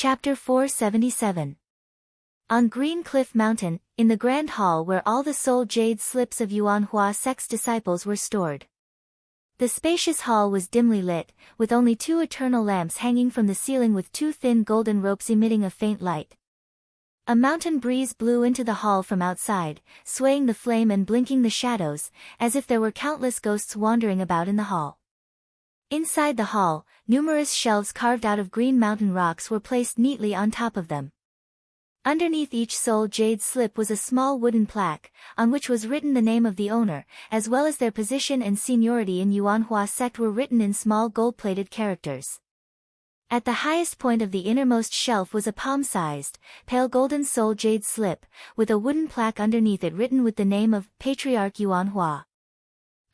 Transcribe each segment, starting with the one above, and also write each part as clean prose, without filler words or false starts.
Chapter 477. On Green Cliff Mountain, in the Grand Hall where all the soul jade slips of Yuan Hua sect's disciples were stored. The spacious hall was dimly lit, with only 2 eternal lamps hanging from the ceiling with 2 thin golden ropes emitting a faint light. A mountain breeze blew into the hall from outside, swaying the flame and blinking the shadows, as if there were countless ghosts wandering about in the hall. Inside the hall, numerous shelves carved out of green mountain rocks were placed neatly on top of them. Underneath each soul jade slip was a small wooden plaque, on which was written the name of the owner, as well as their position and seniority in Yuan Hua sect were written in small gold-plated characters. At the highest point of the innermost shelf was a palm-sized, pale golden soul jade slip, with a wooden plaque underneath it written with the name of Patriarch Yuan Hua.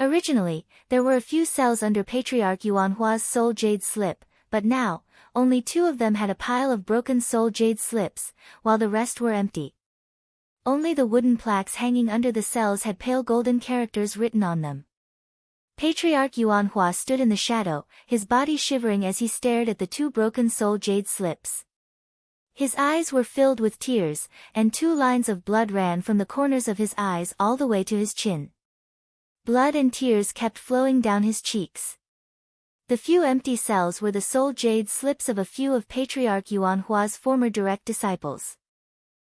Originally, there were a few cells under Patriarch Yuan Hua's soul jade slip, but now, only 2 of them had a pile of broken soul jade slips, while the rest were empty. Only the wooden plaques hanging under the cells had pale golden characters written on them. Patriarch Yuan Hua stood in the shadow, his body shivering as he stared at the 2 broken soul jade slips. His eyes were filled with tears, and 2 lines of blood ran from the corners of his eyes all the way to his chin. Blood and tears kept flowing down his cheeks. The few empty cells were the soul jade slips of a few of Patriarch Yuan Hua's former direct disciples.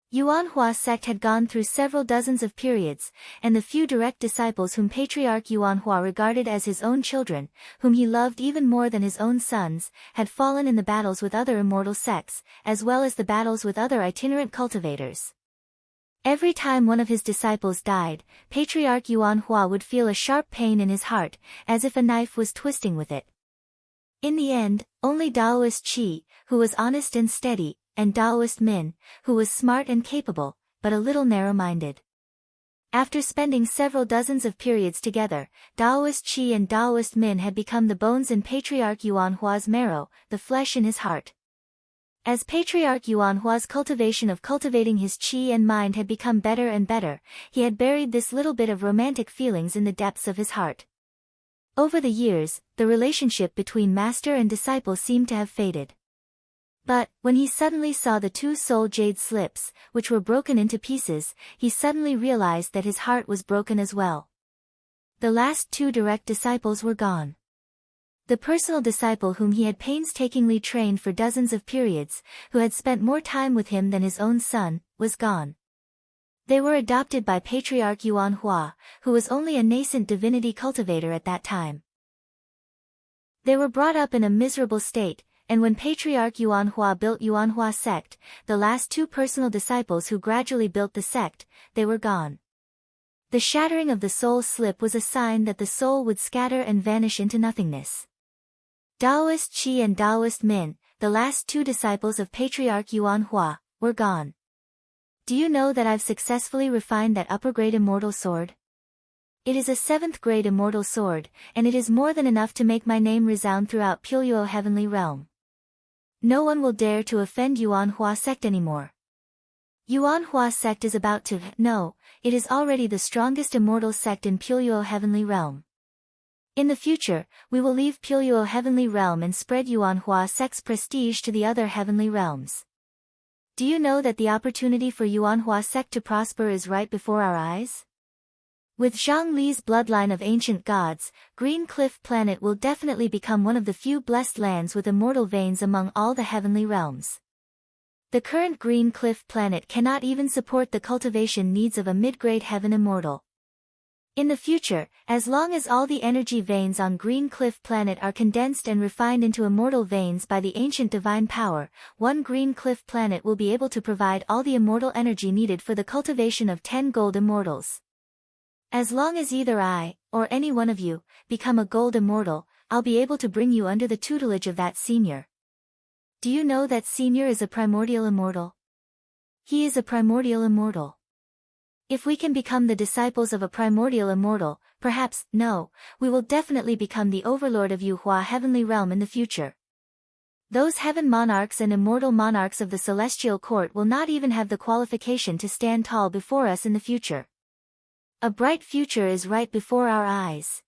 Yuan Hua sect had gone through several dozens of periods, and the few direct disciples whom Patriarch Yuan Hua regarded as his own children, whom he loved even more than his own sons, had fallen in the battles with other immortal sects, as well as the battles with other itinerant cultivators. Every time one of his disciples died, Patriarch Yuan Hua would feel a sharp pain in his heart, as if a knife was twisting with it. In the end, only Daoist Qi, who was honest and steady, and Daoist Min, who was smart and capable, but a little narrow-minded. After spending several dozens of periods together, Daoist Qi and Daoist Min had become the bones in Patriarch Yuan Hua's marrow, the flesh in his heart. As Patriarch Yuan Hua's cultivation of cultivating his qi and mind had become better and better, he had buried this little bit of romantic feelings in the depths of his heart. Over the years, the relationship between master and disciple seemed to have faded. But, when he suddenly saw the 2 soul jade slips, which were broken into pieces, he suddenly realized that his heart was broken as well. The last 2 direct disciples were gone. The personal disciple whom he had painstakingly trained for dozens of periods, who had spent more time with him than his own son, was gone. They were adopted by Patriarch Yuan Hua, who was only a nascent divinity cultivator at that time. They were brought up in a miserable state, and when Patriarch Yuan Hua built Yuan Hua sect, the last 2 personal disciples who gradually built the sect, they were gone. The shattering of the soul slip was a sign that the soul would scatter and vanish into nothingness. Daoist Qi and Daoist Min, the last 2 disciples of Patriarch Yuan Hua, were gone. Do you know that I've successfully refined that upper-grade immortal sword? It is a 7th-grade immortal sword, and it is more than enough to make my name resound throughout Puyo Heavenly Realm. No one will dare to offend Yuan Hua sect anymore. Yuan Hua sect is about to, no, it is already the strongest immortal sect in Puyo Heavenly Realm. In the future, we will leave Puyo Heavenly Realm and spread Yuan Hua sect's prestige to the other heavenly realms. Do you know that the opportunity for Yuan Hua sect to prosper is right before our eyes? With Zhang Li's bloodline of ancient gods, Green Cliff Planet will definitely become one of the few blessed lands with immortal veins among all the heavenly realms. The current Green Cliff Planet cannot even support the cultivation needs of a mid-grade heaven immortal. In the future, as long as all the energy veins on Green Cliff Planet are condensed and refined into immortal veins by the ancient divine power, one Green Cliff Planet will be able to provide all the immortal energy needed for the cultivation of 10 gold immortals. As long as either I, or any one of you, become a gold immortal, I'll be able to bring you under the tutelage of that senior. Do you know that senior is a primordial immortal? He is a primordial immortal. If we can become the disciples of a primordial immortal, perhaps, no, we will definitely become the overlord of Yuhua Heavenly Realm in the future. Those heaven monarchs and immortal monarchs of the celestial court will not even have the qualification to stand tall before us in the future. A bright future is right before our eyes.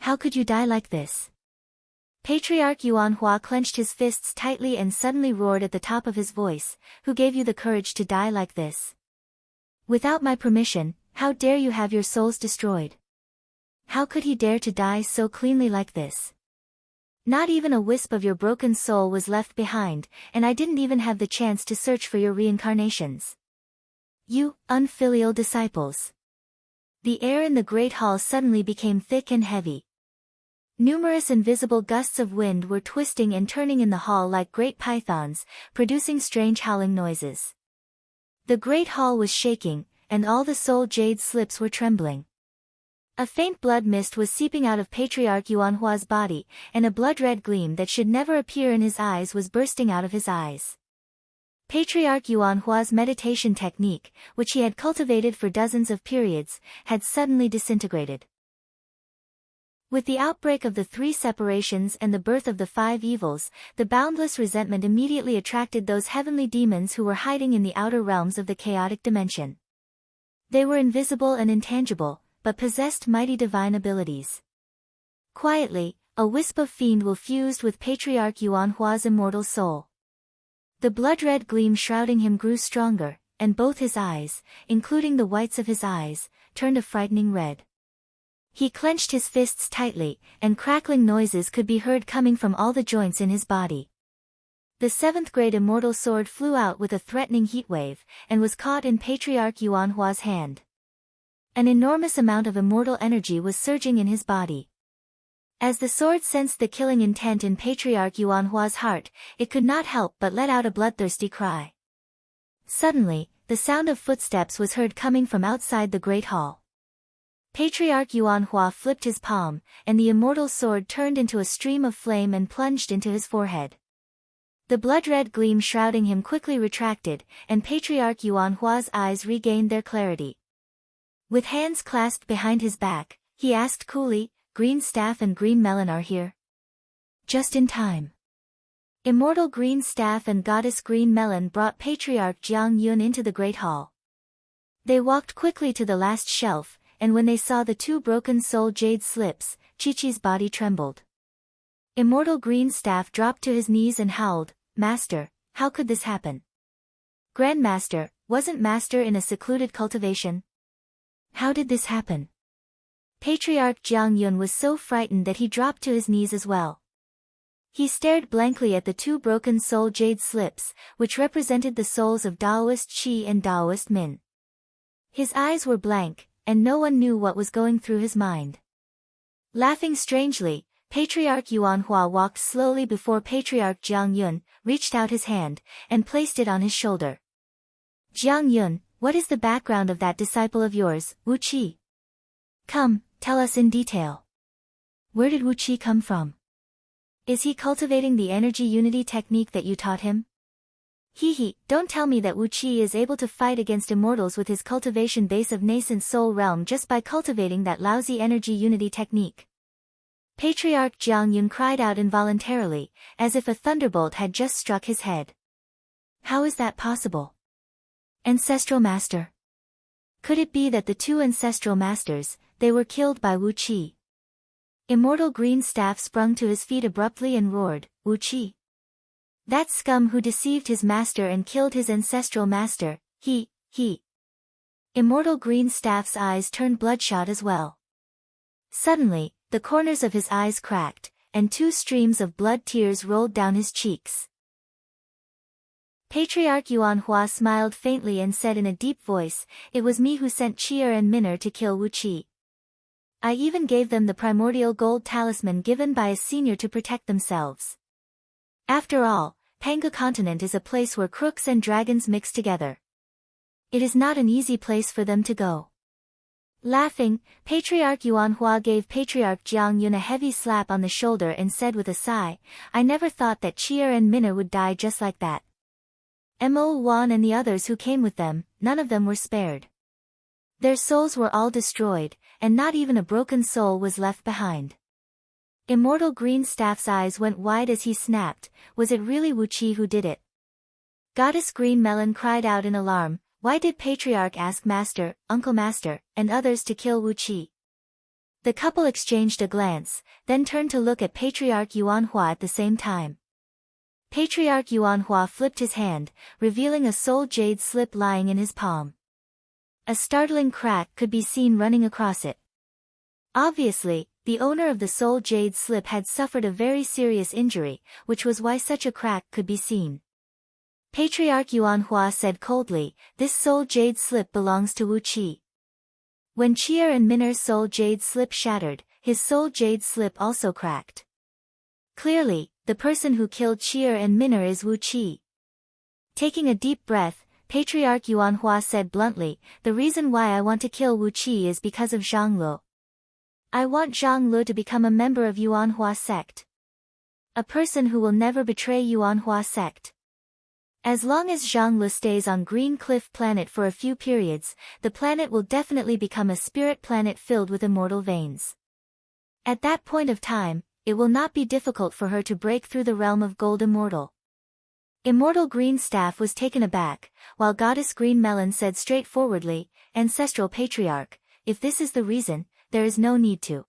How could you die like this? Patriarch Yuanhua clenched his fists tightly and suddenly roared at the top of his voice, "Who gave you the courage to die like this? Without my permission, how dare you have your souls destroyed? How could he dare to die so cleanly like this? Not even a wisp of your broken soul was left behind, and I didn't even have the chance to search for your reincarnations. You, unfilial disciples." The air in the great hall suddenly became thick and heavy. Numerous invisible gusts of wind were twisting and turning in the hall like great pythons, producing strange howling noises. The great hall was shaking, and all the soul jade slips were trembling. A faint blood mist was seeping out of Patriarch Yuanhua's body, and a blood-red gleam that should never appear in his eyes was bursting out of his eyes. Patriarch Yuanhua's meditation technique, which he had cultivated for dozens of periods, had suddenly disintegrated. With the outbreak of the 3 separations and the birth of the 5 evils, the boundless resentment immediately attracted those heavenly demons who were hiding in the outer realms of the chaotic dimension. They were invisible and intangible, but possessed mighty divine abilities. Quietly, a wisp of fiend will fused with Patriarch Yuanhua's immortal soul. The blood-red gleam shrouding him grew stronger, and both his eyes, including the whites of his eyes, turned a frightening red. He clenched his fists tightly, and crackling noises could be heard coming from all the joints in his body. The 7th-grade immortal sword flew out with a threatening heatwave, and was caught in Patriarch Yuanhua's hand. An enormous amount of immortal energy was surging in his body. As the sword sensed the killing intent in Patriarch Yuanhua's heart, it could not help but let out a bloodthirsty cry. Suddenly, the sound of footsteps was heard coming from outside the great hall. Patriarch Yuanhua flipped his palm, and the immortal sword turned into a stream of flame and plunged into his forehead. The blood-red gleam shrouding him quickly retracted, and Patriarch Yuanhua's eyes regained their clarity. With hands clasped behind his back, he asked coolly, "Green Staff and Green Melon are here?" Just in time. Immortal Green Staff and Goddess Green Melon brought Patriarch Jiang Yun into the great hall. They walked quickly to the last shelf, and when they saw the 2 broken soul jade slips, Chi-Chi's body trembled. Immortal Green Staff dropped to his knees and howled, "Master, how could this happen? Grandmaster, wasn't Master in a secluded cultivation? How did this happen?" Patriarch Jiang Yun was so frightened that he dropped to his knees as well. He stared blankly at the 2 broken soul jade slips, which represented the souls of Daoist Qi and Daoist Min. His eyes were blank, and no one knew what was going through his mind. Laughing strangely, Patriarch Yuanhua walked slowly before Patriarch Jiang Yun, reached out his hand, and placed it on his shoulder. "Jiang Yun, what is the background of that disciple of yours, Wu Qi? Come, tell us in detail. Where did Wu Qi come from? Is he cultivating the energy unity technique that you taught him? Don't tell me that Wu Qi is able to fight against immortals with his cultivation base of nascent soul realm just by cultivating that lousy energy unity technique." Patriarch Jiang Yun cried out involuntarily, as if a thunderbolt had just struck his head. How is that possible? Ancestral Master? Could it be that the 2 ancestral masters, they were killed by Wu Qi? Immortal Green Staff sprung to his feet abruptly and roared, "Wu Qi? That scum who deceived his master and killed his ancestral master, he. Immortal Green Staff's eyes turned bloodshot as well. Suddenly, the corners of his eyes cracked, and 2 streams of blood tears rolled down his cheeks. Patriarch Yuanhua smiled faintly and said in a deep voice, "It was me who sent Chi'er and Min'er to kill Wu Qi. I even gave them the primordial gold talisman given by a senior to protect themselves. After all, Panga Continent is a place where crooks and dragons mix together. It is not an easy place for them to go." Laughing, Patriarch Yuanhua gave Patriarch Jiang Yun a heavy slap on the shoulder and said with a sigh, "I never thought that Chi'er and Min'er would die just like that. Mo Wan and the others who came with them, none of them were spared. Their souls were all destroyed, and not even a broken soul was left behind." Immortal Green Staff's eyes went wide as he snapped, "Was it really Wu Qi who did it?" Goddess Green Melon cried out in alarm, "Why did Patriarch ask Master, Uncle Master, and others to kill Wu Qi? The couple exchanged a glance, then turned to look at Patriarch Yuanhua at the same time. Patriarch Yuanhua flipped his hand, revealing a soul jade slip lying in his palm. A startling crack could be seen running across it. Obviously, the owner of the soul jade slip had suffered a very serious injury, which was why such a crack could be seen. Patriarch Yuanhua said coldly, "This soul jade slip belongs to Wu Qi." When Qi'er and Min'er's soul jade slip shattered, his soul jade slip also cracked. Clearly, the person who killed Qi'er and Min'er is Wu Qi. Taking a deep breath, Patriarch Yuanhua said bluntly, "The reason why I want to kill Wu Qi is because of Zhang Lu. I want Zhang Lu to become a member of Yuanhua sect. A person who will never betray Yuanhua sect. As long as Zhang Lu stays on Green Cliff Planet for a few periods, the planet will definitely become a spirit planet filled with immortal veins. At that point of time, it will not be difficult for her to break through the realm of Gold Immortal." Immortal Green Staff was taken aback, while Goddess Green Melon said straightforwardly, "Ancestral Patriarch, if this is the reason, there is no need to."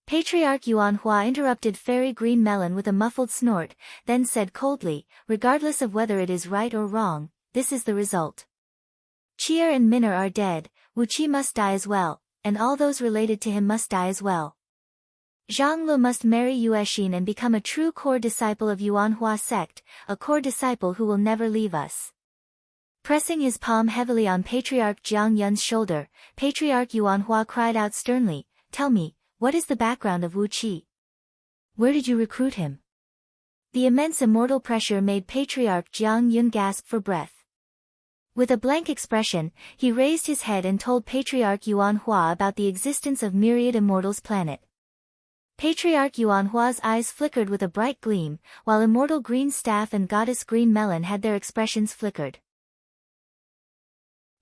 Patriarch Yuanhua interrupted Fairy Green Melon with a muffled snort, then said coldly, "Regardless of whether it is right or wrong, this is the result. Qi'er and Min'er are dead, Wu Qi must die as well, and all those related to him must die as well. Zhang Lu must marry Yuexin and become a true core disciple of Yuanhua sect, a core disciple who will never leave us." Pressing his palm heavily on Patriarch Jiang Yun's shoulder, Patriarch Yuanhua cried out sternly, "Tell me, what is the background of Wu Qi? Where did you recruit him?" The immense immortal pressure made Patriarch Jiang Yun gasp for breath. With a blank expression, he raised his head and told Patriarch Yuanhua about the existence of Myriad Immortals planet. Patriarch Yuanhua's eyes flickered with a bright gleam, while Immortal Green Staff and Goddess Green Melon had their expressions flickered.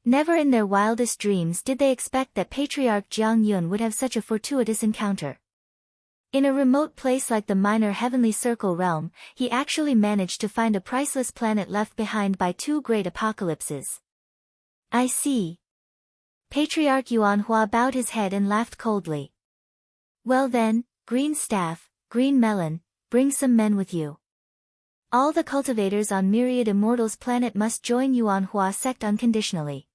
Never in their wildest dreams did they expect that Patriarch Jiang Yun would have such a fortuitous encounter. In a remote place like the minor Heavenly Circle realm, he actually managed to find a priceless planet left behind by two great apocalypses. "I see." Patriarch Yuanhua bowed his head and laughed coldly. "Well then, Green Staff, Green Melon, bring some men with you. All the cultivators on Myriad Immortals planet must join Yuanhua sect unconditionally.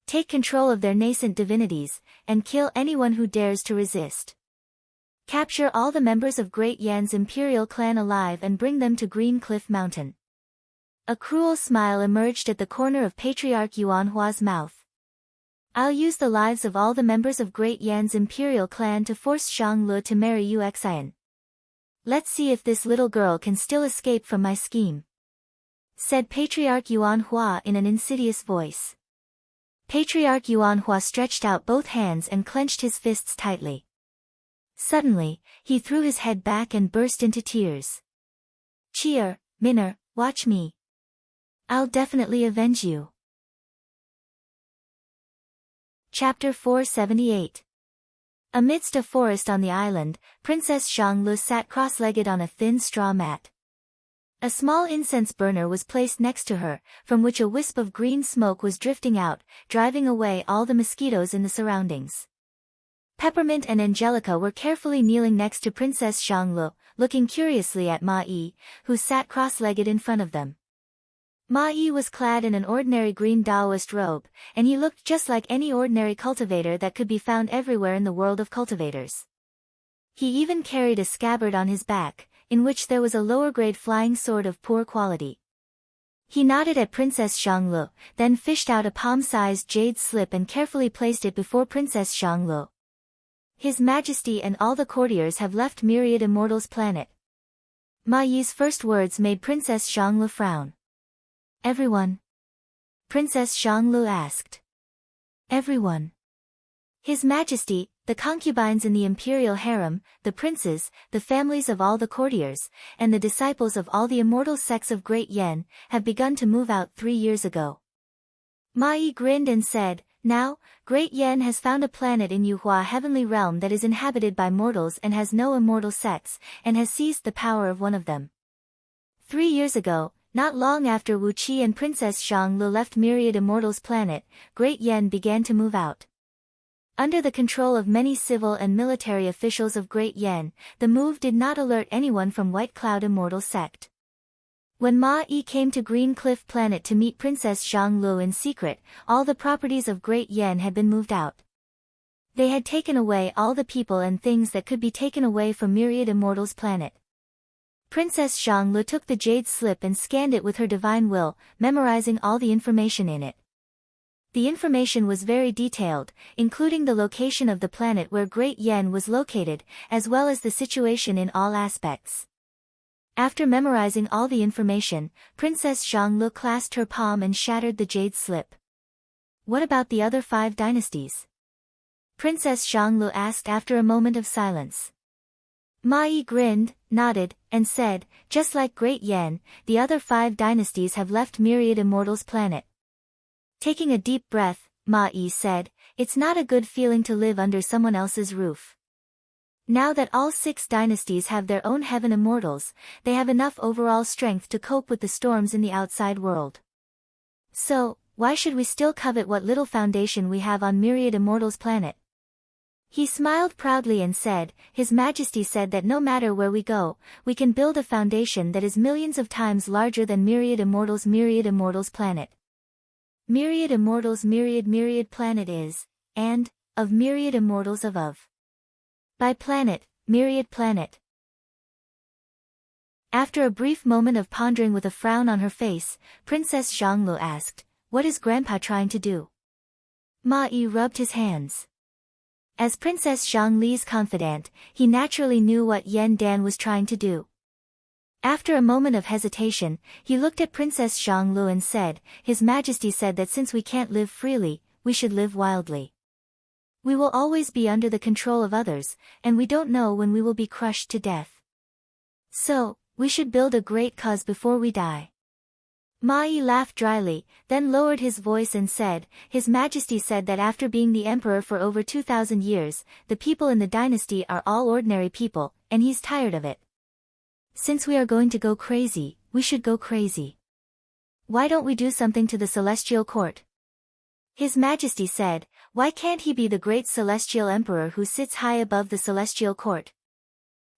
Take control of their nascent divinities, and kill anyone who dares to resist. Capture all the members of Great Yan's imperial clan alive and bring them to Green Cliff Mountain." A cruel smile emerged at the corner of Patriarch Yuanhua's mouth. "I'll use the lives of all the members of Great Yan's imperial clan to force Zhang Lu to marry Yuexian. Let's see if this little girl can still escape from my scheme," said Patriarch Yuanhua in an insidious voice. Patriarch Yuanhua stretched out both hands and clenched his fists tightly. Suddenly, he threw his head back and burst into tears. "Qi'er, Min'er, watch me. I'll definitely avenge you." Chapter 478. Amidst a forest on the island, Princess Zhang Lu sat cross-legged on a thin straw mat. A small incense burner was placed next to her, from which a wisp of green smoke was drifting out, driving away all the mosquitoes in the surroundings. Peppermint and Angelica were carefully kneeling next to Princess Zhang Lu, looking curiously at Ma Yi, who sat cross-legged in front of them. Ma Yi was clad in an ordinary green Taoist robe, and he looked just like any ordinary cultivator that could be found everywhere in the world of cultivators. He even carried a scabbard on his back, in which there was a lower-grade flying sword of poor quality. He nodded at Princess Zhang Lu, then fished out a palm-sized jade slip and carefully placed it before Princess Zhang Lu. "His Majesty and all the courtiers have left Myriad Immortals planet." Ma Yi's first words made Princess Zhang Lu frown. "Everyone?" Princess Zhang Lu asked. "Everyone. His Majesty, the concubines in the imperial harem, the princes, the families of all the courtiers, and the disciples of all the immortal sects of Great Yan, have begun to move out 3 years ago." Ma Yi grinned and said, "Now, Great Yan has found a planet in Yuhua heavenly realm that is inhabited by mortals and has no immortal sects, and has seized the power of one of them. 3 years ago, not long after Wu Qi and Princess Zhang Lu left Myriad Immortals planet, Great Yan began to move out. Under the control of many civil and military officials of Great Yen, the move did not alert anyone from White Cloud Immortal Sect. When Ma Yi came to Green Cliff Planet to meet Princess Zhang in secret, all the properties of Great Yen had been moved out. They had taken away all the people and things that could be taken away from Myriad Immortals Planet. Princess Zhang took the jade slip and scanned it with her divine will, memorizing all the information in it. The information was very detailed, including the location of the planet where Great Yen was located, as well as the situation in all aspects. After memorizing all the information, Princess Zhang clasped her palm and shattered the jade slip. What about the other 5 dynasties? Princess Zhang asked after a moment of silence. Ma Yi grinned, nodded, and said, just like Great Yen, the other 5 dynasties have left Myriad Immortals Planet. Taking a deep breath, Ma Yi said, it's not a good feeling to live under someone else's roof. Now that all 6 dynasties have their own heaven immortals, they have enough overall strength to cope with the storms in the outside world. So, why should we still covet what little foundation we have on Myriad Immortals Planet? He smiled proudly and said, His Majesty said that no matter where we go, we can build a foundation that is millions of times larger than Myriad Immortals Planet. Myriad Immortals Myriad Planet is, and, of Myriad Immortals of. By planet, Myriad Planet. After a brief moment of pondering with a frown on her face, Princess Zhang asked, what is Grandpa trying to do? Ma Yi rubbed his hands. As Princess Zhang Li's confidant, he naturally knew what Yen Dan was trying to do. After a moment of hesitation, he looked at Princess Zhang and said, His Majesty said that since we can't live freely, we should live wildly. We will always be under the control of others, and we don't know when we will be crushed to death. So, we should build a great cause before we die. Ma Yi laughed dryly, then lowered his voice and said, His Majesty said that after being the emperor for over 2,000 years, the people in the dynasty are all ordinary people, and he's tired of it. Since we are going to go crazy, we should go crazy. Why don't we do something to the celestial court? His Majesty said, why can't he be the great celestial emperor who sits high above the celestial court?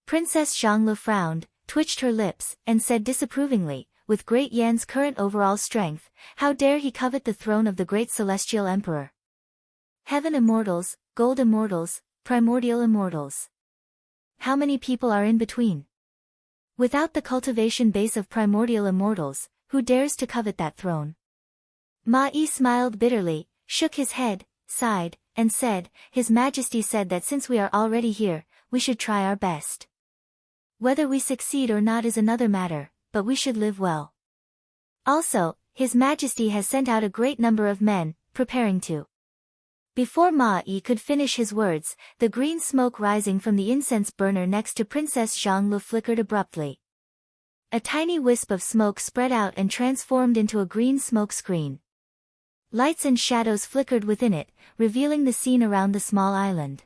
Princess Zhang frowned, twitched her lips, and said disapprovingly, with Great Yan's current overall strength, how dare he covet the throne of the great celestial emperor? Heaven Immortals, Gold Immortals, Primordial Immortals. How many people are in between? Without the cultivation base of Primordial Immortals, who dares to covet that throne? Ma Yi smiled bitterly, shook his head, sighed, and said, His Majesty said that since we are already here, we should try our best. Whether we succeed or not is another matter, but we should live well. Also, His Majesty has sent out a great number of men, preparing to. Before Ma Yi could finish his words, the green smoke rising from the incense burner next to Princess Zhang flickered abruptly. A tiny wisp of smoke spread out and transformed into a green smoke screen. Lights and shadows flickered within it, revealing the scene around the small island.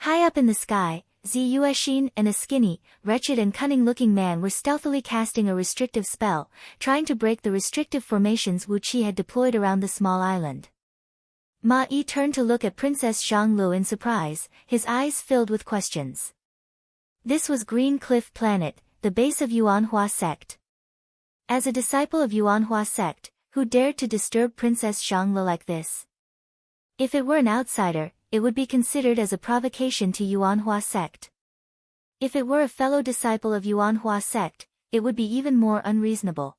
High up in the sky, Zi Yuexin and a skinny, wretched and cunning-looking man were stealthily casting a restrictive spell, trying to break the restrictive formations Wu Qi had deployed around the small island. Ma Yi turned to look at Princess Zhang in surprise, his eyes filled with questions. This was Green Cliff Planet, the base of Yuanhua sect. As a disciple of Yuanhua sect, who dared to disturb Princess Zhang like this? If it were an outsider, it would be considered as a provocation to Yuanhua sect. If it were a fellow disciple of Yuanhua sect, it would be even more unreasonable.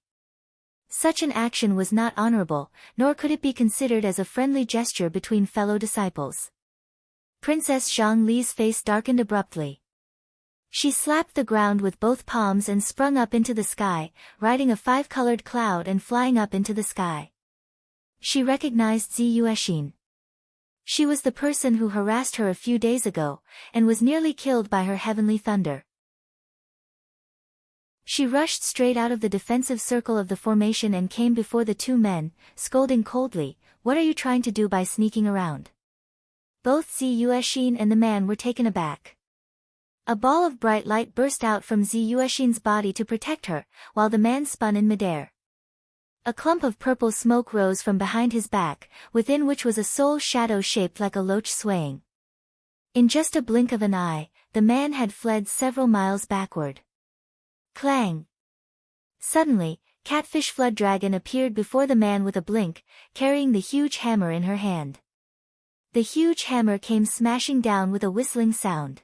Such an action was not honorable, nor could it be considered as a friendly gesture between fellow disciples. Princess Zhang Li's face darkened abruptly. She slapped the ground with both palms and sprung up into the sky, riding a 5-colored cloud and flying up into the sky. She recognized Zi Yuexin. She was the person who harassed her a few days ago, and was nearly killed by her heavenly thunder. She rushed straight out of the defensive circle of the formation and came before the 2 men, scolding coldly, What are you trying to do by sneaking around? Both Zi Yuexin and the man were taken aback. A ball of bright light burst out from Zi Yuexin's body to protect her, while the man spun in midair. A clump of purple smoke rose from behind his back, within which was a soul shadow shaped like a loach swaying. In just a blink of an eye, the man had fled several miles backward. Clang! Suddenly, Catfish Flood Dragon appeared before the man with a blink, carrying the huge hammer in her hand. The huge hammer came smashing down with a whistling sound.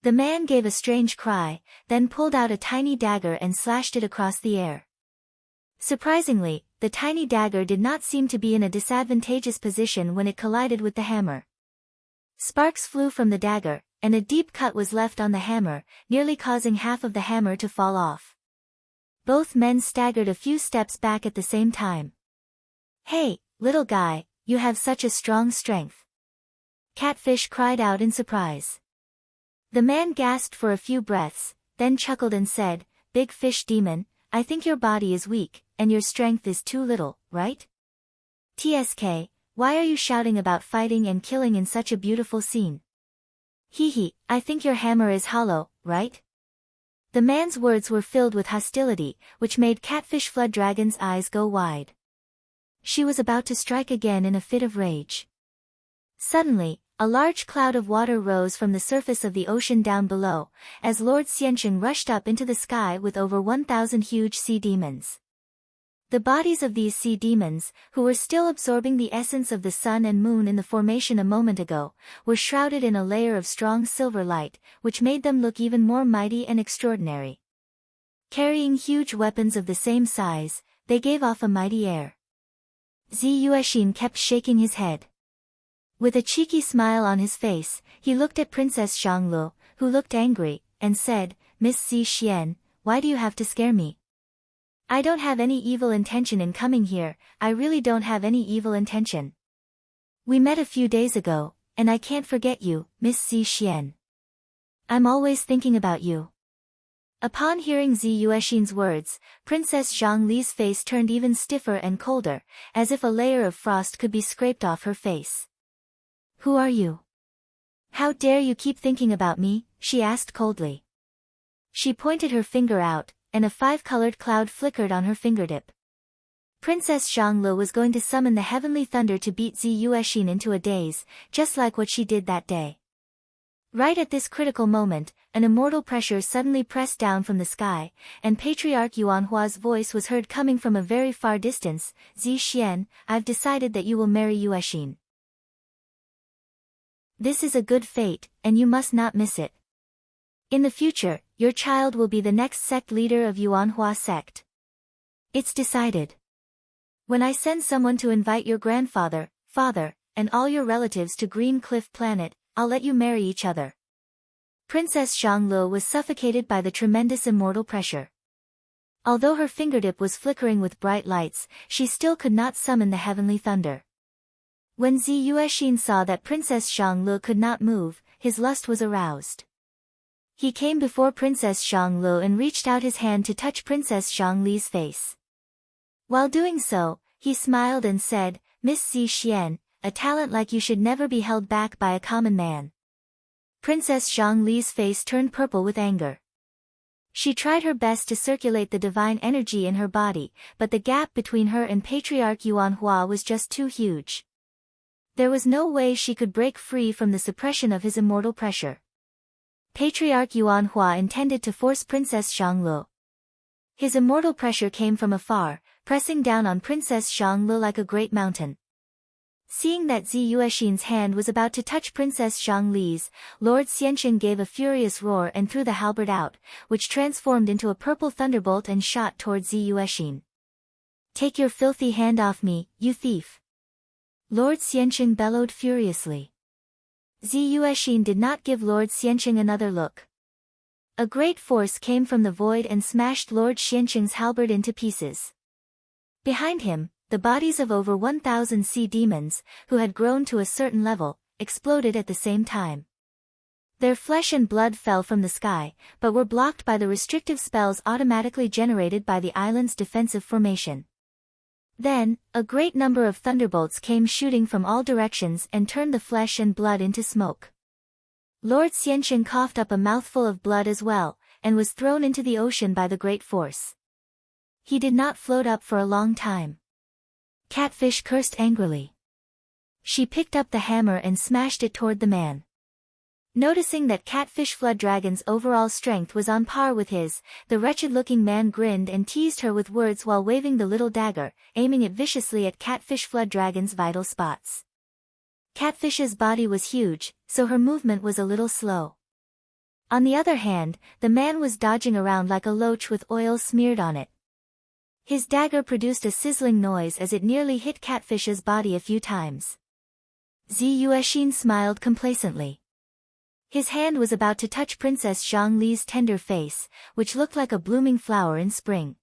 The man gave a strange cry, then pulled out a tiny dagger and slashed it across the air. Surprisingly, the tiny dagger did not seem to be in a disadvantageous position when it collided with the hammer. Sparks flew from the dagger, and a deep cut was left on the hammer, nearly causing half of the hammer to fall off. Both men staggered a few steps back at the same time. "Hey, little guy, you have such a strong strength!" Catfish cried out in surprise. The man gasped for a few breaths, then chuckled and said, "Big fish demon, I think your body is weak, and your strength is too little, right? TSK, why are you shouting about fighting and killing in such a beautiful scene? Hee, I think your hammer is hollow, right?" The man's words were filled with hostility, which made Catfish Flood Dragon's eyes go wide. She was about to strike again in a fit of rage. Suddenly, a large cloud of water rose from the surface of the ocean down below, as Lord Xianqing rushed up into the sky with over 1,000 huge sea demons. The bodies of these sea demons, who were still absorbing the essence of the sun and moon in the formation a moment ago, were shrouded in a layer of strong silver light, which made them look even more mighty and extraordinary. Carrying huge weapons of the same size, they gave off a mighty air. Zi Yuexin kept shaking his head. With a cheeky smile on his face, he looked at Princess Xianglu, who looked angry, and said, "Miss Zi Xian, why do you have to scare me? I don't have any evil intention in coming here, I really don't have any evil intention. We met a few days ago, and I can't forget you, Miss Zi Xian. I'm always thinking about you." Upon hearing Zi Yuexin's words, Princess Zhongli's face turned even stiffer and colder, as if a layer of frost could be scraped off her face. "Who are you? How dare you keep thinking about me?" she asked coldly. She pointed her finger out, and a 5-colored cloud flickered on her fingertip. Princess Zhongli was going to summon the heavenly thunder to beat Zi Yuexin into a daze, just like what she did that day. Right at this critical moment, an immortal pressure suddenly pressed down from the sky, and Patriarch Yuanhua's voice was heard coming from a very far distance, "Zi Xian, I've decided that you will marry Yuexin. This is a good fate, and you must not miss it. In the future, your child will be the next sect leader of Yuanhua sect. It's decided. When I send someone to invite your grandfather, father, and all your relatives to Green Cliff Planet, I'll let you marry each other." Princess Zhongli was suffocated by the tremendous immortal pressure. Although her fingertip was flickering with bright lights, she still could not summon the heavenly thunder. When Zi Yuexin saw that Princess Zhongli could not move, his lust was aroused. He came before Princess Zhongli and reached out his hand to touch Princess Zhongli's face. While doing so, he smiled and said, "Miss Zi Xian, a talent like you should never be held back by a common man." Princess Zhongli's face turned purple with anger. She tried her best to circulate the divine energy in her body, but the gap between her and Patriarch Yuanhua was just too huge. There was no way she could break free from the suppression of his immortal pressure. Patriarch Yuanhua intended to force Princess Zhongli. His immortal pressure came from afar, pressing down on Princess Zhongli like a great mountain. Seeing that Zi Yuexin's hand was about to touch Princess Zhongli's, Lord Xianqing gave a furious roar and threw the halberd out, which transformed into a purple thunderbolt and shot towards Zi Yuexin. "Take your filthy hand off me, you thief!" Lord Xianqing bellowed furiously. Zi Yuexin did not give Lord Xianqing another look. A great force came from the void and smashed Lord Xianqing's halberd into pieces. Behind him, the bodies of over 1,000 sea demons, who had grown to a certain level, exploded at the same time. Their flesh and blood fell from the sky, but were blocked by the restrictive spells automatically generated by the island's defensive formation. Then, a great number of thunderbolts came shooting from all directions and turned the flesh and blood into smoke. Lord Xianqing coughed up a mouthful of blood as well, and was thrown into the ocean by the great force. He did not float up for a long time. Catfish cursed angrily. She picked up the hammer and smashed it toward the man. Noticing that Catfish Flood Dragon's overall strength was on par with his, the wretched-looking man grinned and teased her with words while waving the little dagger, aiming it viciously at Catfish Flood Dragon's vital spots. Catfish's body was huge, so her movement was a little slow. On the other hand, the man was dodging around like a loach with oil smeared on it. His dagger produced a sizzling noise as it nearly hit Catfish's body a few times. Zhi Yuexin smiled complacently. His hand was about to touch Princess Zhongli's tender face, which looked like a blooming flower in spring.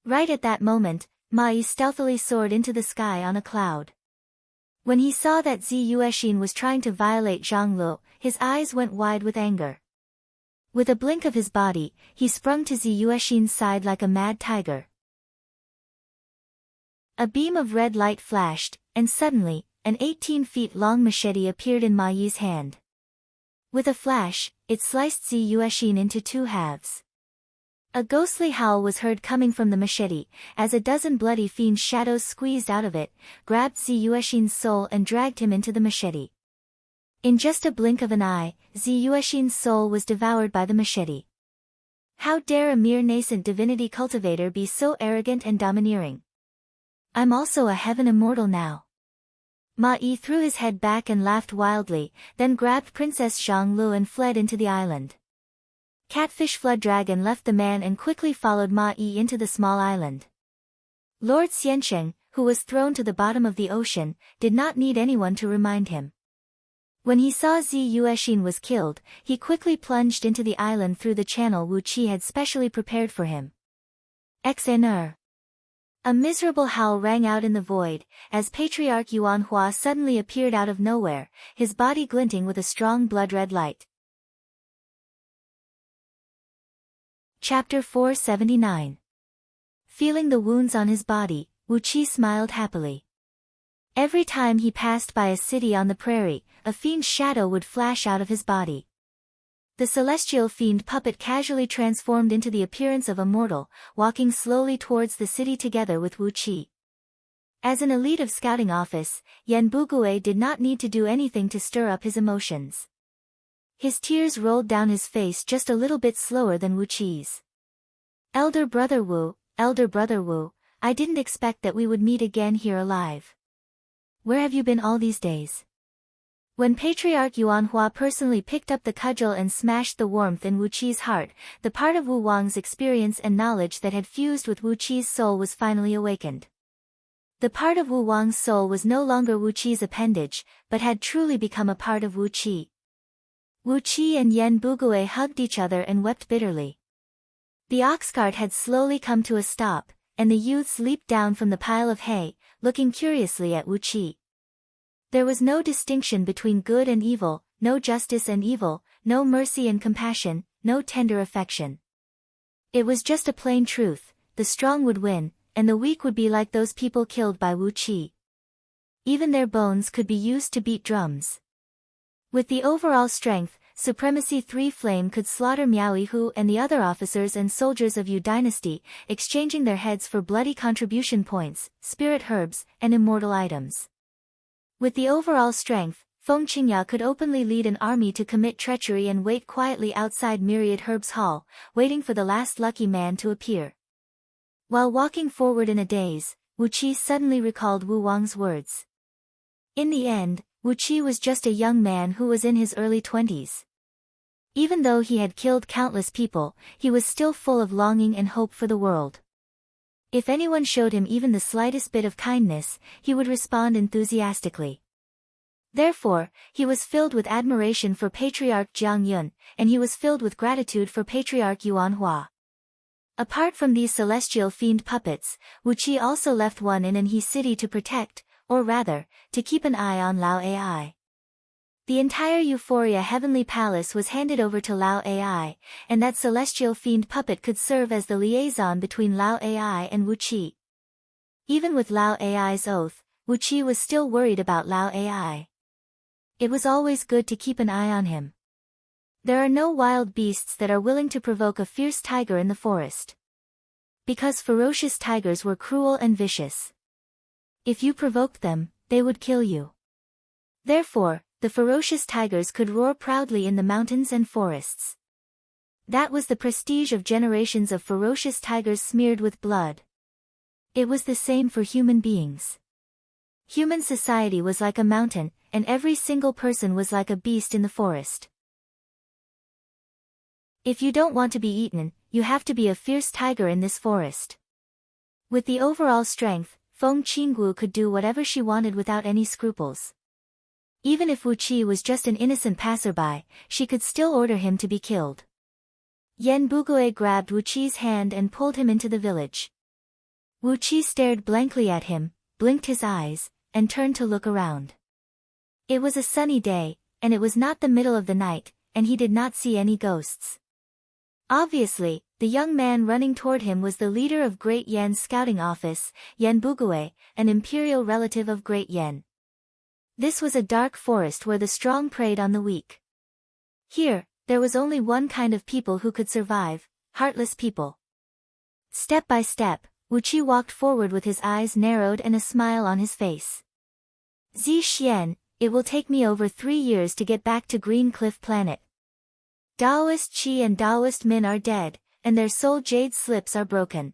Right at that moment, Ma Yi stealthily soared into the sky on a cloud. When he saw that Zhi Yuexin was trying to violate Zhonglu, his eyes went wide with anger. With a blink of his body, he sprung to Zhi Yuexin's side like a mad tiger. A beam of red light flashed, and suddenly, an 18-feet-long machete appeared in Ma Yi's hand. With a flash, it sliced Zhi Yuexin into two halves. A ghostly howl was heard coming from the machete, as a dozen bloody fiend shadows squeezed out of it, grabbed Zhi Yuexin's soul and dragged him into the machete. In just a blink of an eye, Zhi Yuexin's soul was devoured by the machete. How dare a mere nascent divinity cultivator be so arrogant and domineering? I'm also a heaven immortal now. Ma Yi threw his head back and laughed wildly, then grabbed Princess Zhonglu and fled into the island. Catfish Flood Dragon left the man and quickly followed Ma Yi into the small island. Lord Xiansheng, who was thrown to the bottom of the ocean, did not need anyone to remind him. When he saw Zhi Yuexin was killed, he quickly plunged into the island through the channel Wu Qi had specially prepared for him. XNR. A miserable howl rang out in the void, as Patriarch Yuanhua suddenly appeared out of nowhere, his body glinting with a strong blood-red light. Chapter 479. Feeling the wounds on his body, Wu Qi smiled happily. Every time he passed by a city on the prairie, a fiend's shadow would flash out of his body. The celestial fiend puppet casually transformed into the appearance of a mortal, walking slowly towards the city together with Wu Qi. As an elite of scouting office, Yan Bugue did not need to do anything to stir up his emotions. His tears rolled down his face just a little bit slower than Wu Qi's. Elder Brother Wu, I didn't expect that we would meet again here alive. Where have you been all these days? When Patriarch Yuanhua personally picked up the cudgel and smashed the warmth in Wu Qi's heart, the part of Wu Wang's experience and knowledge that had fused with Wu Qi's soul was finally awakened. The part of Wu Wang's soul was no longer Wu Qi's appendage, but had truly become a part of Wu Qi. Wu Qi and Yan Bugue hugged each other and wept bitterly. The ox cart had slowly come to a stop, and the youths leaped down from the pile of hay, looking curiously at Wu Qi. There was no distinction between good and evil, no justice and evil, no mercy and compassion, no tender affection. It was just a plain truth: the strong would win, and the weak would be like those people killed by Wu Qi. Even their bones could be used to beat drums. With the overall strength, Supremacy 3 Flame could slaughter Miao Hu and the other officers and soldiers of Yu Dynasty, exchanging their heads for bloody contribution points, spirit herbs, and immortal items. With the overall strength, Feng Qingya could openly lead an army to commit treachery and wait quietly outside Myriad Herbs Hall, waiting for the last lucky man to appear. While walking forward in a daze, Wu Qi suddenly recalled Wu Wang's words. In the end, Wu Qi was just a young man who was in his early 20s. Even though he had killed countless people, he was still full of longing and hope for the world. If anyone showed him even the slightest bit of kindness, he would respond enthusiastically. Therefore, he was filled with admiration for Patriarch Jiang Yun, and he was filled with gratitude for Patriarch Yuanhua. Apart from these celestial fiend puppets, Wu Qi also left one in Anhe City to protect, or rather, to keep an eye on Lao Ai. The entire Euphoria Heavenly Palace was handed over to Lao Ai, and that celestial fiend puppet could serve as the liaison between Lao Ai and Wu Qi. Even with Lao Ai's oath, Wu Qi was still worried about Lao Ai. It was always good to keep an eye on him. There are no wild beasts that are willing to provoke a fierce tiger in the forest. Because ferocious tigers were cruel and vicious. If you provoked them, they would kill you. Therefore, the ferocious tigers could roar proudly in the mountains and forests. That was the prestige of generations of ferocious tigers smeared with blood. It was the same for human beings. Human society was like a mountain, and every single person was like a beast in the forest. If you don't want to be eaten, you have to be a fierce tiger in this forest. With the overall strength, Feng Qinggu could do whatever she wanted without any scruples. Even if Wu Qi was just an innocent passerby, she could still order him to be killed. Yan Bugui grabbed Wu Qi's hand and pulled him into the village. Wu Qi stared blankly at him, blinked his eyes, and turned to look around. It was a sunny day, and it was not the middle of the night, and he did not see any ghosts. Obviously, the young man running toward him was the leader of Great Yan's scouting office, Yan Bugui, an imperial relative of Great Yan. This was a dark forest where the strong preyed on the weak. Here, there was only one kind of people who could survive, heartless people. Step by step, Wu Qi walked forward with his eyes narrowed and a smile on his face. Zi Xian, it will take me over 3 years to get back to Green Cliff Planet. Daoist Qi and Daoist Min are dead, and their soul jade slips are broken.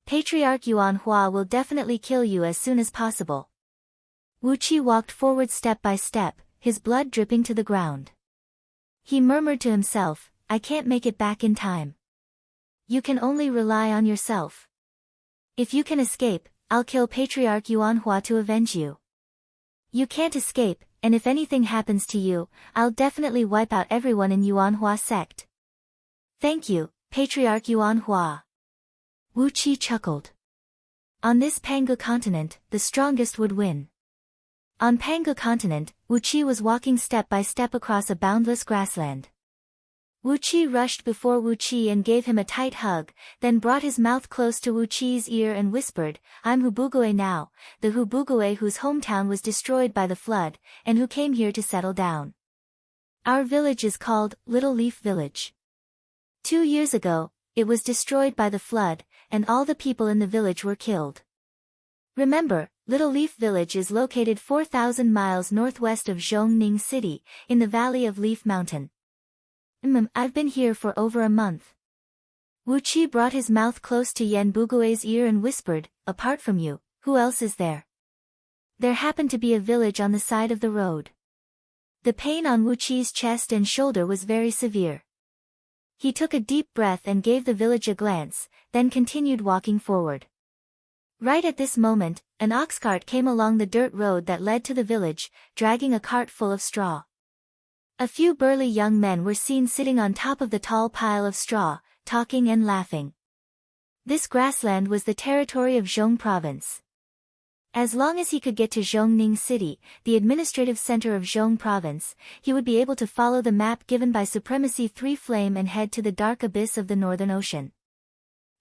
Patriarch Yuan Hua will definitely kill you as soon as possible. Wu Qi walked forward step by step, his blood dripping to the ground. He murmured to himself, I can't make it back in time. You can only rely on yourself. If you can escape, I'll kill Patriarch Yuan Hua to avenge you. You can't escape, and if anything happens to you, I'll definitely wipe out everyone in Yuan Hua sect. Thank you, Patriarch Yuan Hua. Wu Qi chuckled. On this Pangu continent, the strongest would win. On Pangu continent, Wu Qi was walking step by step across a boundless grassland. Wu Qi rushed before Wu Qi and gave him a tight hug, then brought his mouth close to Wu Qi's ear and whispered, I'm Hubugue now, the Hubugue whose hometown was destroyed by the flood, and who came here to settle down. Our village is called Little Leaf Village. 2 years ago, it was destroyed by the flood, and all the people in the village were killed. Remember, Little Leaf Village is located 4,000 miles northwest of Zhongning City, in the valley of Leaf Mountain. I've been here for over a month. Wu Qi brought his mouth close to Yan Bugui's ear and whispered, apart from you, who else is there? There happened to be a village on the side of the road. The pain on Wu Qi's chest and shoulder was very severe. He took a deep breath and gave the village a glance, then continued walking forward. Right at this moment, an ox cart came along the dirt road that led to the village, dragging a cart full of straw. A few burly young men were seen sitting on top of the tall pile of straw, talking and laughing. This grassland was the territory of Zhong Province. As long as he could get to Zhongning City, the administrative center of Zhong Province, he would be able to follow the map given by Supremacy 3 Flame and head to the dark abyss of the Northern Ocean.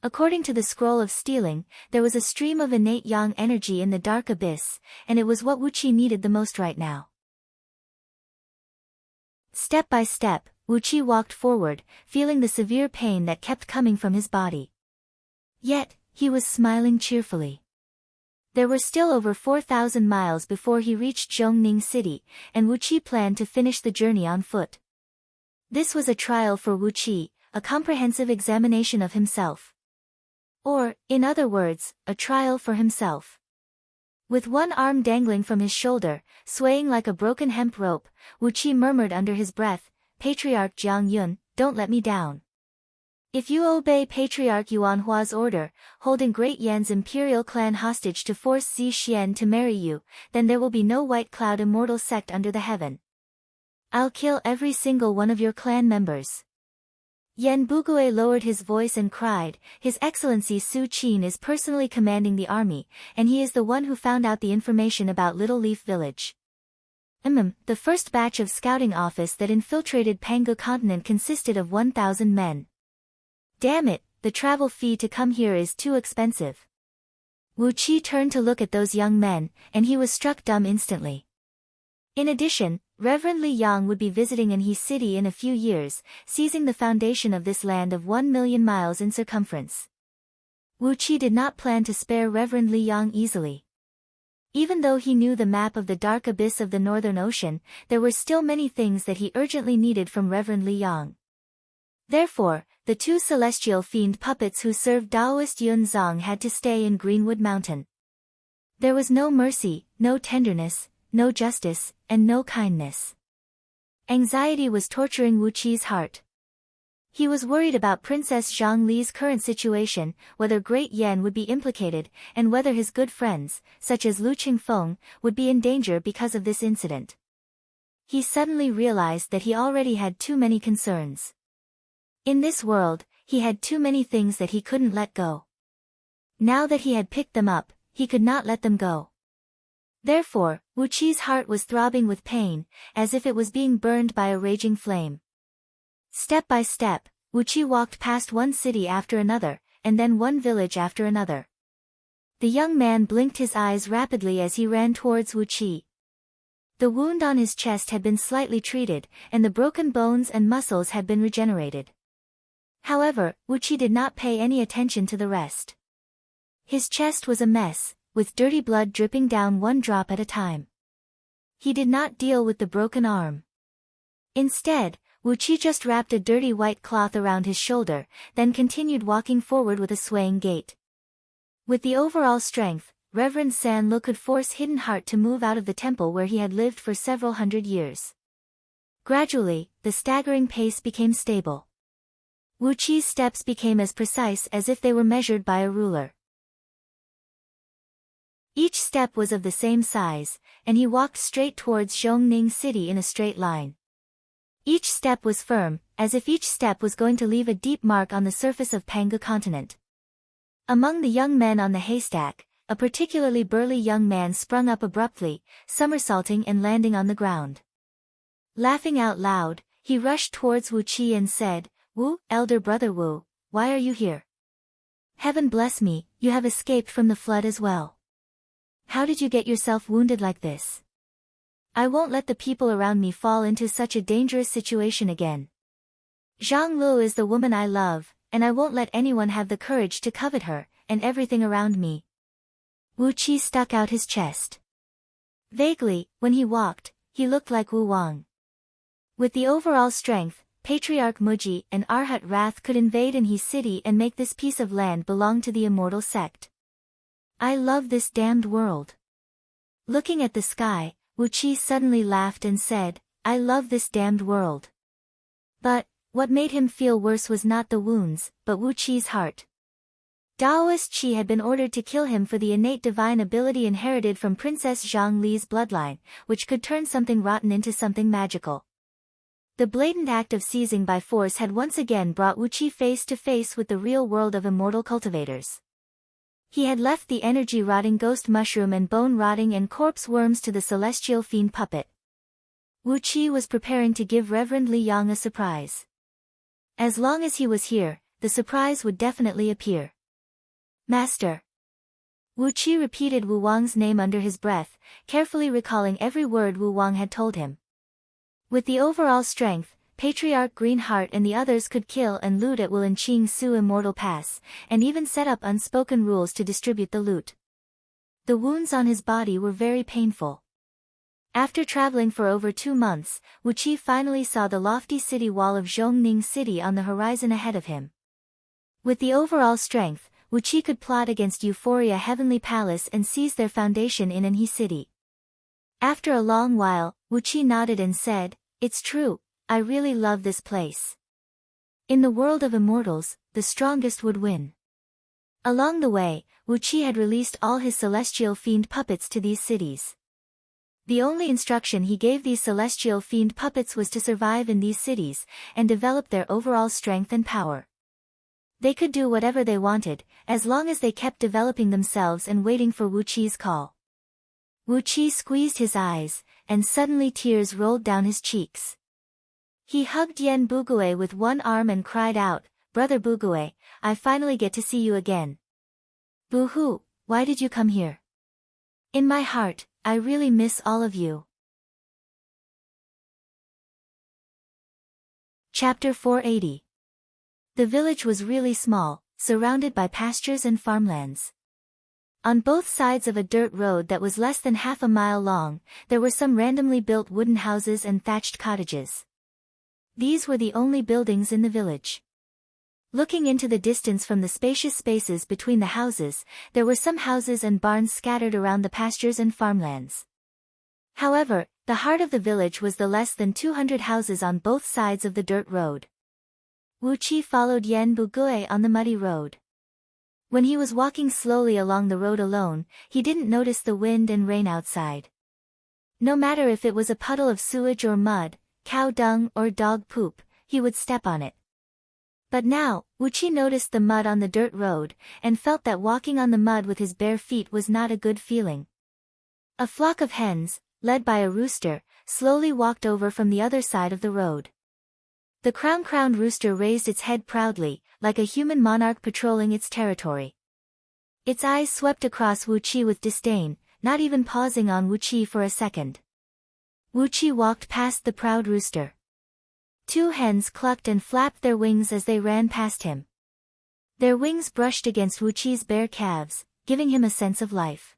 According to the Scroll of Stealing, there was a stream of innate yang energy in the dark abyss, and it was what Wu Qi needed the most right now. Step by step, Wu Qi walked forward, feeling the severe pain that kept coming from his body. Yet, he was smiling cheerfully. There were still over 4,000 miles before he reached Zhongning City, and Wu Qi planned to finish the journey on foot. This was a trial for Wu Qi, a comprehensive examination of himself. Or, in other words, a trial for himself. With one arm dangling from his shoulder, swaying like a broken hemp rope, Wu Qi murmured under his breath, Patriarch Jiang Yun, don't let me down. If you obey Patriarch Yuan Hua's order, holding Great Yan's imperial clan hostage to force Zi Xian to marry you, then there will be no White Cloud immortal sect under the heaven. I'll kill every single one of your clan members. Yan Bugui lowered his voice and cried, His Excellency Su Qin is personally commanding the army, and he is the one who found out the information about Little Leaf Village. The first batch of scouting office that infiltrated Pangu continent consisted of 1,000 men. Damn it, the travel fee to come here is too expensive. Wu Qi turned to look at those young men, and he was struck dumb instantly. In addition, Reverend Li Yang would be visiting in He City in a few years, seizing the foundation of this land of 1 million miles in circumference. Wu Qi did not plan to spare Reverend Li Yang easily. Even though he knew the map of the dark abyss of the Northern Ocean, there were still many things that he urgently needed from Reverend Li Yang. Therefore, the two celestial fiend puppets who served Taoist Yun Zong had to stay in Greenwood Mountain. There was no mercy, no tenderness, no justice, and no kindness. Anxiety was torturing Wu Qi's heart. He was worried about Princess Zhang Li's current situation, whether Great Yan would be implicated, and whether his good friends, such as Lu Qingfeng, would be in danger because of this incident. He suddenly realized that he already had too many concerns. In this world, he had too many things that he couldn't let go. Now that he had picked them up, he could not let them go. Therefore, Wu Qi's heart was throbbing with pain, as if it was being burned by a raging flame. Step by step, Wu Qi walked past one city after another, and then one village after another. The young man blinked his eyes rapidly as he ran towards Wu Qi. The wound on his chest had been slightly treated, and the broken bones and muscles had been regenerated. However, Wu Qi did not pay any attention to the rest. His chest was a mess, with dirty blood dripping down one drop at a time. He did not deal with the broken arm. Instead, Wu Qi just wrapped a dirty white cloth around his shoulder, then continued walking forward with a swaying gait. With the overall strength, Reverend San Lu could force Hidden Heart to move out of the temple where he had lived for several hundred years. Gradually, the staggering pace became stable. Wu Qi's steps became as precise as if they were measured by a ruler. Each step was of the same size, and he walked straight towards Zhongning City in a straight line. Each step was firm, as if each step was going to leave a deep mark on the surface of Panga continent. Among the young men on the haystack, a particularly burly young man sprung up abruptly, somersaulting and landing on the ground. Laughing out loud, he rushed towards Wu Qi and said, "Wu, elder brother Wu, why are you here? Heaven bless me, you have escaped from the flood as well. How did you get yourself wounded like this? I won't let the people around me fall into such a dangerous situation again. Zhang Lu is the woman I love, and I won't let anyone have the courage to covet her, and everything around me." Wu Qi stuck out his chest. Vaguely, when he walked, he looked like Wu Wang. With the overall strength, Patriarch Muji and Arhat Wrath could invade Anhe City and make this piece of land belong to the immortal sect. I love this damned world. Looking at the sky, Wu Qi suddenly laughed and said, I love this damned world. But, what made him feel worse was not the wounds, but Wu Qi's heart. Taoist Qi had been ordered to kill him for the innate divine ability inherited from Princess Zhang Li's bloodline, which could turn something rotten into something magical. The blatant act of seizing by force had once again brought Wu Qi face to face with the real world of immortal cultivators. He had left the energy-rotting ghost mushroom and bone-rotting and corpse worms to the celestial fiend puppet. Wu Qi was preparing to give Reverend Li Yang a surprise. As long as he was here, the surprise would definitely appear. Master. Wu Qi repeated Wu Wang's name under his breath, carefully recalling every word Wu Wang had told him. With the overall strength, Patriarch Greenheart and the others could kill and loot at will in Qing Su Immortal Pass, and even set up unspoken rules to distribute the loot. The wounds on his body were very painful. After traveling for over 2 months, Wu Qi finally saw the lofty city wall of Zhongning City on the horizon ahead of him. With the overall strength, Wu Qi could plot against Euphoria Heavenly Palace and seize their foundation in Anhe City. After a long while, Wu Qi nodded and said, It's true, I really love this place. In the world of immortals, the strongest would win. Along the way, Wu Qi had released all his celestial fiend puppets to these cities. The only instruction he gave these celestial fiend puppets was to survive in these cities, and develop their overall strength and power. They could do whatever they wanted, as long as they kept developing themselves and waiting for Wu Qi's call. Wu Qi squeezed his eyes, and suddenly tears rolled down his cheeks. He hugged Yen Bugue with one arm and cried out, Brother Bugue, I finally get to see you again. Boo-hoo, why did you come here? In my heart, I really miss all of you. Chapter 480. The village was really small, surrounded by pastures and farmlands. On both sides of a dirt road that was less than half a mile long, there were some randomly built wooden houses and thatched cottages. These were the only buildings in the village. Looking into the distance from the spacious spaces between the houses, there were some houses and barns scattered around the pastures and farmlands. However, the heart of the village was the less than 200 houses on both sides of the dirt road. Wu Qi followed Yan Bugui on the muddy road. When he was walking slowly along the road alone, he didn't notice the wind and rain outside. No matter if it was a puddle of sewage or mud, cow dung or dog poop, he would step on it. But now, Wu Qi noticed the mud on the dirt road, and felt that walking on the mud with his bare feet was not a good feeling. A flock of hens, led by a rooster, slowly walked over from the other side of the road. The crown-crowned rooster raised its head proudly, like a human monarch patrolling its territory. Its eyes swept across Wu Qi with disdain, not even pausing on Wu Qi for a second. Wu Qi walked past the proud rooster. Two hens clucked and flapped their wings as they ran past him. Their wings brushed against Wu Qi's bare calves, giving him a sense of life.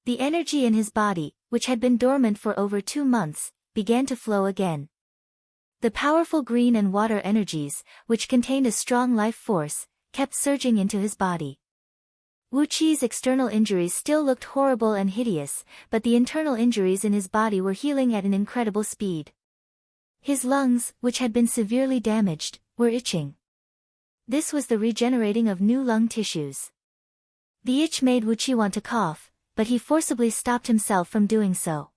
The energy in his body, which had been dormant for over 2 months, began to flow again. The powerful green and water energies, which contained a strong life force, kept surging into his body. Wu Qi's external injuries still looked horrible and hideous, but the internal injuries in his body were healing at an incredible speed. His lungs, which had been severely damaged, were itching. This was the regenerating of new lung tissues. The itch made Wu Qi want to cough, but he forcibly stopped himself from doing so.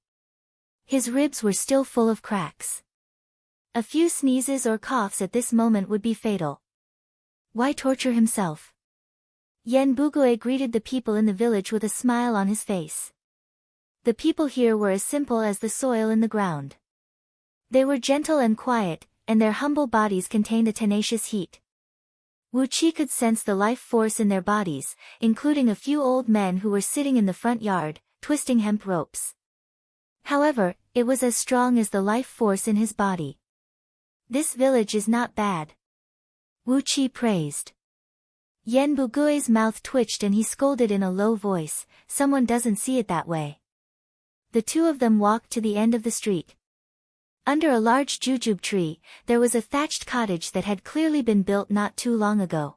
His ribs were still full of cracks. A few sneezes or coughs at this moment would be fatal. Why torture himself? Yan Bugui greeted the people in the village with a smile on his face. The people here were as simple as the soil in the ground. They were gentle and quiet, and their humble bodies contained a tenacious heat. Wu Qi could sense the life force in their bodies, including a few old men who were sitting in the front yard, twisting hemp ropes. However, it was as strong as the life force in his body. This village is not bad. Wu Qi praised. Yan Bugui's mouth twitched and he scolded in a low voice, "Someone doesn't see it that way." The two of them walked to the end of the street. Under a large jujube tree, there was a thatched cottage that had clearly been built not too long ago.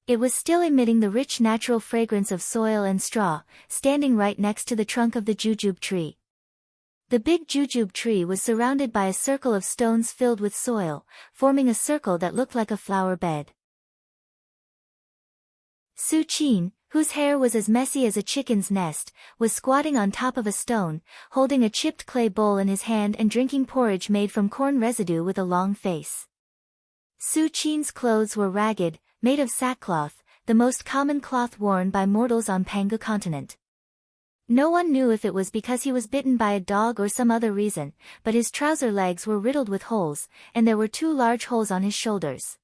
It was still emitting the rich natural fragrance of soil and straw, standing right next to the trunk of the jujube tree. The big jujube tree was surrounded by a circle of stones filled with soil, forming a circle that looked like a flower bed. Su Qin, whose hair was as messy as a chicken's nest, was squatting on top of a stone, holding a chipped clay bowl in his hand and drinking porridge made from corn residue with a long face. Su Qin's clothes were ragged, made of sackcloth, the most common cloth worn by mortals on Panga continent. No one knew if it was because he was bitten by a dog or some other reason, but his trouser legs were riddled with holes, and there were 2 large holes on his shoulders.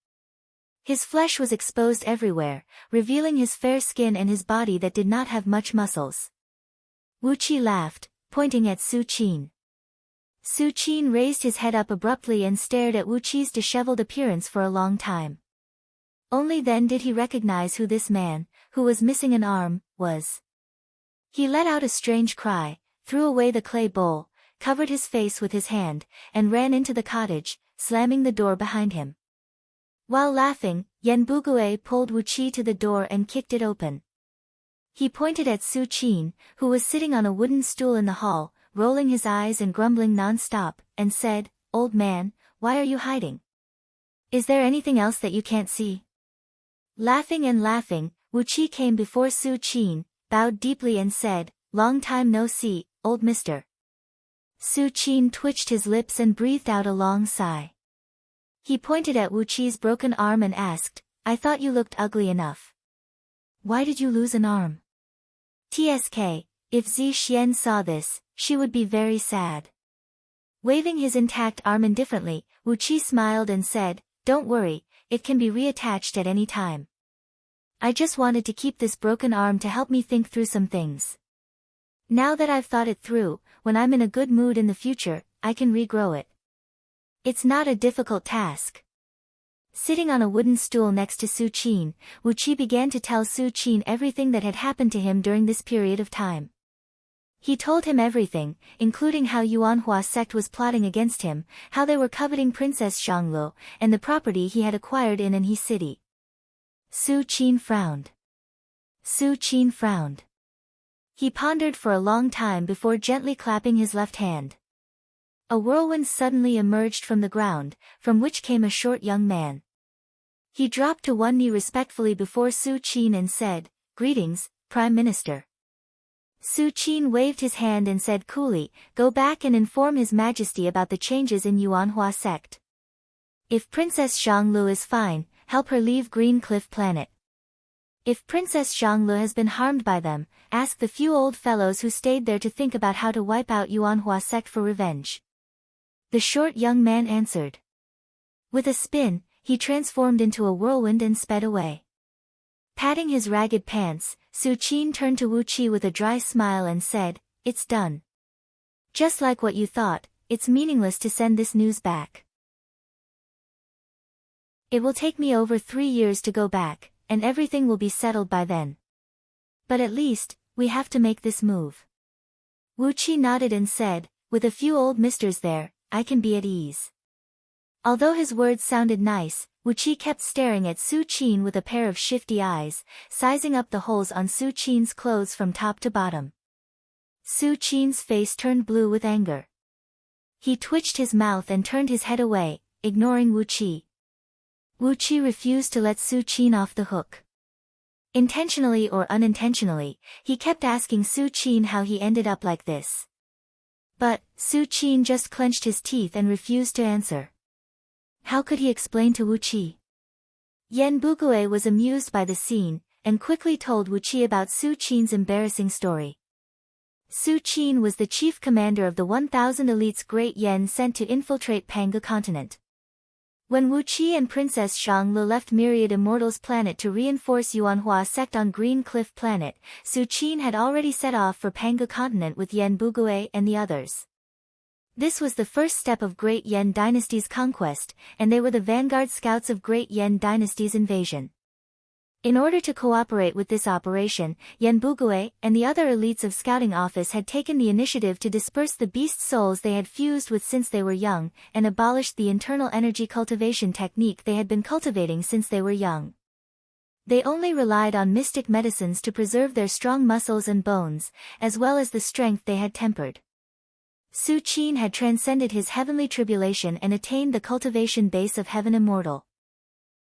His flesh was exposed everywhere, revealing his fair skin and his body that did not have much muscles. Wu Qi laughed, pointing at Su Qin. Su Qin raised his head up abruptly and stared at Wu Qi's disheveled appearance for a long time. Only then did he recognize who this man, who was missing an arm, was. He let out a strange cry, threw away the clay bowl, covered his face with his hand, and ran into the cottage, slamming the door behind him. While laughing, Yan Bugui pulled Wu Qi to the door and kicked it open. He pointed at Su Qin, who was sitting on a wooden stool in the hall, rolling his eyes and grumbling non-stop, and said, "Old man, why are you hiding? Is there anything else that you can't see?" Laughing and laughing, Wu Qi came before Su Qin, bowed deeply and said, "Long time no see, old mister." Su Qin twitched his lips and breathed out a long sigh. He pointed at Wu Qi's broken arm and asked, "I thought you looked ugly enough. Why did you lose an arm?" Tsk, if Zi Xian saw this, she would be very sad. Waving his intact arm indifferently, Wu Qi smiled and said, "Don't worry, it can be reattached at any time. I just wanted to keep this broken arm to help me think through some things. Now that I've thought it through, when I'm in a good mood in the future, I can regrow it. It's not a difficult task." Sitting on a wooden stool next to Su Qin, Wu Qi began to tell Su Qin everything that had happened to him during this period of time. He told him everything, including how Yuanhua sect was plotting against him, how they were coveting Princess Xianglu, and the property he had acquired in Anhe City. Su Qin frowned. Su Qin frowned. He pondered for a long time before gently clapping his left hand. A whirlwind suddenly emerged from the ground, from which came a short young man. He dropped to one knee respectfully before Su Qin and said, "Greetings, Prime Minister." Su Qin waved his hand and said coolly, "Go back and inform His Majesty about the changes in Yuanhua sect. If Princess Xianglu is fine, help her leave Green Cliff Planet. If Princess Xianglu has been harmed by them, ask the few old fellows who stayed there to think about how to wipe out Yuanhua sect for revenge." The short young man answered. With a spin, he transformed into a whirlwind and sped away. Patting his ragged pants, Su Qin turned to Wu Qi with a dry smile and said, "It's done. Just like what you thought, it's meaningless to send this news back. It will take me over 3 years to go back, and everything will be settled by then. But at least, we have to make this move." Wu Qi nodded and said, "With a few old misters there, I can be at ease." Although his words sounded nice, Wu Qi kept staring at Su Qin with a pair of shifty eyes, sizing up the holes on Su Qin's clothes from top to bottom. Su Qin's face turned blue with anger. He twitched his mouth and turned his head away, ignoring Wu Qi. Wu Qi refused to let Su Qin off the hook. Intentionally or unintentionally, he kept asking Su Qin how he ended up like this. But Su Qin just clenched his teeth and refused to answer. How could he explain to Wu Qi? Yan Bugue was amused by the scene, and quickly told Wu Qi about Su Qin's embarrassing story. Su Qin was the chief commander of the 1,000 elites Great Yan sent to infiltrate Panga continent. When Wu Qi and Princess Xianglu left Myriad Immortals planet to reinforce Yuanhua sect on Green Cliff planet, Su Qin had already set off for Panga continent with Yan Bugue and the others. This was the first step of Great Yan Dynasty's conquest, and they were the vanguard scouts of Great Yan Dynasty's invasion. In order to cooperate with this operation, Yan Bugue and the other elites of Scouting Office had taken the initiative to disperse the beast souls they had fused with since they were young, and abolished the internal energy cultivation technique they had been cultivating since they were young. They only relied on mystic medicines to preserve their strong muscles and bones, as well as the strength they had tempered. Su Qin had transcended his heavenly tribulation and attained the cultivation base of Heaven Immortal.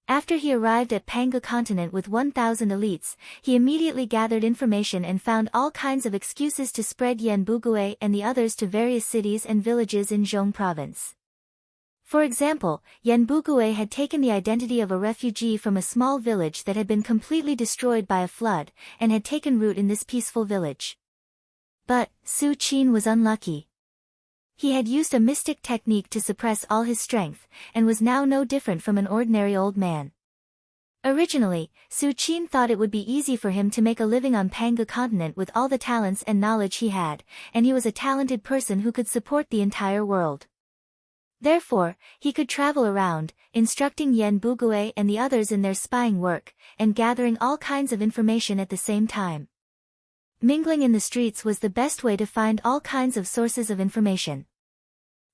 After he arrived at Panga continent with 1,000 elites, he immediately gathered information and found all kinds of excuses to spread Yan Bugue and the others to various cities and villages in Zhong province. For example, Yan Bugue had taken the identity of a refugee from a small village that had been completely destroyed by a flood, and had taken root in this peaceful village. But Su Qin was unlucky. He had used a mystic technique to suppress all his strength, and was now no different from an ordinary old man. Originally, Su Qin thought it would be easy for him to make a living on Panga continent with all the talents and knowledge he had, and he was a talented person who could support the entire world. Therefore, he could travel around, instructing Yan Bugue and the others in their spying work, and gathering all kinds of information at the same time. Mingling in the streets was the best way to find all kinds of sources of information.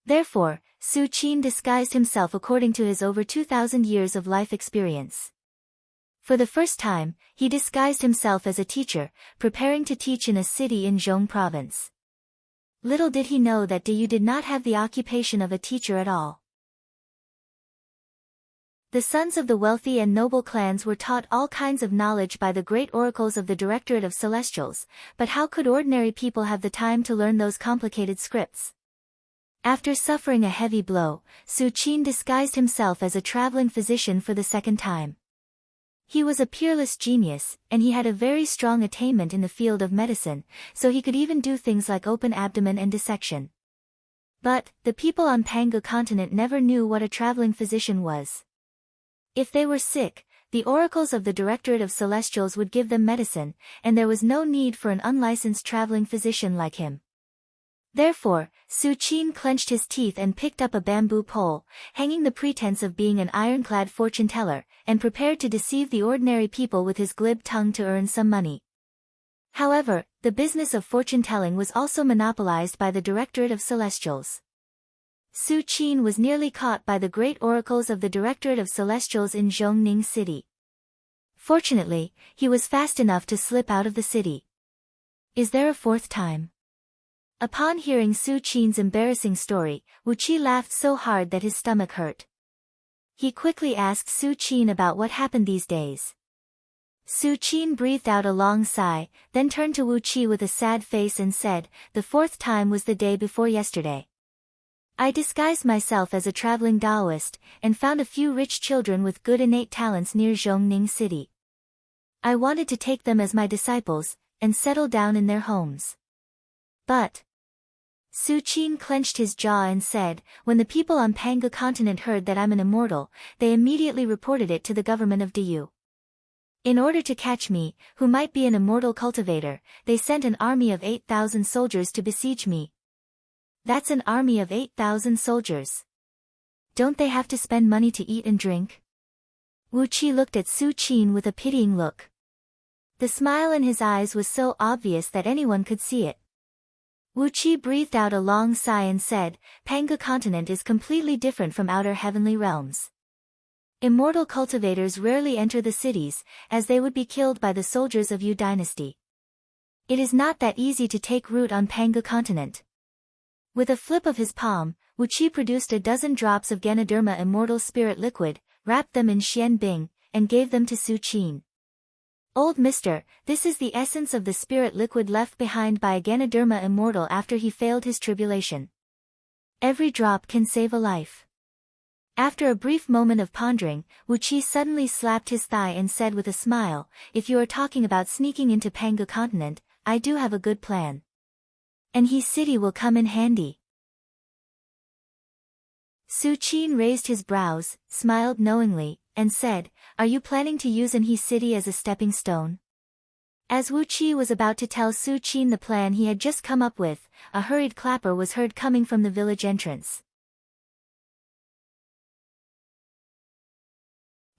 Therefore, Su Qin disguised himself according to his over 2,000 years of life experience. For the first time, he disguised himself as a teacher, preparing to teach in a city in Zhong province. Little did he know that Yu did not have the occupation of a teacher at all. The sons of the wealthy and noble clans were taught all kinds of knowledge by the great oracles of the Directorate of Celestials, but how could ordinary people have the time to learn those complicated scripts? After suffering a heavy blow, Su Qin disguised himself as a traveling physician for the second time. He was a peerless genius, and he had a very strong attainment in the field of medicine, so he could even do things like open abdomen and dissection. But the people on Panga continent never knew what a traveling physician was. If they were sick, the oracles of the Directorate of Celestials would give them medicine, and there was no need for an unlicensed traveling physician like him. Therefore, Su Qin clenched his teeth and picked up a bamboo pole, hanging the pretense of being an ironclad fortune-teller, and prepared to deceive the ordinary people with his glib tongue to earn some money. However, the business of fortune-telling was also monopolized by the Directorate of Celestials. Su Qin was nearly caught by the great oracles of the Directorate of Celestials in Zhongning City. Fortunately, he was fast enough to slip out of the city. Is there a fourth time? Upon hearing Su Qin's embarrassing story, Wu Qi laughed so hard that his stomach hurt. He quickly asked Su Qin about what happened these days. Su Qin breathed out a long sigh, then turned to Wu Qi with a sad face and said, "The fourth time was the day before yesterday. I disguised myself as a traveling Taoist, and found a few rich children with good innate talents near Zhongning City. I wanted to take them as my disciples, and settle down in their homes. But..." Su Qin clenched his jaw and said, "When the people on Panga continent heard that I'm an immortal, they immediately reported it to the government of Diyu. In order to catch me, who might be an immortal cultivator, they sent an army of 8,000 soldiers to besiege me." That's an army of 8,000 soldiers. Don't they have to spend money to eat and drink? Wu Qi looked at Su Qin with a pitying look. The smile in his eyes was so obvious that anyone could see it. Wu Qi breathed out a long sigh and said, "Panga continent is completely different from outer heavenly realms. Immortal cultivators rarely enter the cities, as they would be killed by the soldiers of Yu dynasty. It is not that easy to take root on Panga continent." With a flip of his palm, Wu Qi produced a dozen drops of Ganoderma immortal spirit liquid, wrapped them in xian bing, and gave them to Su Qin. "Old mister, this is the essence of the spirit liquid left behind by a Ganoderma immortal after he failed his tribulation. Every drop can save a life." After a brief moment of pondering, Wu Qi suddenly slapped his thigh and said with a smile, "If you are talking about sneaking into Panga continent, I do have a good plan. And He City will come in handy." Su Qin raised his brows, smiled knowingly, and said, "Are you planning to use He City as a stepping stone?" As Wu Qi was about to tell Su Qin the plan he had just come up with, a hurried clapper was heard coming from the village entrance.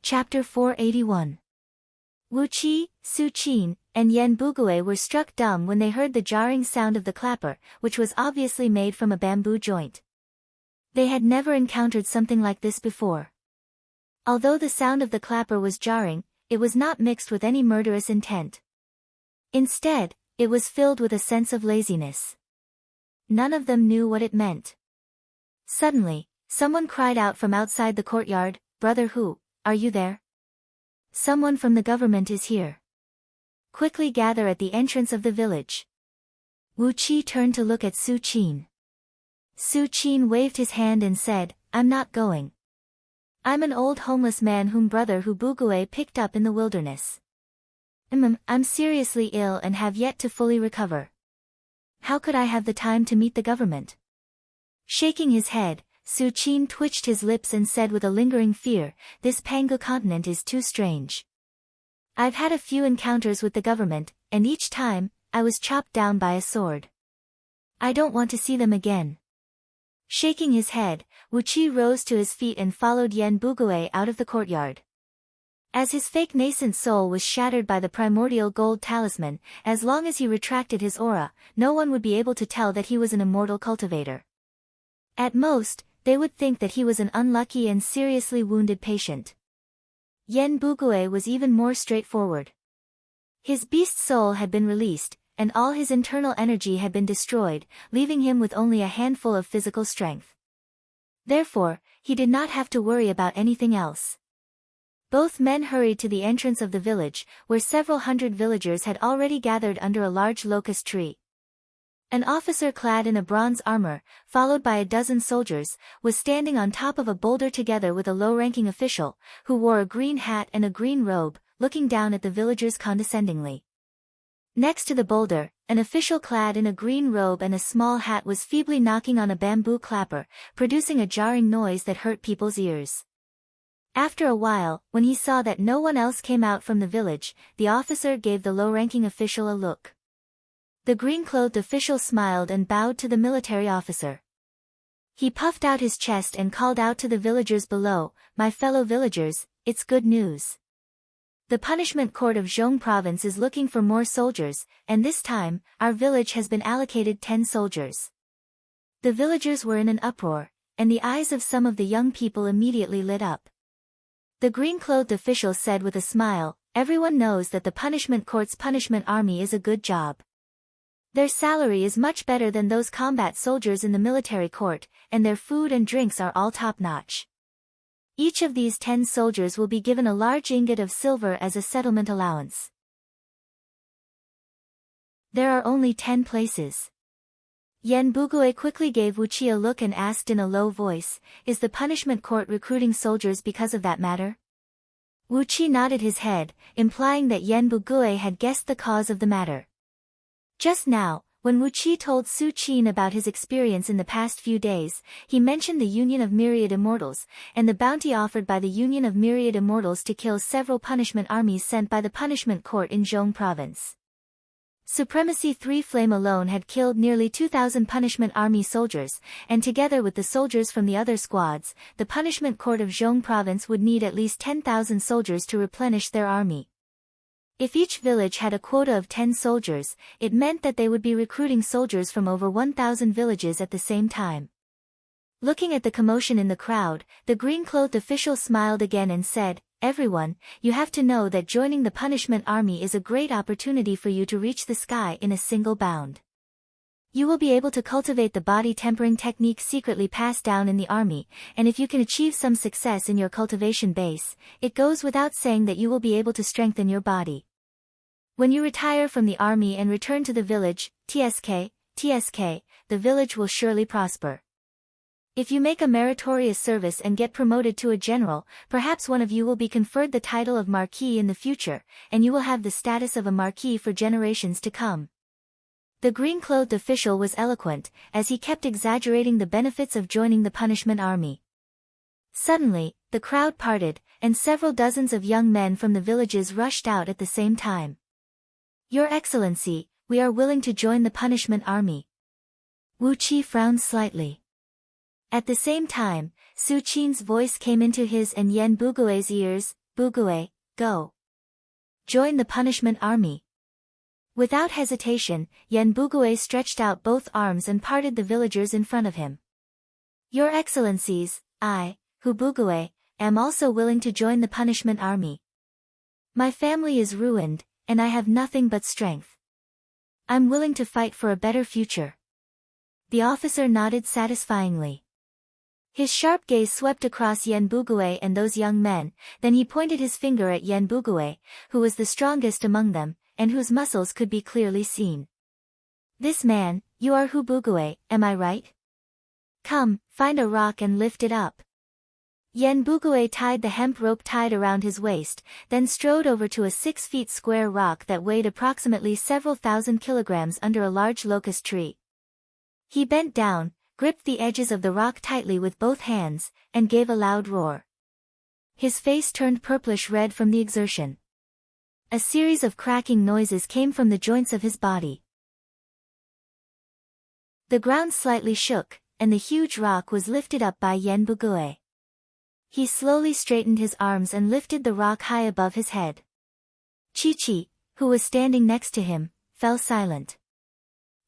Chapter 481. Wu Qi, Su Qin, and Yan Bugui were struck dumb when they heard the jarring sound of the clapper, which was obviously made from a bamboo joint. They had never encountered something like this before. Although the sound of the clapper was jarring, it was not mixed with any murderous intent. Instead, it was filled with a sense of laziness. None of them knew what it meant. Suddenly, someone cried out from outside the courtyard, "Brother Hu, are you there? Someone from the government is here. Quickly gather at the entrance of the village." Wu Qi turned to look at Su Qin. Su Qin waved his hand and said, "I'm not going. I'm an old homeless man whom Brother Hu Bugui picked up in the wilderness. I'm seriously ill and have yet to fully recover. How could I have the time to meet the government?" Shaking his head, Su Qin twitched his lips and said with a lingering fear, "This Panga continent is too strange. I've had a few encounters with the government, and each time, I was chopped down by a sword. I don't want to see them again." Shaking his head, Wu Qi rose to his feet and followed Yan Bugui out of the courtyard. As his fake nascent soul was shattered by the primordial gold talisman, as long as he retracted his aura, no one would be able to tell that he was an immortal cultivator. At most, they would think that he was an unlucky and seriously wounded patient. Yan Bugui was even more straightforward. His beast soul had been released, and all his internal energy had been destroyed, leaving him with only a handful of physical strength. Therefore, he did not have to worry about anything else. Both men hurried to the entrance of the village, where several hundred villagers had already gathered under a large locust tree. An officer clad in a bronze armor, followed by a dozen soldiers, was standing on top of a boulder together with a low-ranking official, who wore a green hat and a green robe, looking down at the villagers condescendingly. Next to the boulder, an official clad in a green robe and a small hat was feebly knocking on a bamboo clapper, producing a jarring noise that hurt people's ears. After a while, when he saw that no one else came out from the village, the officer gave the low-ranking official a look. The green-clothed official smiled and bowed to the military officer. He puffed out his chest and called out to the villagers below, "My fellow villagers, it's good news. The punishment court of Zhong province is looking for more soldiers, and this time, our village has been allocated 10 soldiers." The villagers were in an uproar, and the eyes of some of the young people immediately lit up. The green-clothed official said with a smile, "Everyone knows that the punishment court's punishment army is a good job. Their salary is much better than those combat soldiers in the military court, and their food and drinks are all top-notch. Each of these 10 soldiers will be given a large ingot of silver as a settlement allowance. There are only 10 places." Yen Bugui quickly gave Wuqi a look and asked in a low voice, "Is the punishment court recruiting soldiers because of that matter?" Wuqi nodded his head, implying that Yen Bugui had guessed the cause of the matter. Just now, when Wuqi told Su Qin about his experience in the past few days, he mentioned the Union of Myriad Immortals, and the bounty offered by the Union of Myriad Immortals to kill several punishment armies sent by the punishment court in Zhong province. Supremacy 3 Flame alone had killed nearly 2,000 punishment army soldiers, and together with the soldiers from the other squads, the punishment court of Zhong province would need at least 10,000 soldiers to replenish their army. If each village had a quota of 10 soldiers, it meant that they would be recruiting soldiers from over 1,000 villages at the same time. Looking at the commotion in the crowd, the green-clothed official smiled again and said, "Everyone, you have to know that joining the punishment army is a great opportunity for you to reach the sky in a single bound. You will be able to cultivate the body tempering technique secretly passed down in the army, and if you can achieve some success in your cultivation base, it goes without saying that you will be able to strengthen your body. When you retire from the army and return to the village, TSK, the village will surely prosper. If you make a meritorious service and get promoted to a general, perhaps one of you will be conferred the title of Marquis in the future, and you will have the status of a Marquis for generations to come." The green-clothed official was eloquent, as he kept exaggerating the benefits of joining the punishment army. Suddenly, the crowd parted, and several dozens of young men from the villages rushed out at the same time. "Your Excellency, we are willing to join the punishment army." Wuqi frowned slightly. At the same time, Su Qin's voice came into his and Yen Bugui's ears, "Bugui, go. Join the punishment army." Without hesitation, Yen Bugui stretched out both arms and parted the villagers in front of him. "Your Excellencies, I, Hu Bugui, am also willing to join the punishment army. My family is ruined, and I have nothing but strength. I'm willing to fight for a better future." The officer nodded satisfyingly. His sharp gaze swept across Yen Bugui and those young men, then he pointed his finger at Yen Bugui, who was the strongest among them, and whose muscles could be clearly seen. "This man, you are Hu Bugui, am I right? Come, find a rock and lift it up." Yen Bugui tied the hemp rope tied around his waist, then strode over to a 6 feet square rock that weighed approximately several thousand kilograms under a large locust tree. He bent down, gripped the edges of the rock tightly with both hands, and gave a loud roar. His face turned purplish-red from the exertion. A series of cracking noises came from the joints of his body. The ground slightly shook, and the huge rock was lifted up by Yen Bugui. He slowly straightened his arms and lifted the rock high above his head. Chi-Chi, who was standing next to him, fell silent.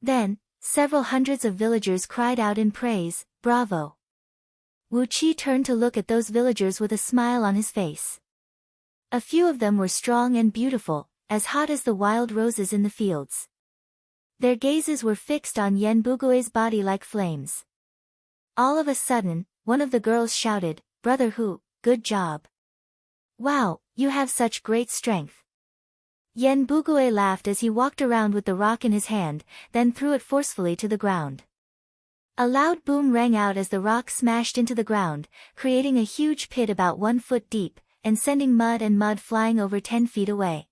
Then, several hundreds of villagers cried out in praise, "Bravo!" Wuqi turned to look at those villagers with a smile on his face. A few of them were strong and beautiful, as hot as the wild roses in the fields. Their gazes were fixed on Yen Bugui's body like flames. All of a sudden, one of the girls shouted, "Brother Hu, good job. Wow, you have such great strength." Yen Bugui laughed as he walked around with the rock in his hand, then threw it forcefully to the ground. A loud boom rang out as the rock smashed into the ground, creating a huge pit about 1 foot deep, and sending mud flying over 10 feet away.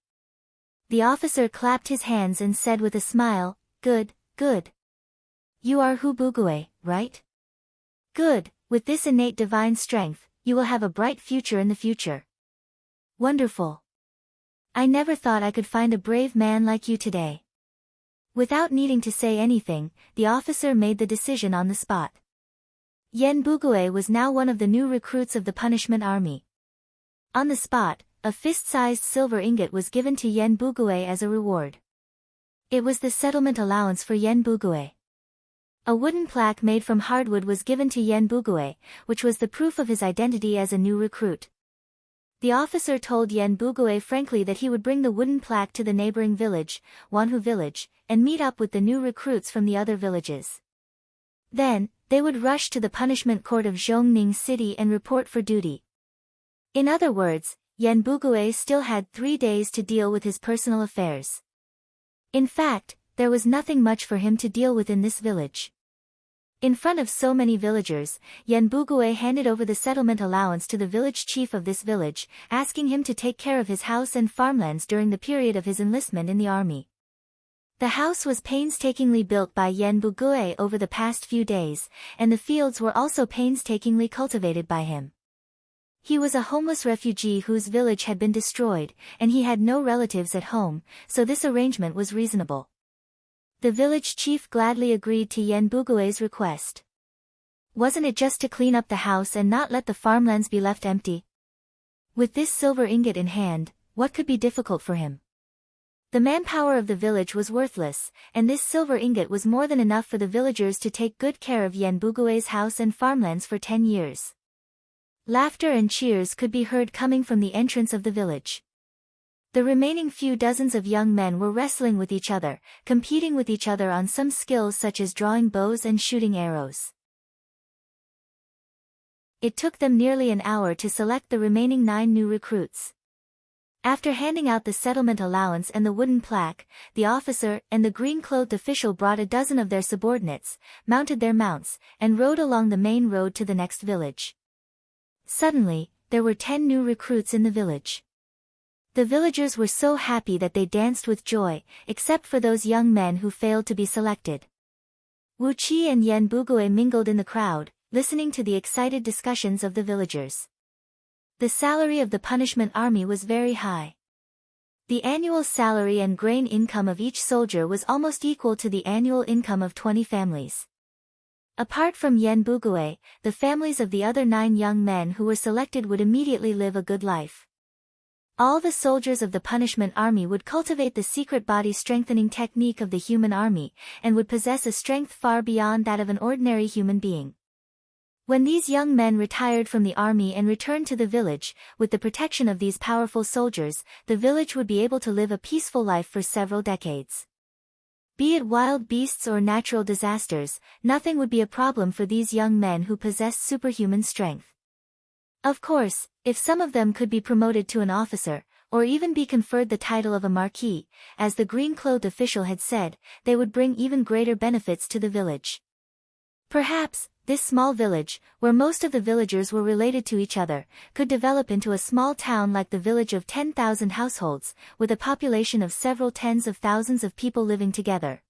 The officer clapped his hands and said with a smile, "Good, good. You are Hu Bugui, right? Good, with this innate divine strength, you will have a bright future in the future. Wonderful. I never thought I could find a brave man like you today." Without needing to say anything, the officer made the decision on the spot. Yen Bugue was now one of the new recruits of the punishment army. On the spot, a fist-sized silver ingot was given to Yen Bugue as a reward. It was the settlement allowance for Yen Bugue. A wooden plaque made from hardwood was given to Yen Bugue, which was the proof of his identity as a new recruit. The officer told Yen Bugue frankly that he would bring the wooden plaque to the neighboring village, Wanhu village, and meet up with the new recruits from the other villages. Then, they would rush to the punishment court of Zhongning City and report for duty. In other words, Yen Bugue still had 3 days to deal with his personal affairs. In fact, there was nothing much for him to deal with in this village. In front of so many villagers, Yen Bugue handed over the settlement allowance to the village chief of this village, asking him to take care of his house and farmlands during the period of his enlistment in the army. The house was painstakingly built by Yen Bugue over the past few days, and the fields were also painstakingly cultivated by him. He was a homeless refugee whose village had been destroyed, and he had no relatives at home, so this arrangement was reasonable. The village chief gladly agreed to Yen Bugue's request. Wasn't it just to clean up the house and not let the farmlands be left empty? With this silver ingot in hand, what could be difficult for him? The manpower of the village was worthless, and this silver ingot was more than enough for the villagers to take good care of Yen Bugue's house and farmlands for 10 years. Laughter and cheers could be heard coming from the entrance of the village. The remaining few dozens of young men were wrestling with each other, competing with each other on some skills such as drawing bows and shooting arrows. It took them nearly an hour to select the remaining 9 new recruits. After handing out the settlement allowance and the wooden plaque, the officer and the green-clothed official brought a dozen of their subordinates, mounted their mounts, and rode along the main road to the next village. Suddenly, there were 10 new recruits in the village. The villagers were so happy that they danced with joy, except for those young men who failed to be selected. Wu Qi and Yen Bugue mingled in the crowd, listening to the excited discussions of the villagers. The salary of the punishment army was very high. The annual salary and grain income of each soldier was almost equal to the annual income of 20 families. Apart from Yen Bugue, the families of the other 9 young men who were selected would immediately live a good life. All the soldiers of the punishment army would cultivate the secret body strengthening technique of the human army, and would possess a strength far beyond that of an ordinary human being. When these young men retired from the army and returned to the village, with the protection of these powerful soldiers, the village would be able to live a peaceful life for several decades. Be it wild beasts or natural disasters, nothing would be a problem for these young men who possessed superhuman strength. Of course, if some of them could be promoted to an officer, or even be conferred the title of a marquis, as the green-clothed official had said, they would bring even greater benefits to the village. Perhaps, this small village, where most of the villagers were related to each other, could develop into a small town like the village of 10,000 households, with a population of several tens of thousands of people living together.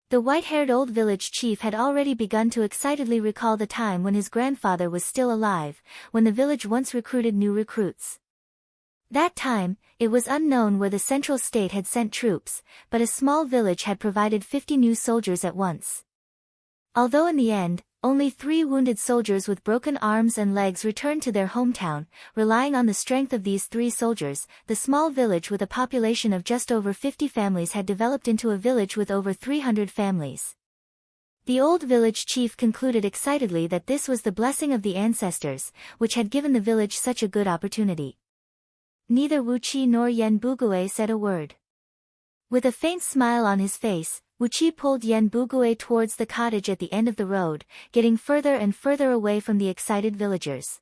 The white-haired old village chief had already begun to excitedly recall the time when his grandfather was still alive, when the village once recruited new recruits. That time, it was unknown where the central state had sent troops, but a small village had provided 50 new soldiers at once. Although in the end, only 3 wounded soldiers with broken arms and legs returned to their hometown, relying on the strength of these 3 soldiers, the small village with a population of just over 50 families had developed into a village with over 300 families. The old village chief concluded excitedly that this was the blessing of the ancestors, which had given the village such a good opportunity. Neither Wu Qi nor Yen Bugue said a word. With a faint smile on his face, Wu Qi pulled Yen Bugue towards the cottage at the end of the road, getting further and further away from the excited villagers.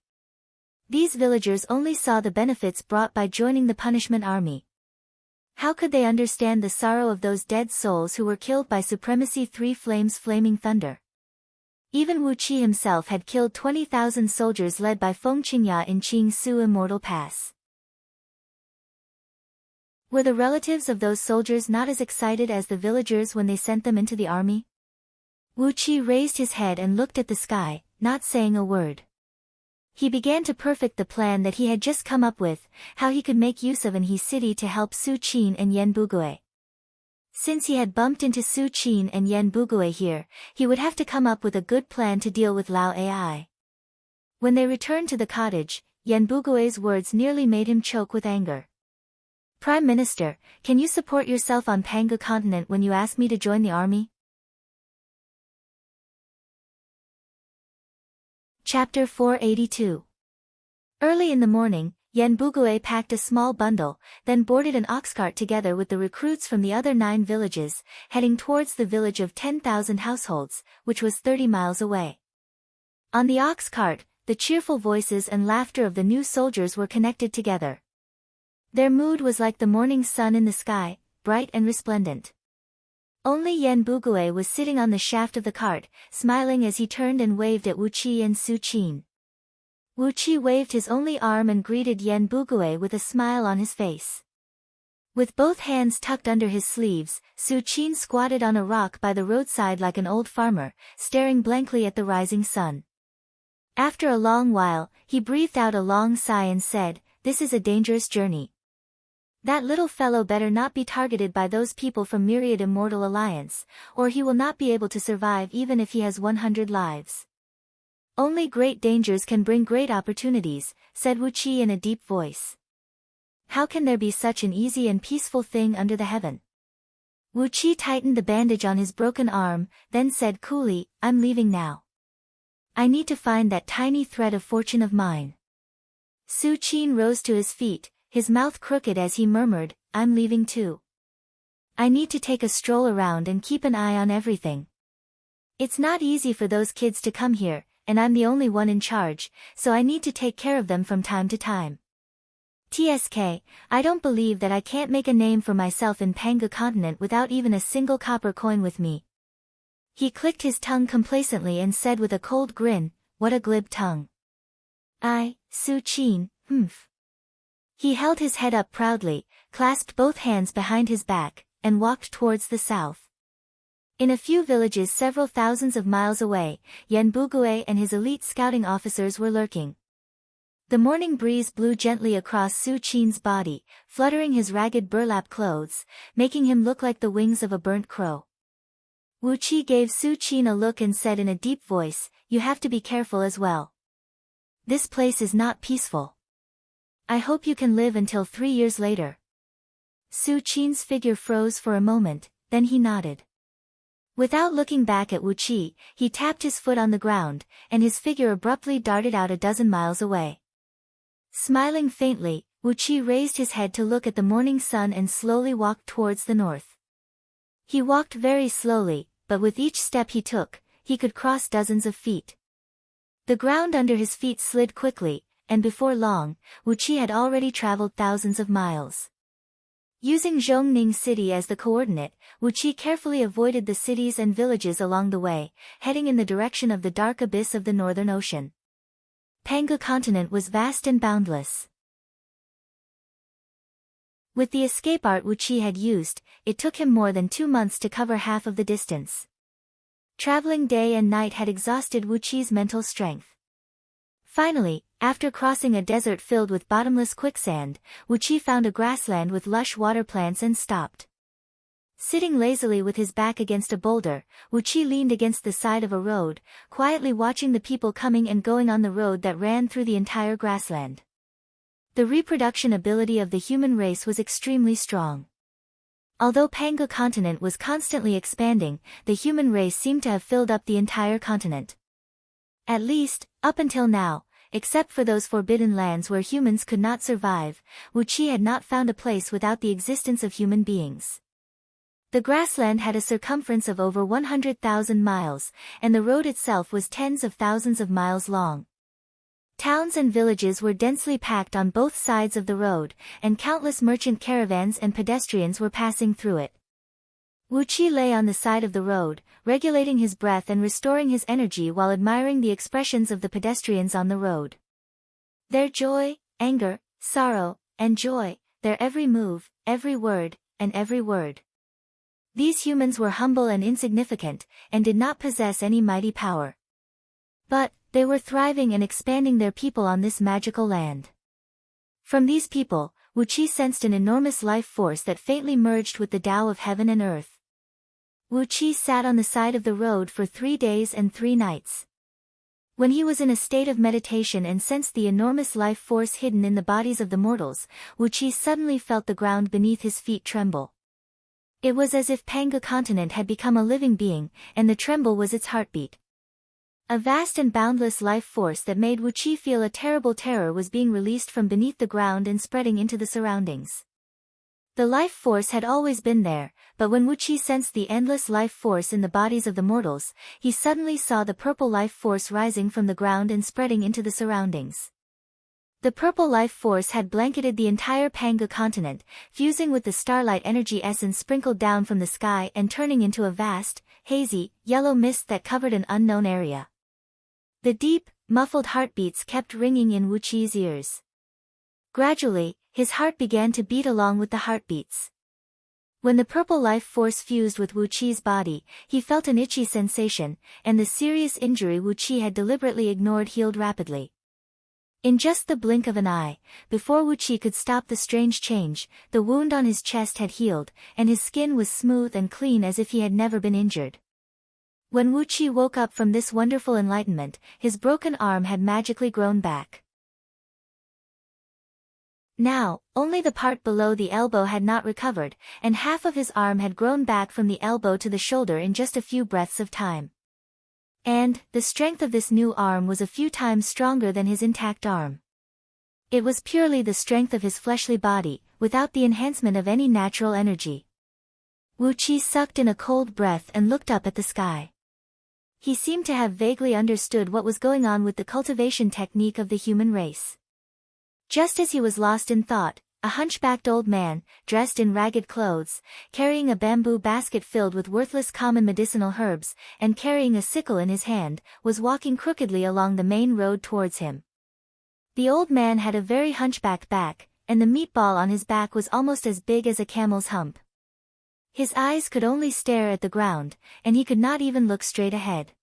These villagers only saw the benefits brought by joining the punishment army. How could they understand the sorrow of those dead souls who were killed by Supremacy 3 Flames Flaming Thunder? Even Wu Qi himself had killed 20,000 soldiers led by Feng Qingya in Qingsu Immortal Pass. Were the relatives of those soldiers not as excited as the villagers when they sent them into the army? Wu Qi raised his head and looked at the sky, not saying a word. He began to perfect the plan that he had just come up with, how he could make use of Anhui City to help Su Qin and Yen Bugue. Since he had bumped into Su Qin and Yan Bugue here, he would have to come up with a good plan to deal with Lao Ai. When they returned to the cottage, Yan Bugue's words nearly made him choke with anger. Prime Minister, can you support yourself on Panga continent when you ask me to join the army? Chapter 482. Early in the morning, Yan Bugue packed a small bundle, then boarded an ox cart together with the recruits from the other 9 villages, heading towards the village of 10,000 households, which was 30 miles away. On the ox cart, the cheerful voices and laughter of the new soldiers were connected together. Their mood was like the morning sun in the sky, bright and resplendent. Only Yan Bugue was sitting on the shaft of the cart, smiling as he turned and waved at Wu Qi and Su Qin. Wu Qi waved his only arm and greeted Yan Bugue with a smile on his face. With both hands tucked under his sleeves, Su Qin squatted on a rock by the roadside like an old farmer, staring blankly at the rising sun. After a long while, he breathed out a long sigh and said, "This is a dangerous journey. That little fellow better not be targeted by those people from Myriad Immortal Alliance, or he will not be able to survive even if he has 100 lives. Only great dangers can bring great opportunities," said Wu Qi in a deep voice. "How can there be such an easy and peaceful thing under the heaven?" Wu Qi tightened the bandage on his broken arm, then said coolly, "I'm leaving now. I need to find that tiny thread of fortune of mine." Su Qin rose to his feet, his mouth crooked as he murmured, "I'm leaving too. I need to take a stroll around and keep an eye on everything. It's not easy for those kids to come here, and I'm the only one in charge, so I need to take care of them from time to time. TSK, I don't believe that I can't make a name for myself in Panga continent without even a single copper coin with me." He clicked his tongue complacently and said with a cold grin, "What a glib tongue. Su Qin, humph." He held his head up proudly, clasped both hands behind his back, and walked towards the south. In a few villages several thousands of miles away, Yan Bugue and his elite scouting officers were lurking. The morning breeze blew gently across Su Qin's body, fluttering his ragged burlap clothes, making him look like the wings of a burnt crow. Wu Qi gave Su Qin a look and said in a deep voice, "You have to be careful as well. This place is not peaceful. I hope you can live until 3 years later." Su Qin's figure froze for a moment, then he nodded. Without looking back at Wu Qi, he tapped his foot on the ground, and his figure abruptly darted out a dozen miles away. Smiling faintly, Wu Qi raised his head to look at the morning sun and slowly walked towards the north. He walked very slowly, but with each step he took, he could cross dozens of feet. The ground under his feet slid quickly, and before long, Wu Qi had already traveled thousands of miles. Using Zhongning City as the coordinate, Wu Qi carefully avoided the cities and villages along the way, heading in the direction of the dark abyss of the Northern Ocean. Panga continent was vast and boundless. With the escape art Wu Qi had used, it took him more than 2 months to cover half of the distance. Traveling day and night had exhausted Wu Qi's mental strength. Finally, after crossing a desert filled with bottomless quicksand, Wu Qi found a grassland with lush water plants and stopped. Sitting lazily with his back against a boulder, Wu Qi leaned against the side of a road, quietly watching the people coming and going on the road that ran through the entire grassland. The reproduction ability of the human race was extremely strong. Although Panga continent was constantly expanding, the human race seemed to have filled up the entire continent. At least, up until now, except for those forbidden lands where humans could not survive, Wu Qi had not found a place without the existence of human beings. The grassland had a circumference of over 100,000 miles, and the road itself was tens of thousands of miles long. Towns and villages were densely packed on both sides of the road, and countless merchant caravans and pedestrians were passing through it. Wu Qi lay on the side of the road, regulating his breath and restoring his energy while admiring the expressions of the pedestrians on the road. Their joy, anger, sorrow, and joy, their every move, every word, and every word. These humans were humble and insignificant, and did not possess any mighty power. But, they were thriving and expanding their people on this magical land. From these people, Wu Qi sensed an enormous life force that faintly merged with the Tao of heaven and earth. Wu Qi sat on the side of the road for 3 days and 3 nights. When he was in a state of meditation and sensed the enormous life force hidden in the bodies of the mortals, Wu Qi suddenly felt the ground beneath his feet tremble. It was as if Panga continent had become a living being, and the tremble was its heartbeat. A vast and boundless life force that made Wu Qi feel a terrible terror was being released from beneath the ground and spreading into the surroundings. The life force had always been there, but when Wu Qi sensed the endless life force in the bodies of the mortals, he suddenly saw the purple life force rising from the ground and spreading into the surroundings. The purple life force had blanketed the entire Panga continent, fusing with the starlight energy essence sprinkled down from the sky and turning into a vast, hazy, yellow mist that covered an unknown area. The deep, muffled heartbeats kept ringing in Wu Qi's ears. Gradually, his heart began to beat along with the heartbeats. When the purple life force fused with Wu Qi's body, he felt an itchy sensation, and the serious injury Wu Qi had deliberately ignored healed rapidly. In just the blink of an eye, before Wu Qi could stop the strange change, the wound on his chest had healed, and his skin was smooth and clean as if he had never been injured. When Wu Qi woke up from this wonderful enlightenment, his broken arm had magically grown back. Now, only the part below the elbow had not recovered, and half of his arm had grown back from the elbow to the shoulder in just a few breaths of time. And, the strength of this new arm was a few times stronger than his intact arm. It was purely the strength of his fleshly body, without the enhancement of any natural energy. Wu Qi sucked in a cold breath and looked up at the sky. He seemed to have vaguely understood what was going on with the cultivation technique of the human race. Just as he was lost in thought, a hunchbacked old man, dressed in ragged clothes, carrying a bamboo basket filled with worthless common medicinal herbs, and carrying a sickle in his hand, was walking crookedly along the main road towards him. The old man had a very hunchbacked back, and the meatball on his back was almost as big as a camel's hump. His eyes could only stare at the ground, and he could not even look straight ahead.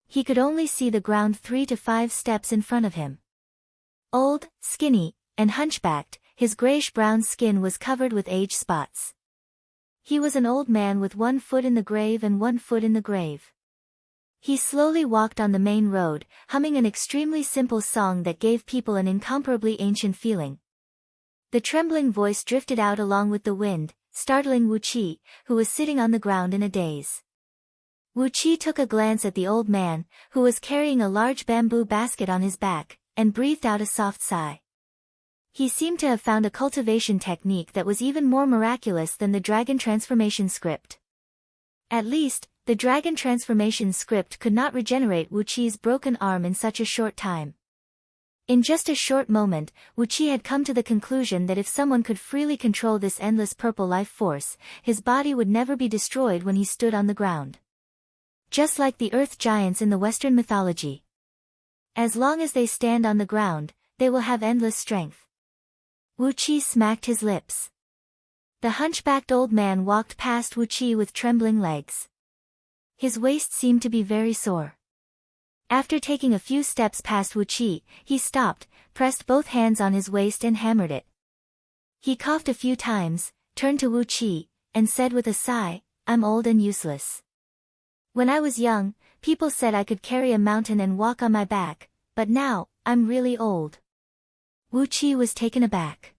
He could only see the ground 3 to 5 steps in front of him. Old, skinny, and hunchbacked, his grayish-brown skin was covered with age spots. He was an old man with 1 foot in the grave and 1 foot in the grave. He slowly walked on the main road, humming an extremely simple song that gave people an incomparably ancient feeling. The trembling voice drifted out along with the wind, startling Wu Qi, who was sitting on the ground in a daze. Wu Qi took a glance at the old man, who was carrying a large bamboo basket on his back, and breathed out a soft sigh. He seemed to have found a cultivation technique that was even more miraculous than the dragon transformation script. At least, the dragon transformation script could not regenerate Wu Qi's broken arm in such a short time. In just a short moment, Wu Qi had come to the conclusion that if someone could freely control this endless purple life force, his body would never be destroyed when he stood on the ground. Just like the earth giants in the Western mythology. As long as they stand on the ground, they will have endless strength. Wu Qi smacked his lips. The hunchbacked old man walked past Wu Qi with trembling legs. His waist seemed to be very sore. After taking a few steps past Wu Qi, he stopped, pressed both hands on his waist and hammered it. He coughed a few times, turned to Wu Qi, and said with a sigh, "I'm old and useless. When I was young, people said I could carry a mountain and walk on my back, but now, I'm really old." Wu Qi was taken aback.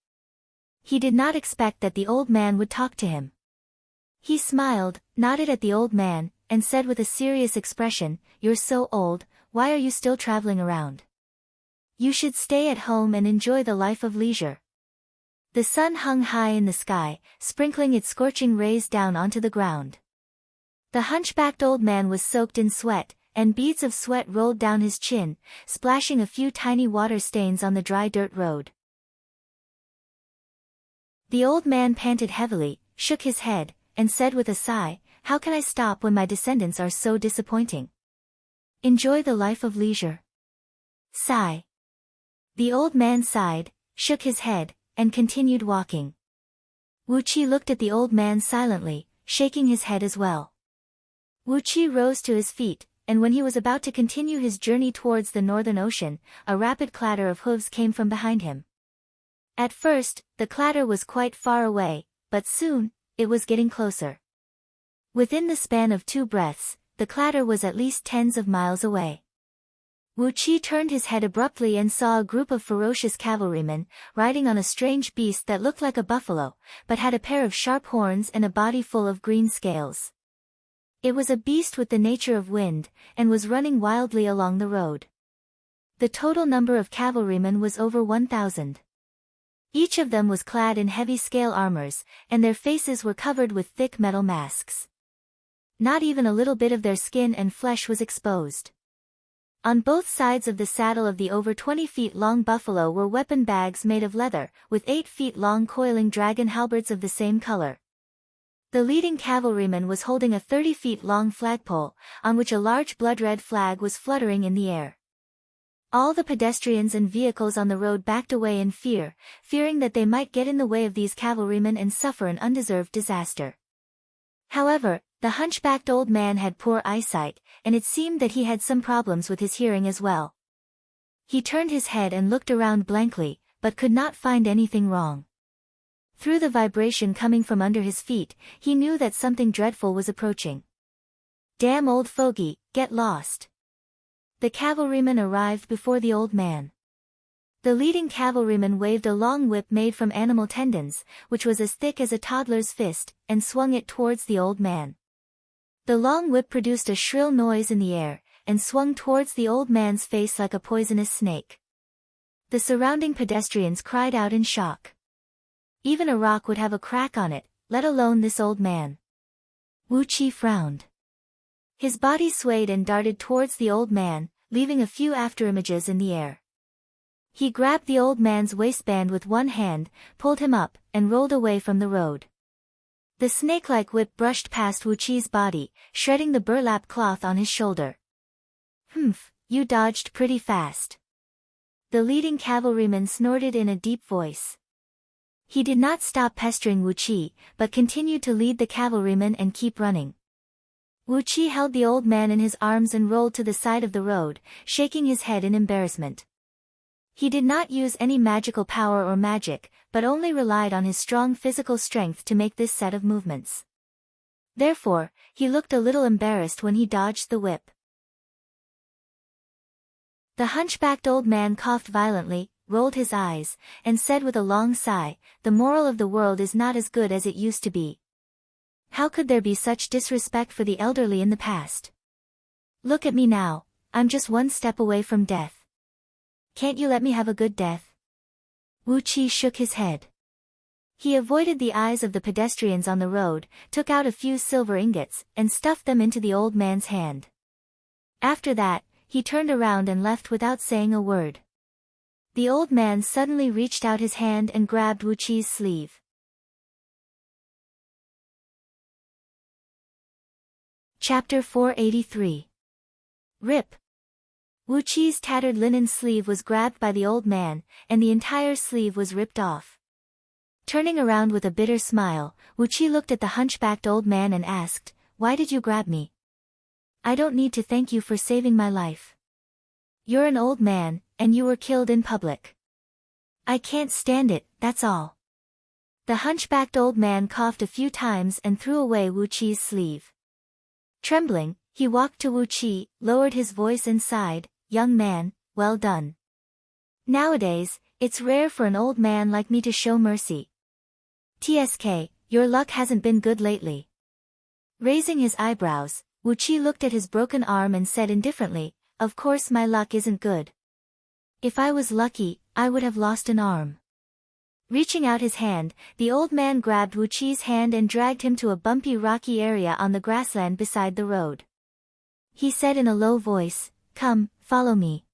He did not expect that the old man would talk to him. He smiled, nodded at the old man, and said with a serious expression, "You're so old, why are you still traveling around? You should stay at home and enjoy the life of leisure." The sun hung high in the sky, sprinkling its scorching rays down onto the ground. The hunchbacked old man was soaked in sweat, and beads of sweat rolled down his chin, splashing a few tiny water stains on the dry dirt road. The old man panted heavily, shook his head, and said with a sigh, "How can I stop when my descendants are so disappointing? Enjoy the life of leisure." Sigh. The old man sighed, shook his head, and continued walking. Wu Qi looked at the old man silently, shaking his head as well. Wu Qi rose to his feet, and when he was about to continue his journey towards the northern ocean, a rapid clatter of hooves came from behind him. At first, the clatter was quite far away, but soon, it was getting closer. Within the span of 2 breaths, the clatter was at least tens of miles away. Wu Qi turned his head abruptly and saw a group of ferocious cavalrymen, riding on a strange beast that looked like a buffalo, but had a pair of sharp horns and a body full of green scales. It was a beast with the nature of wind, and was running wildly along the road. The total number of cavalrymen was over 1,000. Each of them was clad in heavy scale armors, and their faces were covered with thick metal masks. Not even a little bit of their skin and flesh was exposed. On both sides of the saddle of the over 20 feet long buffalo were weapon bags made of leather, with 8 feet long coiling dragon halberds of the same color. The leading cavalryman was holding a 30 feet long flagpole, on which a large blood-red flag was fluttering in the air. All the pedestrians and vehicles on the road backed away in fear, fearing that they might get in the way of these cavalrymen and suffer an undeserved disaster. However, the hunchbacked old man had poor eyesight, and it seemed that he had some problems with his hearing as well. He turned his head and looked around blankly, but could not find anything wrong. Through the vibration coming from under his feet, he knew that something dreadful was approaching. "Damn old fogey, get lost." The cavalryman arrived before the old man. The leading cavalryman waved a long whip made from animal tendons, which was as thick as a toddler's fist, and swung it towards the old man. The long whip produced a shrill noise in the air, and swung towards the old man's face like a poisonous snake. The surrounding pedestrians cried out in shock. Even a rock would have a crack on it, let alone this old man. Wu Qi frowned. His body swayed and darted towards the old man, leaving a few afterimages in the air. He grabbed the old man's waistband with one hand, pulled him up, and rolled away from the road. The snake-like whip brushed past Wu Qi's body, shredding the burlap cloth on his shoulder. "Humph, you dodged pretty fast." The leading cavalryman snorted in a deep voice. He did not stop pestering Wu Qi, but continued to lead the cavalrymen and keep running. Wu Qi held the old man in his arms and rolled to the side of the road, shaking his head in embarrassment. He did not use any magical power or magic, but only relied on his strong physical strength to make this set of movements. Therefore, he looked a little embarrassed when he dodged the whip. The hunchbacked old man coughed violently, rolled his eyes, and said with a long sigh, "The moral of the world is not as good as it used to be. How could there be such disrespect for the elderly in the past? Look at me now, I'm just one step away from death. Can't you let me have a good death?" Wu Qi shook his head. He avoided the eyes of the pedestrians on the road, took out a few silver ingots, and stuffed them into the old man's hand. After that, he turned around and left without saying a word. The old man suddenly reached out his hand and grabbed Wu Qi's sleeve. Chapter 483. Rip. Wu Qi's tattered linen sleeve was grabbed by the old man, and the entire sleeve was ripped off. Turning around with a bitter smile, Wu Qi looked at the hunchbacked old man and asked, "Why did you grab me? I don't need to thank you for saving my life. You're an old man, and you were killed in public. I can't stand it, that's all." The hunchbacked old man coughed a few times and threw away Wu Qi's sleeve. Trembling, he walked to Wu Qi, lowered his voice and sighed, "Young man, well done. Nowadays, it's rare for an old man like me to show mercy. TSK, your luck hasn't been good lately." Raising his eyebrows, Wu Qi looked at his broken arm and said indifferently, "Of course my luck isn't good. If I was lucky, I would have lost an arm." Reaching out his hand, the old man grabbed Wu Qi's hand and dragged him to a bumpy rocky area on the grassland beside the road. He said in a low voice, "Come, follow me.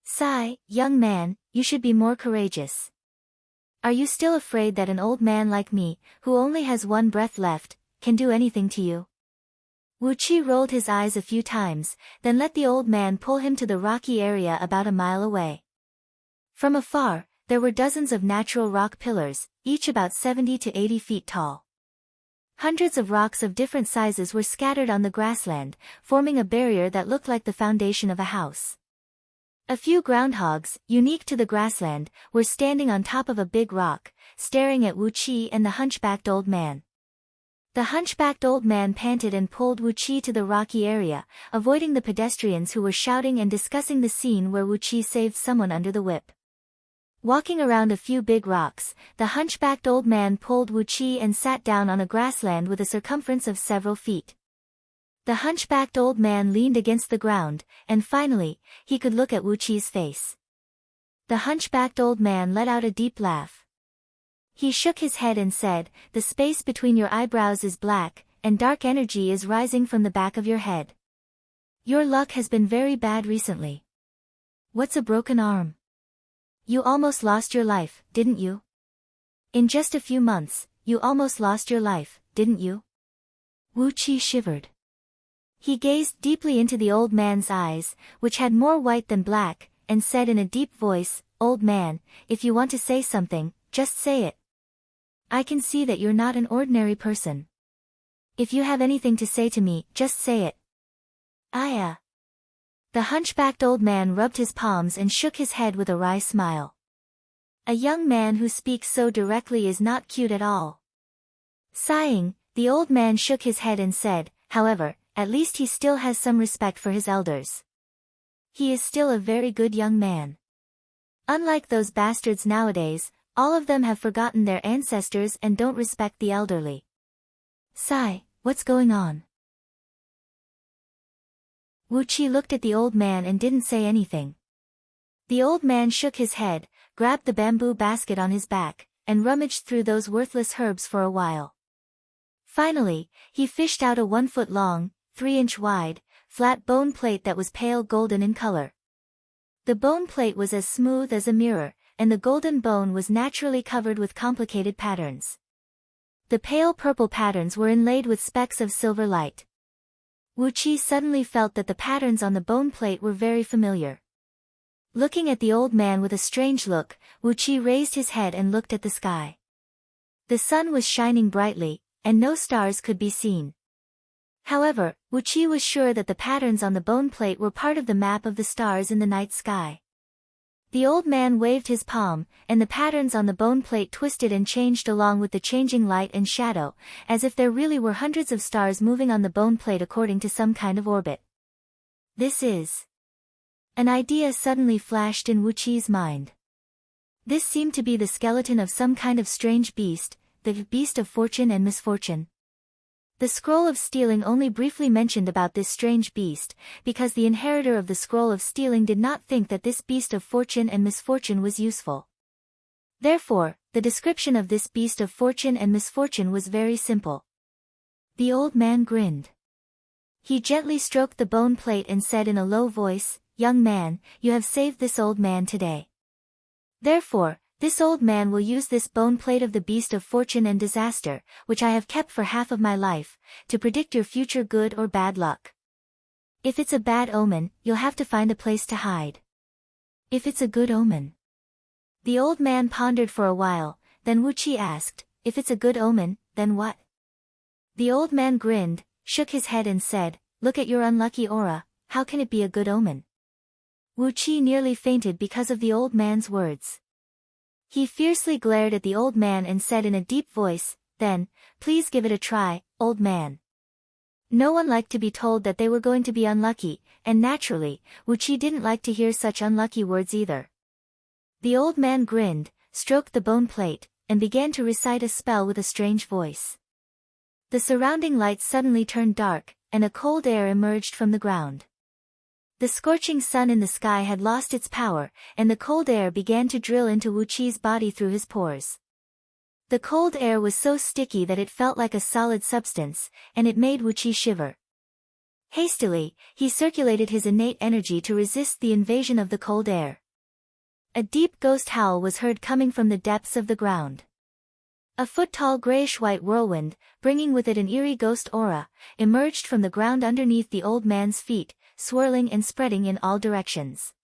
Sigh, young man, you should be more courageous. Are you still afraid that an old man like me, who only has one breath left, can do anything to you?" Wu Qi rolled his eyes a few times, then let the old man pull him to the rocky area about a mile away. From afar, there were dozens of natural rock pillars, each about 70 to 80 feet tall. Hundreds of rocks of different sizes were scattered on the grassland, forming a barrier that looked like the foundation of a house. A few groundhogs, unique to the grassland, were standing on top of a big rock, staring at Wu Qi and the hunchbacked old man. The hunchbacked old man panted and pulled Wu Qi to the rocky area, avoiding the pedestrians who were shouting and discussing the scene where Wu Qi saved someone under the whip. Walking around a few big rocks, the hunchbacked old man pulled Wu Qi and sat down on a grassland with a circumference of several feet. The hunchbacked old man leaned against the ground, and finally, he could look at Wu Qi's face. The hunchbacked old man let out a deep laugh. He shook his head and said, "The space between your eyebrows is black, and dark energy is rising from the back of your head. Your luck has been very bad recently. What's a broken arm? You almost lost your life, didn't you? In just a few months, you almost lost your life, didn't you?" Wu Qi shivered. He gazed deeply into the old man's eyes, which had more white than black, and said in a deep voice, "Old man, if you want to say something, just say it. I can see that you're not an ordinary person. If you have anything to say to me, just say it." The hunchbacked old man rubbed his palms and shook his head with a wry smile. A young man who speaks so directly is not cute at all. Sighing, the old man shook his head and said, "However, at least he still has some respect for his elders. He is still a very good young man. Unlike those bastards nowadays, all of them have forgotten their ancestors and don't respect the elderly." "Sigh, what's going on?" Wu Qi looked at the old man and didn't say anything. The old man shook his head, grabbed the bamboo basket on his back, and rummaged through those worthless herbs for a while. Finally, he fished out a 1-foot-long, 3-inch wide, flat bone plate that was pale golden in color. The bone plate was as smooth as a mirror, and the golden bone was naturally covered with complicated patterns. The pale purple patterns were inlaid with specks of silver light. Wu Qi suddenly felt that the patterns on the bone plate were very familiar. Looking at the old man with a strange look, Wu Qi raised his head and looked at the sky. The sun was shining brightly, and no stars could be seen. However, Wu Qi was sure that the patterns on the bone plate were part of the map of the stars in the night sky. The old man waved his palm, and the patterns on the bone plate twisted and changed along with the changing light and shadow, as if there really were hundreds of stars moving on the bone plate according to some kind of orbit. This is... An idea suddenly flashed in Wu Qi's mind. This seemed to be the skeleton of some kind of strange beast, the beast of fortune and misfortune. The scroll of stealing only briefly mentioned about this strange beast, because the inheritor of the scroll of stealing did not think that this beast of fortune and misfortune was useful. Therefore, the description of this beast of fortune and misfortune was very simple. The old man grinned. He gently stroked the bone plate and said in a low voice, "Young man, you have saved this old man today. Therefore, this old man will use this bone plate of the beast of fortune and disaster, which I have kept for half of my life, to predict your future good or bad luck. If it's a bad omen, you'll have to find a place to hide. If it's a good omen..." The old man pondered for a while, then Wu Qi asked, "If it's a good omen, then what?" The old man grinned, shook his head and said, "Look at your unlucky aura, how can it be a good omen?" Wu Qi nearly fainted because of the old man's words. He fiercely glared at the old man and said in a deep voice, "Then, please give it a try, old man." No one liked to be told that they were going to be unlucky, and naturally, Wu Qi didn't like to hear such unlucky words either. The old man grinned, stroked the bone plate, and began to recite a spell with a strange voice. The surrounding lights suddenly turned dark, and a cold air emerged from the ground. The scorching sun in the sky had lost its power, and the cold air began to drill into Wu Qi's body through his pores. The cold air was so sticky that it felt like a solid substance, and it made Wu Qi shiver. Hastily, he circulated his innate energy to resist the invasion of the cold air. A deep ghost howl was heard coming from the depths of the ground. A foot-tall grayish-white whirlwind, bringing with it an eerie ghost aura, emerged from the ground underneath the old man's feet, swirling and spreading in all directions.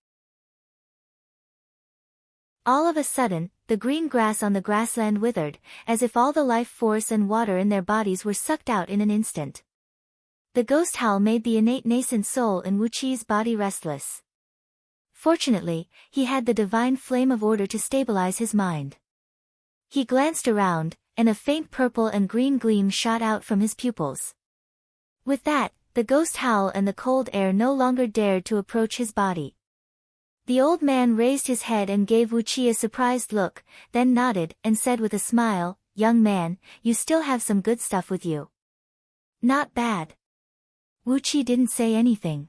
All of a sudden, the green grass on the grassland withered, as if all the life force and water in their bodies were sucked out in an instant. The ghost howl made the innate nascent soul in Wu Qi's body restless. Fortunately, he had the divine flame of order to stabilize his mind. He glanced around, and a faint purple and green gleam shot out from his pupils. With that, the ghost howl and the cold air no longer dared to approach his body. The old man raised his head and gave Wuqi a surprised look, then nodded and said with a smile, "Young man, you still have some good stuff with you." "Not bad." Wuqi didn't say anything.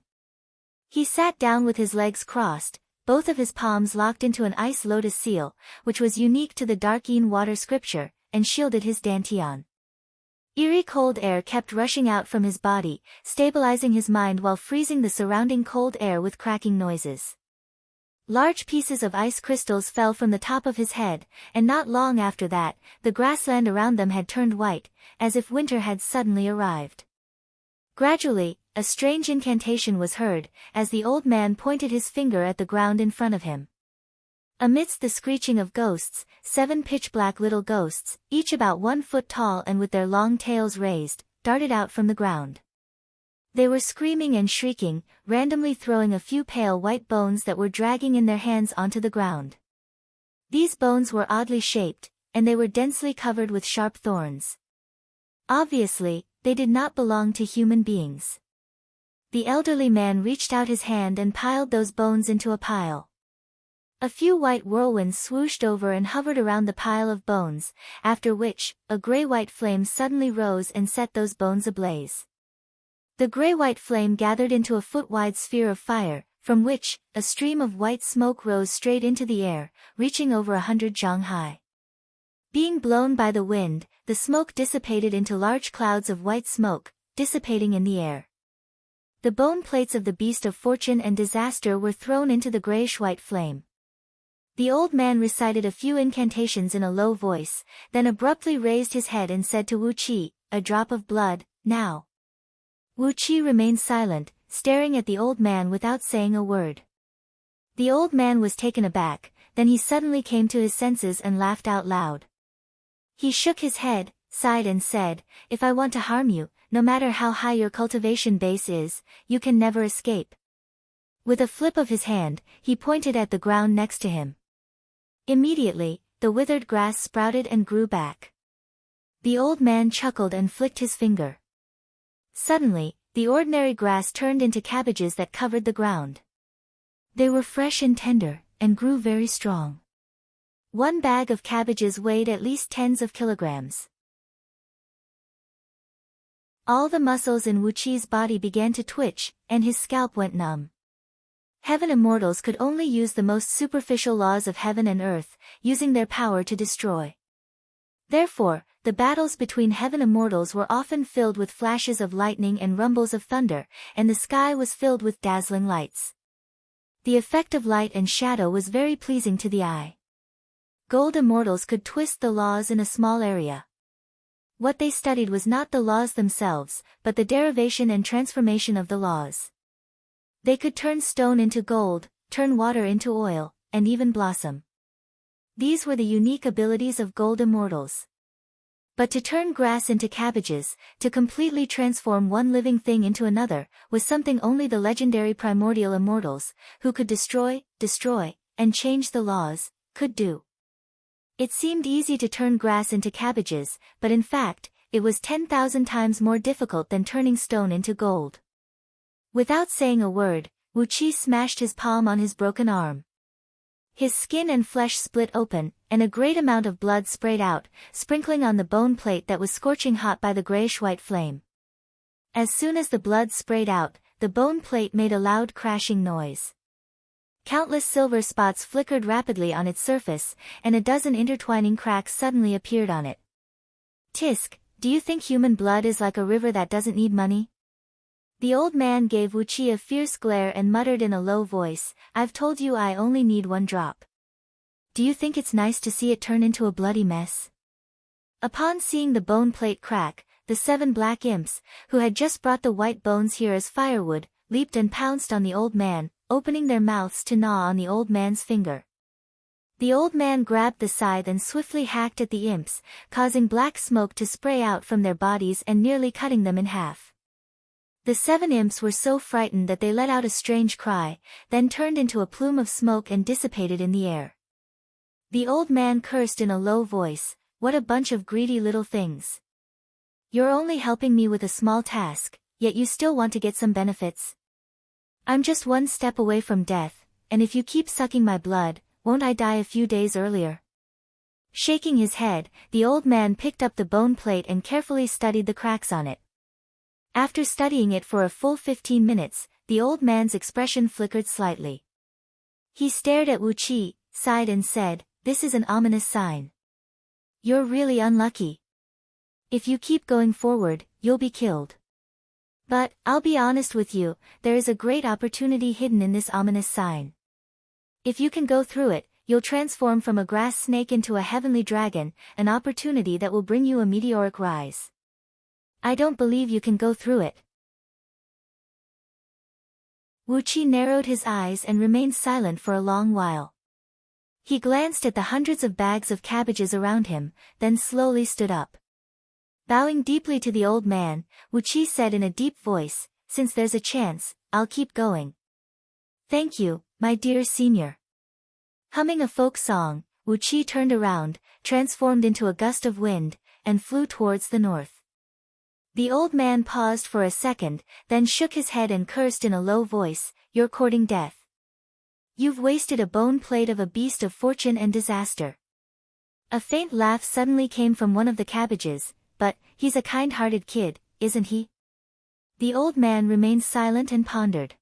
He sat down with his legs crossed, both of his palms locked into an ice lotus seal, which was unique to the dark Yin water scripture, and shielded his dantian. Eerie cold air kept rushing out from his body, stabilizing his mind while freezing the surrounding cold air with cracking noises. Large pieces of ice crystals fell from the top of his head, and not long after that, the grassland around them had turned white, as if winter had suddenly arrived. Gradually, a strange incantation was heard, as the old man pointed his finger at the ground in front of him. Amidst the screeching of ghosts, 7 pitch-black little ghosts, each about 1 foot tall and with their long tails raised, darted out from the ground. They were screaming and shrieking, randomly throwing a few pale white bones that were dragging in their hands onto the ground. These bones were oddly shaped, and they were densely covered with sharp thorns. Obviously, they did not belong to human beings. The elderly man reached out his hand and piled those bones into a pile. A few white whirlwinds swooshed over and hovered around the pile of bones, after which, a gray-white flame suddenly rose and set those bones ablaze. The gray-white flame gathered into a foot-wide sphere of fire, from which, a stream of white smoke rose straight into the air, reaching over 100 zhang high. Being blown by the wind, the smoke dissipated into large clouds of white smoke, dissipating in the air. The bone plates of the beast of fortune and disaster were thrown into the grayish-white flame. The old man recited a few incantations in a low voice, then abruptly raised his head and said to Wuqi, "A drop of blood, now." Wuqi remained silent, staring at the old man without saying a word. The old man was taken aback, then he suddenly came to his senses and laughed out loud. He shook his head, sighed and said, "If I want to harm you, no matter how high your cultivation base is, you can never escape." With a flip of his hand, he pointed at the ground next to him. Immediately, the withered grass sprouted and grew back. The old man chuckled and flicked his finger. Suddenly, the ordinary grass turned into cabbages that covered the ground. They were fresh and tender, and grew very strong. 1 bag of cabbages weighed at least tens of kilograms. All the muscles in Wuqi's body began to twitch, and his scalp went numb. Heaven immortals could only use the most superficial laws of heaven and earth, using their power to destroy. Therefore, the battles between heaven immortals were often filled with flashes of lightning and rumbles of thunder, and the sky was filled with dazzling lights. The effect of light and shadow was very pleasing to the eye. Gold immortals could twist the laws in a small area. What they studied was not the laws themselves, but the derivation and transformation of the laws. They could turn stone into gold, turn water into oil, and even blossom. These were the unique abilities of gold immortals. But to turn grass into cabbages, to completely transform one living thing into another, was something only the legendary primordial immortals, who could destroy, and change the laws, could do. It seemed easy to turn grass into cabbages, but in fact, it was 10,000 times more difficult than turning stone into gold. Without saying a word, Wuqi smashed his palm on his broken arm. His skin and flesh split open, and a great amount of blood sprayed out, sprinkling on the bone plate that was scorching hot by the grayish-white flame. As soon as the blood sprayed out, the bone plate made a loud crashing noise. Countless silver spots flickered rapidly on its surface, and a dozen intertwining cracks suddenly appeared on it. "Tisk, do you think human blood is like a river that doesn't need money?" The old man gave Wuqi a fierce glare and muttered in a low voice, "I've told you I only need 1 drop. Do you think it's nice to see it turn into a bloody mess?" Upon seeing the bone plate crack, the 7 black imps, who had just brought the white bones here as firewood, leaped and pounced on the old man, opening their mouths to gnaw on the old man's finger. The old man grabbed the scythe and swiftly hacked at the imps, causing black smoke to spray out from their bodies and nearly cutting them in half. The 7 imps were so frightened that they let out a strange cry, then turned into a plume of smoke and dissipated in the air. The old man cursed in a low voice, "What a bunch of greedy little things. You're only helping me with a small task, yet you still want to get some benefits. I'm just one step away from death, and if you keep sucking my blood, won't I die a few days earlier?" Shaking his head, the old man picked up the bone plate and carefully studied the cracks on it. After studying it for a full 15 minutes, the old man's expression flickered slightly. He stared at Wu Qi, sighed and said, "This is an ominous sign. You're really unlucky. If you keep going forward, you'll be killed. But, I'll be honest with you, there is a great opportunity hidden in this ominous sign. If you can go through it, you'll transform from a grass snake into a heavenly dragon, an opportunity that will bring you a meteoric rise. I don't believe you can go through it." Wu Qi narrowed his eyes and remained silent for a long while. He glanced at the hundreds of bags of cabbages around him, then slowly stood up. Bowing deeply to the old man, Wu Qi said in a deep voice, "Since there's a chance, I'll keep going. Thank you, my dear senior." Humming a folk song, Wu Qi turned around, transformed into a gust of wind, and flew towards the north. The old man paused for a second, then shook his head and cursed in a low voice, "You're courting death. You've wasted a bone plate of a beast of fortune and disaster." A faint laugh suddenly came from one of the cabbages, "But, he's a kind-hearted kid, isn't he?" The old man remained silent and pondered.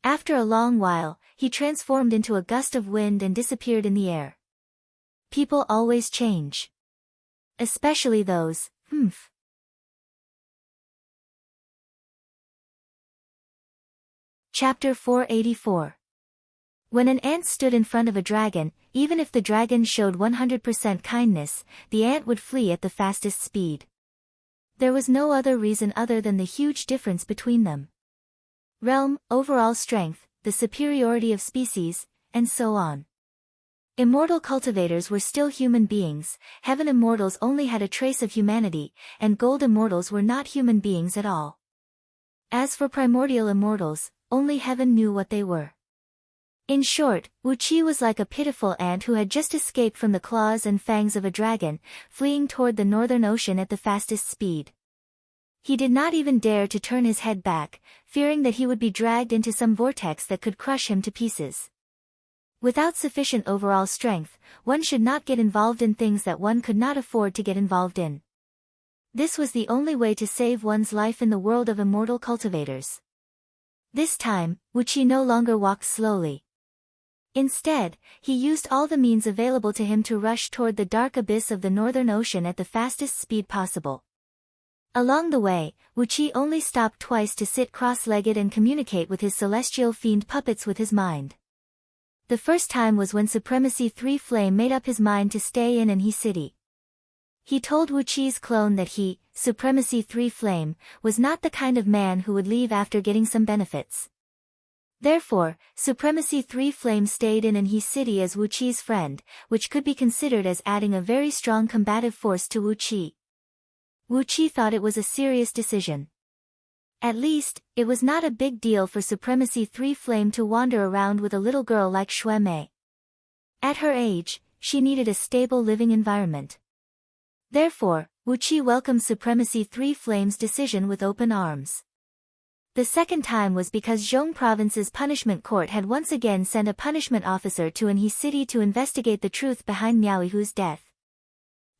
After a long while, he transformed into a gust of wind and disappeared in the air. People always change. Especially those, Chapter 484. When an ant stood in front of a dragon, even if the dragon showed 100% kindness, the ant would flee at the fastest speed. There was no other reason other than the huge difference between them. Realm, overall strength, the superiority of species, and so on. Immortal cultivators were still human beings, heaven immortals only had a trace of humanity, and gold immortals were not human beings at all. As for primordial immortals, only heaven knew what they were. In short, Wu Qi was like a pitiful ant who had just escaped from the claws and fangs of a dragon, fleeing toward the northern ocean at the fastest speed. He did not even dare to turn his head back, fearing that he would be dragged into some vortex that could crush him to pieces. Without sufficient overall strength, one should not get involved in things that one could not afford to get involved in. This was the only way to save one's life in the world of immortal cultivators. This time, Wu Qi no longer walked slowly. Instead, he used all the means available to him to rush toward the dark abyss of the northern ocean at the fastest speed possible. Along the way, Wu Qi only stopped twice to sit cross-legged and communicate with his celestial fiend puppets with his mind. The first time was when Supremacy 3 Flame made up his mind to stay in Anhi City. He told Wu Qi's clone that he, Supremacy 3 Flame, was not the kind of man who would leave after getting some benefits. Therefore, Supremacy 3 Flame stayed in Anhi City as Wu Qi's friend, which could be considered as adding a very strong combative force to Wu Qi. Wu Qi thought it was a serious decision. At least, it was not a big deal for Supremacy 3 Flame to wander around with a little girl like Xue Mei. At her age, she needed a stable living environment. Therefore, Wu Qi welcomed Supremacy 3 Flame's decision with open arms. The second time was because Zhong Province's punishment court had once again sent a punishment officer to Anhi City to investigate the truth behind Miaoihu's death.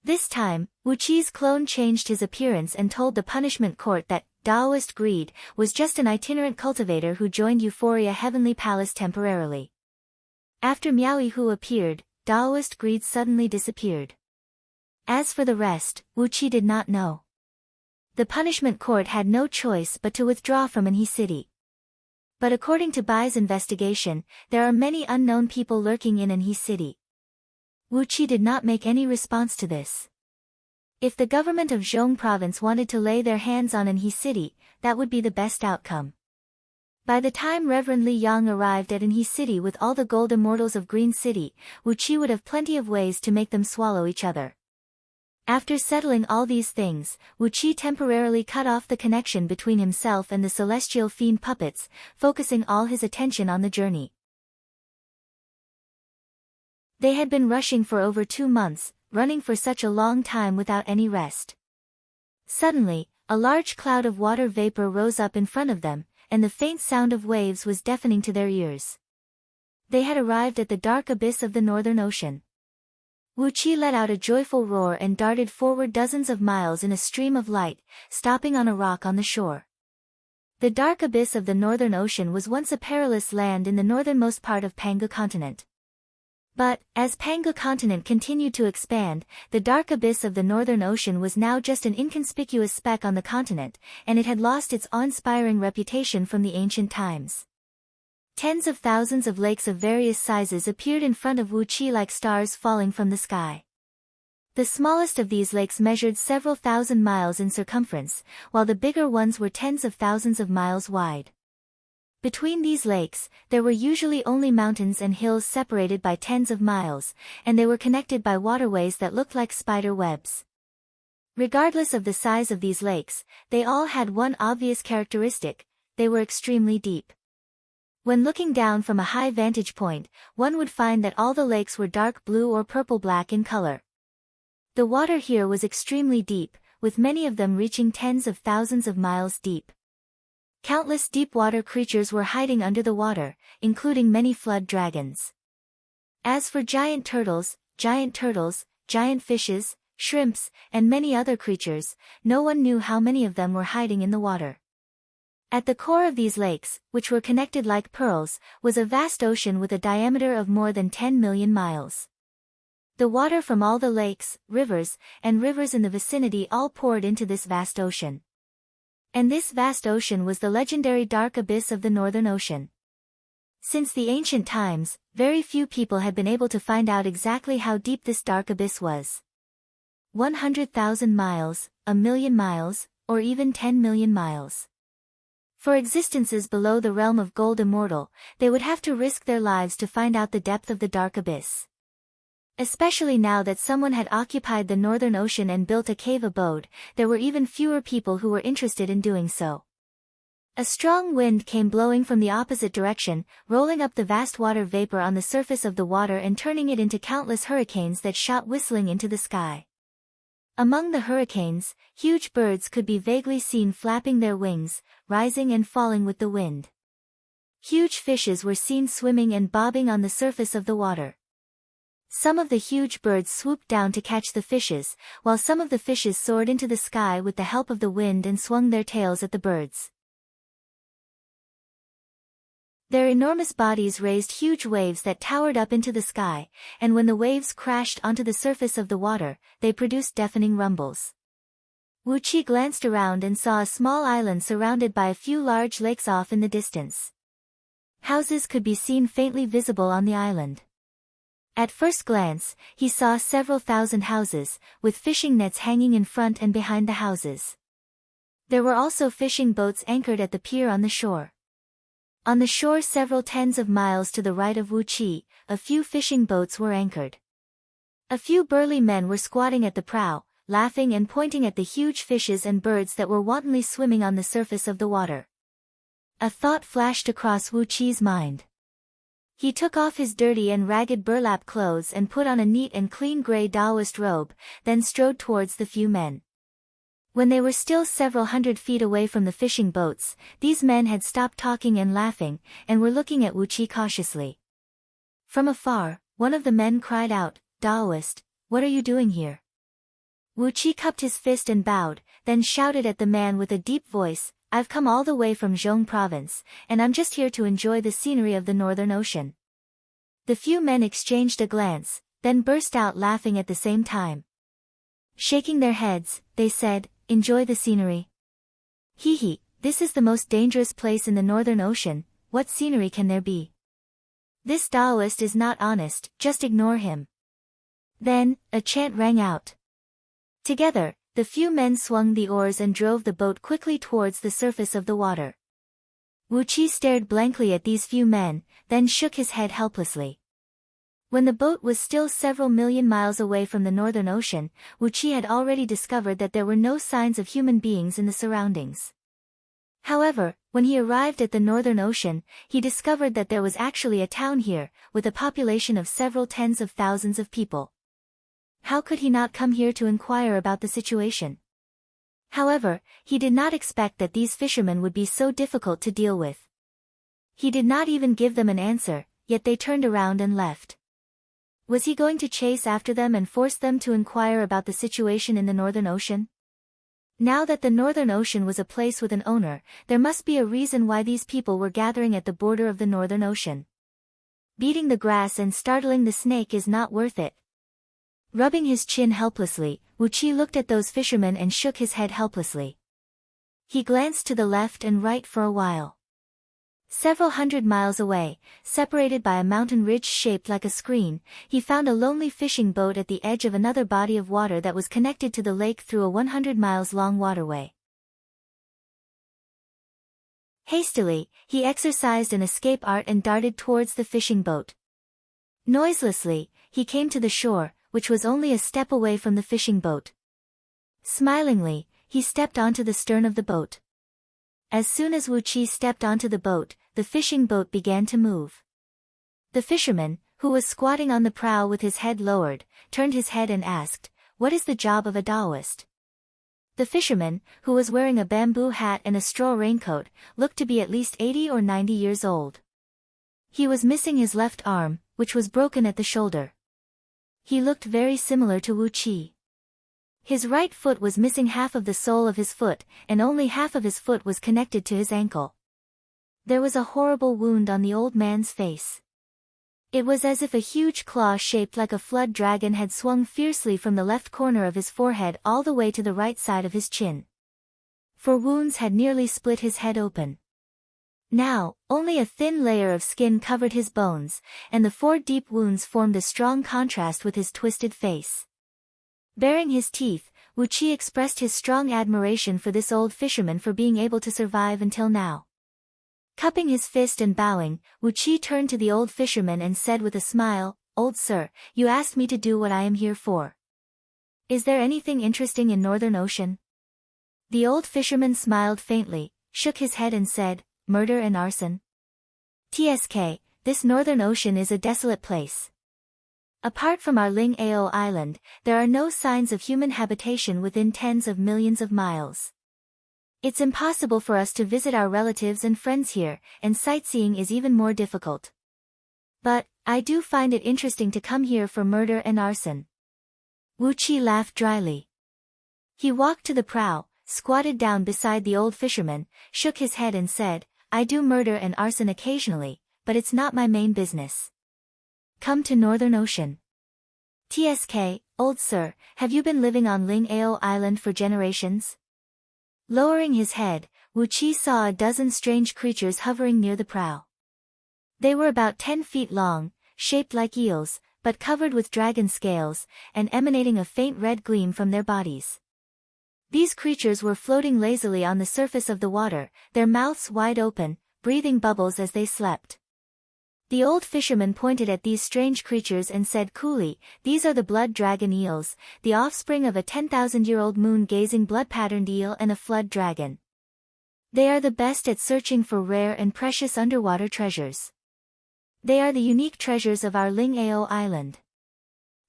This time, Wu Qi's clone changed his appearance and told the punishment court that Daoist Greed was just an itinerant cultivator who joined Euphoria Heavenly Palace temporarily. After Miaoihu appeared, Daoist Greed suddenly disappeared. As for the rest, Wu Qi did not know. The punishment court had no choice but to withdraw from Anhi City. But according to Bai's investigation, there are many unknown people lurking in Anhi City. Wu Qi did not make any response to this. If the government of Zhong Province wanted to lay their hands on Anhi City, that would be the best outcome. By the time Reverend Li Yang arrived at Anhi City with all the gold immortals of Green City, Wu Qi would have plenty of ways to make them swallow each other. After settling all these things, Wu Qi temporarily cut off the connection between himself and the celestial fiend puppets, focusing all his attention on the journey. They had been rushing for over 2 months, running for such a long time without any rest. Suddenly, a large cloud of water vapor rose up in front of them, and the faint sound of waves was deafening to their ears. They had arrived at the dark abyss of the Northern Ocean. Wu Qi let out a joyful roar and darted forward dozens of miles in a stream of light, stopping on a rock on the shore. The dark abyss of the Northern Ocean was once a perilous land in the northernmost part of Pangu continent. But, as Pangu continent continued to expand, the dark abyss of the Northern Ocean was now just an inconspicuous speck on the continent, and it had lost its awe-inspiring reputation from the ancient times. Tens of thousands of lakes of various sizes appeared in front of Wu Qi like stars falling from the sky. The smallest of these lakes measured several thousand miles in circumference, while the bigger ones were tens of thousands of miles wide. Between these lakes, there were usually only mountains and hills separated by tens of miles, and they were connected by waterways that looked like spider webs. Regardless of the size of these lakes, they all had one obvious characteristic: they were extremely deep. When looking down from a high vantage point, one would find that all the lakes were dark blue or purple-black in color. The water here was extremely deep, with many of them reaching tens of thousands of miles deep. Countless deep-water creatures were hiding under the water, including many flood dragons. As for giant turtles, giant fishes, shrimps, and many other creatures, no one knew how many of them were hiding in the water. At the core of these lakes, which were connected like pearls, was a vast ocean with a diameter of more than 10 million miles. The water from all the lakes, rivers in the vicinity all poured into this vast ocean. And this vast ocean was the legendary dark abyss of the Northern Ocean. Since the ancient times, very few people had been able to find out exactly how deep this dark abyss was. 100,000 miles, 1,000,000 miles, or even 10 million miles. For existences below the realm of gold immortal, they would have to risk their lives to find out the depth of the dark abyss. Especially now that someone had occupied the Northern Ocean and built a cave abode, there were even fewer people who were interested in doing so. A strong wind came blowing from the opposite direction, rolling up the vast water vapor on the surface of the water and turning it into countless hurricanes that shot whistling into the sky. Among the hurricanes, huge birds could be vaguely seen flapping their wings, rising and falling with the wind. Huge fishes were seen swimming and bobbing on the surface of the water. Some of the huge birds swooped down to catch the fishes, while some of the fishes soared into the sky with the help of the wind and swung their tails at the birds. Their enormous bodies raised huge waves that towered up into the sky, and when the waves crashed onto the surface of the water, they produced deafening rumbles. Wu Qi glanced around and saw a small island surrounded by a few large lakes off in the distance. Houses could be seen faintly visible on the island. At first glance, he saw several thousand houses, with fishing nets hanging in front and behind the houses. There were also fishing boats anchored at the pier on the shore. On the shore several tens of miles to the right of Wu Qi, a few fishing boats were anchored. A few burly men were squatting at the prow, laughing and pointing at the huge fishes and birds that were wantonly swimming on the surface of the water. A thought flashed across Wu Qi's mind. He took off his dirty and ragged burlap clothes and put on a neat and clean gray Taoist robe, then strode towards the few men. When they were still several hundred feet away from the fishing boats, these men had stopped talking and laughing, and were looking at Wu Qi cautiously. From afar, one of the men cried out, "Taoist, what are you doing here?" Wu Qi cupped his fist and bowed, then shouted at the man with a deep voice, "I've come all the way from Zhong province, and I'm just here to enjoy the scenery of the Northern Ocean." The few men exchanged a glance, then burst out laughing at the same time. Shaking their heads, they said, "Enjoy the scenery? Hee, this is the most dangerous place in the Northern Ocean, what scenery can there be? This Taoist is not honest, just ignore him." Then, a chant rang out. Together, the few men swung the oars and drove the boat quickly towards the surface of the water. Wu Qi stared blankly at these few men, then shook his head helplessly. When the boat was still several million miles away from the Northern Ocean, Wuchi had already discovered that there were no signs of human beings in the surroundings. However, when he arrived at the Northern Ocean, he discovered that there was actually a town here, with a population of several tens of thousands of people. How could he not come here to inquire about the situation? However, he did not expect that these fishermen would be so difficult to deal with. He did not even give them an answer, yet they turned around and left. Was he going to chase after them and force them to inquire about the situation in the Northern Ocean? Now that the Northern Ocean was a place with an owner, there must be a reason why these people were gathering at the border of the Northern Ocean. Beating the grass and startling the snake is not worth it. Rubbing his chin helplessly, Wuchi looked at those fishermen and shook his head helplessly. He glanced to the left and right for a while. Several hundred miles away, separated by a mountain ridge shaped like a screen, he found a lonely fishing boat at the edge of another body of water that was connected to the lake through a 100 miles long waterway. Hastily, he exercised an escape art and darted towards the fishing boat. Noiselessly, he came to the shore, which was only a step away from the fishing boat. Smilingly, he stepped onto the stern of the boat. As soon as Wuchi stepped onto the boat, the fishing boat began to move. The fisherman, who was squatting on the prow with his head lowered, turned his head and asked, "What is the job of a Taoist?" The fisherman, who was wearing a bamboo hat and a straw raincoat, looked to be at least 80 or 90 years old. He was missing his left arm, which was broken at the shoulder. He looked very similar to Wuchi. His right foot was missing half of the sole of his foot, and only half of his foot was connected to his ankle. There was a horrible wound on the old man's face. It was as if a huge claw shaped like a flood dragon had swung fiercely from the left corner of his forehead all the way to the right side of his chin. For wounds had nearly split his head open. Now, only a thin layer of skin covered his bones, and the 4 deep wounds formed a strong contrast with his twisted face. Baring his teeth, Wuchi expressed his strong admiration for this old fisherman for being able to survive until now. Cupping his fist and bowing, Wuchi turned to the old fisherman and said with a smile, "Old sir, you asked me to do what I am here for. Is there anything interesting in Northern Ocean?" The old fisherman smiled faintly, shook his head and said, "Murder and arson. TSK, this Northern Ocean is a desolate place. Apart from our Ling Ao island, there are no signs of human habitation within tens of millions of miles. It's impossible for us to visit our relatives and friends here, and sightseeing is even more difficult. But, I do find it interesting to come here for murder and arson." Wuchi laughed dryly. He walked to the prow, squatted down beside the old fisherman, shook his head and said, "I do murder and arson occasionally, but it's not my main business. Come to Northern Ocean. TSK, old sir, have you been living on Ling Ao Island for generations?" Lowering his head, Wuchi saw a dozen strange creatures hovering near the prow. They were about 10 feet long, shaped like eels, but covered with dragon scales, and emanating a faint red gleam from their bodies. These creatures were floating lazily on the surface of the water, their mouths wide open, breathing bubbles as they slept. The old fisherman pointed at these strange creatures and said coolly, "These are the blood dragon eels, the offspring of a 10,000-year-old moon-gazing blood-patterned eel and a flood dragon. They are the best at searching for rare and precious underwater treasures. They are the unique treasures of our Ling Ao Island.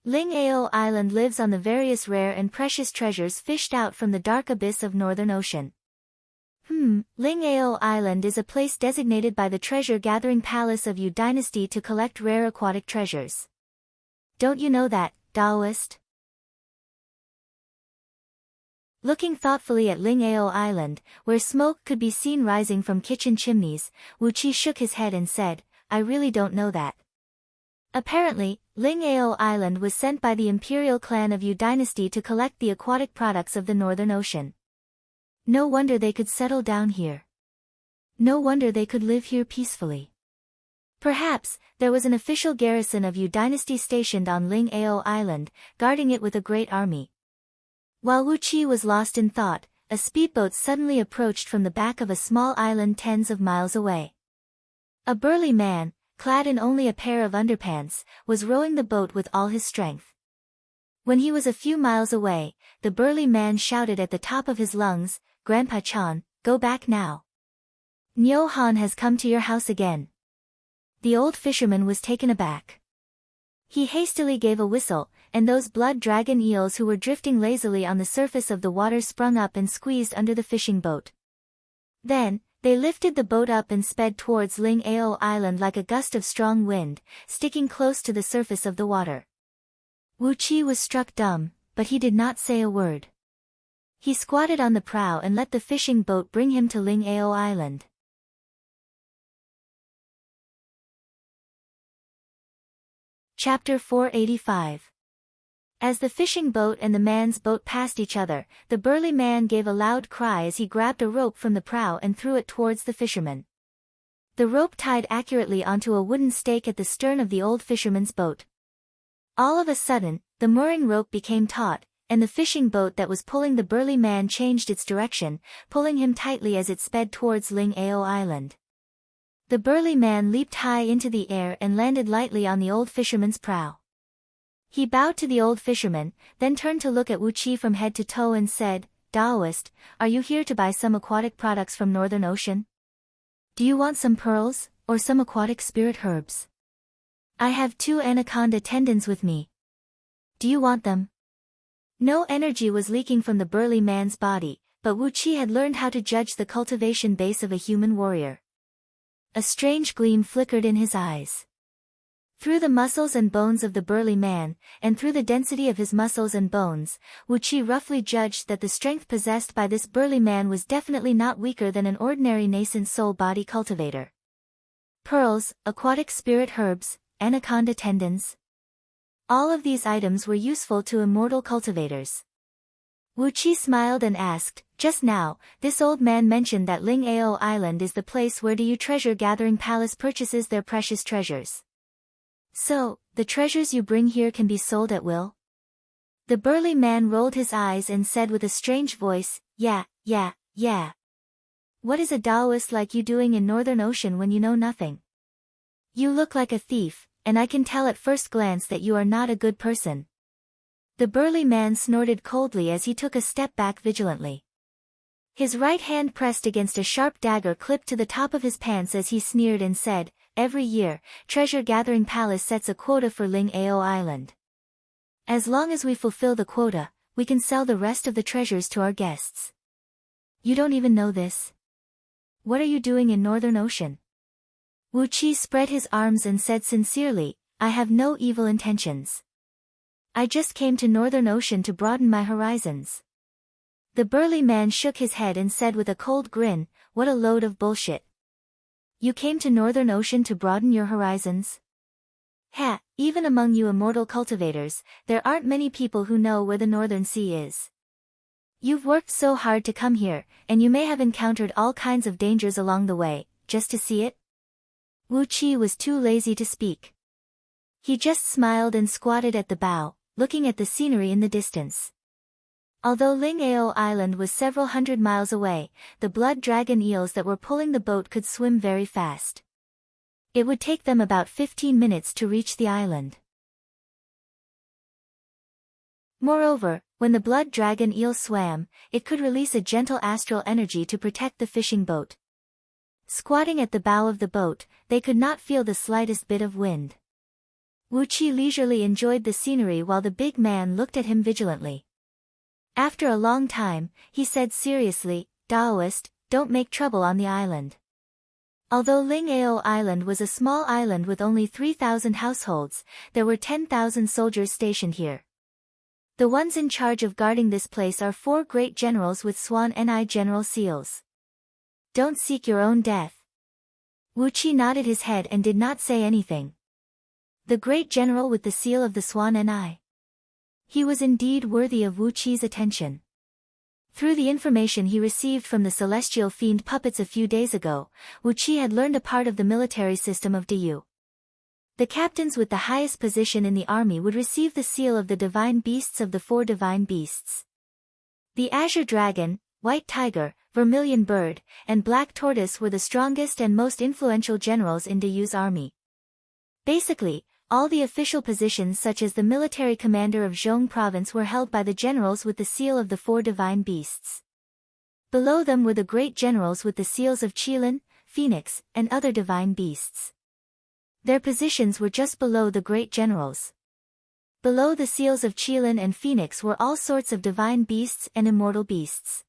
Ling Ao Island lives on the various rare and precious treasures fished out from the dark abyss of Northern Ocean." Ling Ao Island is a place designated by the treasure-gathering palace of Yu Dynasty to collect rare aquatic treasures. Don't you know that, Taoist? Looking thoughtfully at Ling Ao Island, where smoke could be seen rising from kitchen chimneys, Wuchi shook his head and said, "I really don't know that." Apparently, Ling Ao Island was sent by the imperial clan of Yu Dynasty to collect the aquatic products of the Northern Ocean. No wonder they could settle down here. No wonder they could live here peacefully. Perhaps, there was an official garrison of Yu Dynasty stationed on Ling Ao Island, guarding it with a great army. While Wuchi was lost in thought, a speedboat suddenly approached from the back of a small island tens of miles away. A burly man, clad in only a pair of underpants, was rowing the boat with all his strength. When he was a few miles away, the burly man shouted at the top of his lungs, "Grandpa Chan, go back now. Nyo Han has come to your house again." The old fisherman was taken aback. He hastily gave a whistle, and those blood dragon eels who were drifting lazily on the surface of the water sprung up and squeezed under the fishing boat. Then, they lifted the boat up and sped towards Ling Ao Island like a gust of strong wind, sticking close to the surface of the water. Wu Qi was struck dumb, but he did not say a word. He squatted on the prow and let the fishing boat bring him to Ling Ao Island. Chapter 485. As the fishing boat and the man's boat passed each other, the burly man gave a loud cry as he grabbed a rope from the prow and threw it towards the fisherman. The rope tied accurately onto a wooden stake at the stern of the old fisherman's boat. All of a sudden, the mooring rope became taut, and the fishing boat that was pulling the burly man changed its direction, pulling him tightly as it sped towards Ling Ao Island. The burly man leaped high into the air and landed lightly on the old fisherman's prow. He bowed to the old fisherman, then turned to look at Wu Qi from head to toe and said, "Taoist, are you here to buy some aquatic products from Northern Ocean? Do you want some pearls, or some aquatic spirit herbs? I have 2 anaconda tendons with me. Do you want them?" No energy was leaking from the burly man's body, but Wu Qi had learned how to judge the cultivation base of a human warrior. A strange gleam flickered in his eyes. Through the muscles and bones of the burly man, and through the density of his muscles and bones, Wu Qi roughly judged that the strength possessed by this burly man was definitely not weaker than an ordinary nascent soul-body cultivator. Pearls, aquatic spirit herbs, anaconda tendons. All of these items were useful to immortal cultivators. Wu Qi smiled and asked, "Just now, this old man mentioned that Ling Ao Island is the place where the treasure gathering palace purchases their precious treasures. So, the treasures you bring here can be sold at will?" The burly man rolled his eyes and said with a strange voice, Yeah. What is a Taoist like you doing in Northern Ocean when you know nothing? You look like a thief, and I can tell at first glance that you are not a good person." The burly man snorted coldly as he took a step back vigilantly. His right hand pressed against a sharp dagger clipped to the top of his pants as he sneered and said, "Every year, Treasure Gathering Palace sets a quota for Ling Ao Island. As long as we fulfill the quota, we can sell the rest of the treasures to our guests. You don't even know this. What are you doing in Northern Ocean?" Wu Qi spread his arms and said sincerely, "I have no evil intentions. I just came to Northern Ocean to broaden my horizons." The burly man shook his head and said with a cold grin, "What a load of bullshit. You came to Northern Ocean to broaden your horizons? Ha, even among you immortal cultivators, there aren't many people who know where the Northern Sea is. You've worked so hard to come here, and you may have encountered all kinds of dangers along the way, just to see it?" Wu Qi was too lazy to speak. He just smiled and squatted at the bow, looking at the scenery in the distance. Although Ling Ao Island was several hundred miles away, the blood dragon eels that were pulling the boat could swim very fast. It would take them about 15 minutes to reach the island. Moreover, when the blood dragon eel swam, it could release a gentle astral energy to protect the fishing boat. Squatting at the bow of the boat, they could not feel the slightest bit of wind. Wu Qi leisurely enjoyed the scenery while the big man looked at him vigilantly. After a long time, he said seriously, "Taoist, don't make trouble on the island." Although Ling Ao Island was a small island with only 3,000 households, there were 10,000 soldiers stationed here. The ones in charge of guarding this place are 4 great generals with Swan Ni general seals. Don't seek your own death. Wu Qi nodded his head and did not say anything. The great general with the seal of the Swan Ni. He was indeed worthy of Wu Qi's attention. Through the information he received from the celestial fiend puppets a few days ago, Wu Qi had learned a part of the military system of Diyu. The captains with the highest position in the army would receive the seal of the divine beasts of the 4 divine beasts. The azure dragon, white tiger, vermilion bird, and black tortoise were the strongest and most influential generals in Diyu's army. Basically, all the official positions such as the military commander of Zhong province were held by the generals with the seal of the four divine beasts. Below them were the great generals with the seals of Qilin, Phoenix, and other divine beasts. Their positions were just below the great generals. Below the seals of Qilin and Phoenix were all sorts of divine beasts and immortal beasts.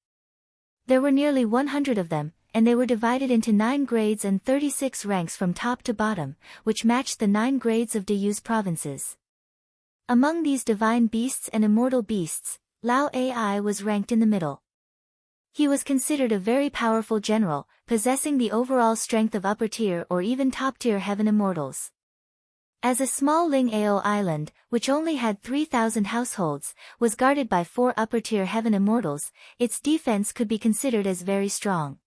There were nearly 100 of them, and they were divided into 9 grades and 36 ranks from top to bottom, which matched the 9 grades of Dayu's provinces. Among these divine beasts and immortal beasts, Lao Ai was ranked in the middle. He was considered a very powerful general, possessing the overall strength of upper-tier or even top-tier heaven immortals. As a small Ling Ao island, which only had 3,000 households, was guarded by 4 upper-tier heaven immortals, its defense could be considered as very strong.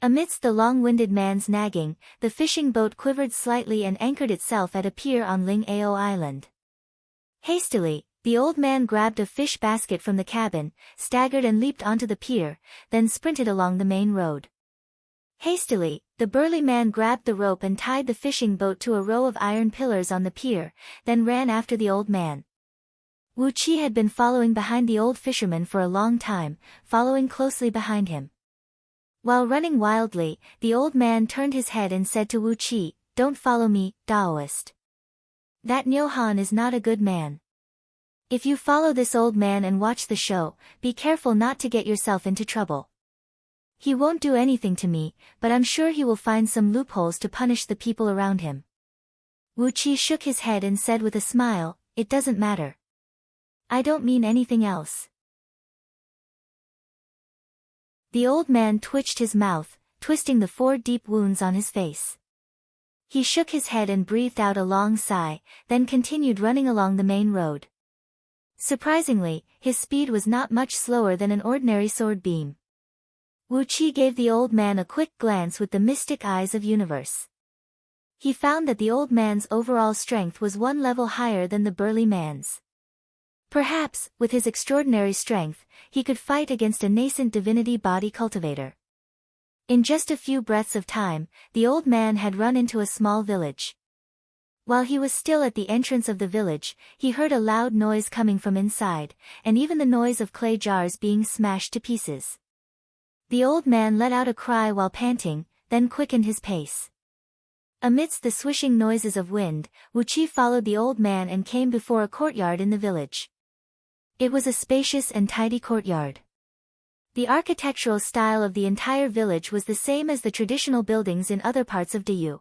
Amidst the long-winded man's nagging, the fishing boat quivered slightly and anchored itself at a pier on Ling Ao island. Hastily, the old man grabbed a fish basket from the cabin, staggered and leaped onto the pier, then sprinted along the main road. Hastily, the burly man grabbed the rope and tied the fishing boat to a row of iron pillars on the pier, then ran after the old man. Wu Qi had been following behind the old fisherman for a long time, following closely behind him. While running wildly, the old man turned his head and said to Wu Qi, "Don't follow me, Taoist. That Niu Han is not a good man. If you follow this old man and watch the show, be careful not to get yourself into trouble. He won't do anything to me, but I'm sure he will find some loopholes to punish the people around him." Wu Qi shook his head and said with a smile, "It doesn't matter. I don't mean anything else." The old man twitched his mouth, twisting the 4 deep wounds on his face. He shook his head and breathed out a long sigh, then continued running along the main road. Surprisingly, his speed was not much slower than an ordinary sword beam. Wu Qi gave the old man a quick glance with the mystic eyes of universe. He found that the old man's overall strength was 1 level higher than the burly man's. Perhaps, with his extraordinary strength, he could fight against a nascent divinity body cultivator. In just a few breaths of time, the old man had run into a small village. While he was still at the entrance of the village, he heard a loud noise coming from inside, and even the noise of clay jars being smashed to pieces. The old man let out a cry while panting, then quickened his pace. Amidst the swishing noises of wind, Wu Qi followed the old man and came before a courtyard in the village. It was a spacious and tidy courtyard. The architectural style of the entire village was the same as the traditional buildings in other parts of Dayu.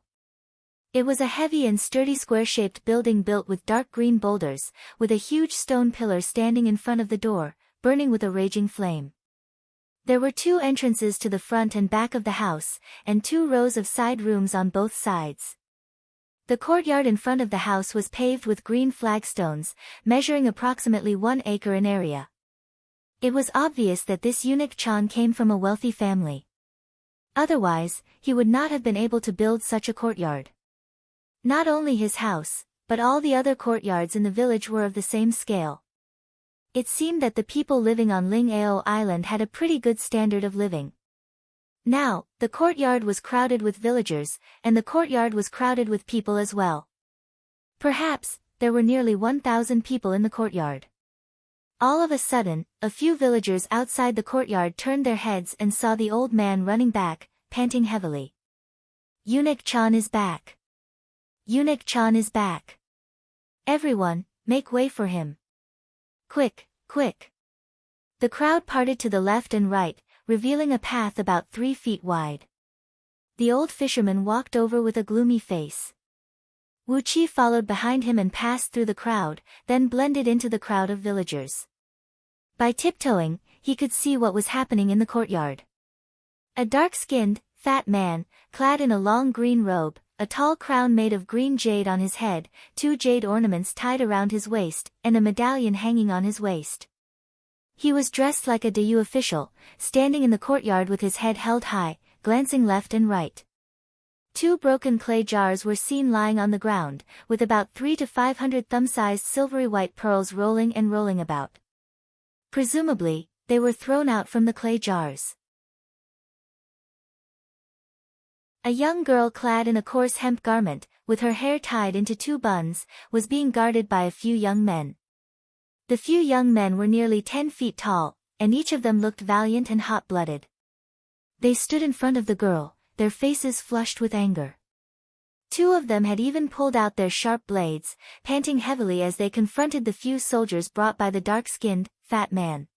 It was a heavy and sturdy square-shaped building built with dark green boulders, with a huge stone pillar standing in front of the door, burning with a raging flame. There were 2 entrances to the front and back of the house, and 2 rows of side rooms on both sides. The courtyard in front of the house was paved with green flagstones, measuring approximately 1 acre in area. It was obvious that this eunuch Chan came from a wealthy family. Otherwise, he would not have been able to build such a courtyard. Not only his house, but all the other courtyards in the village were of the same scale. It seemed that the people living on Ling Ao Island had a pretty good standard of living. Now, the courtyard was crowded with villagers, and the courtyard was crowded with people as well. Perhaps, there were nearly 1,000 people in the courtyard. All of a sudden, a few villagers outside the courtyard turned their heads and saw the old man running back, panting heavily. "Eunuch Chan is back! Eunuch Chan is back! Everyone, make way for him! Quick, quick!" The crowd parted to the left and right, revealing a path about 3 feet wide. The old fisherman walked over with a gloomy face. Wu Qi followed behind him and passed through the crowd, then blended into the crowd of villagers. By tiptoeing, he could see what was happening in the courtyard. A dark-skinned, fat man, clad in a long green robe, a tall crown made of green jade on his head, 2 jade ornaments tied around his waist, and a medallion hanging on his waist. He was dressed like a Dayu official, standing in the courtyard with his head held high, glancing left and right. 2 broken clay jars were seen lying on the ground, with about 300 to 500 thumb-sized silvery white pearls rolling and rolling about. Presumably, they were thrown out from the clay jars. A young girl clad in a coarse hemp garment, with her hair tied into 2 buns, was being guarded by a few young men. The few young men were nearly 10 feet tall, and each of them looked valiant and hot-blooded. They stood in front of the girl, their faces flushed with anger. 2 of them had even pulled out their sharp blades, panting heavily as they confronted the few soldiers brought by the dark-skinned, fat man.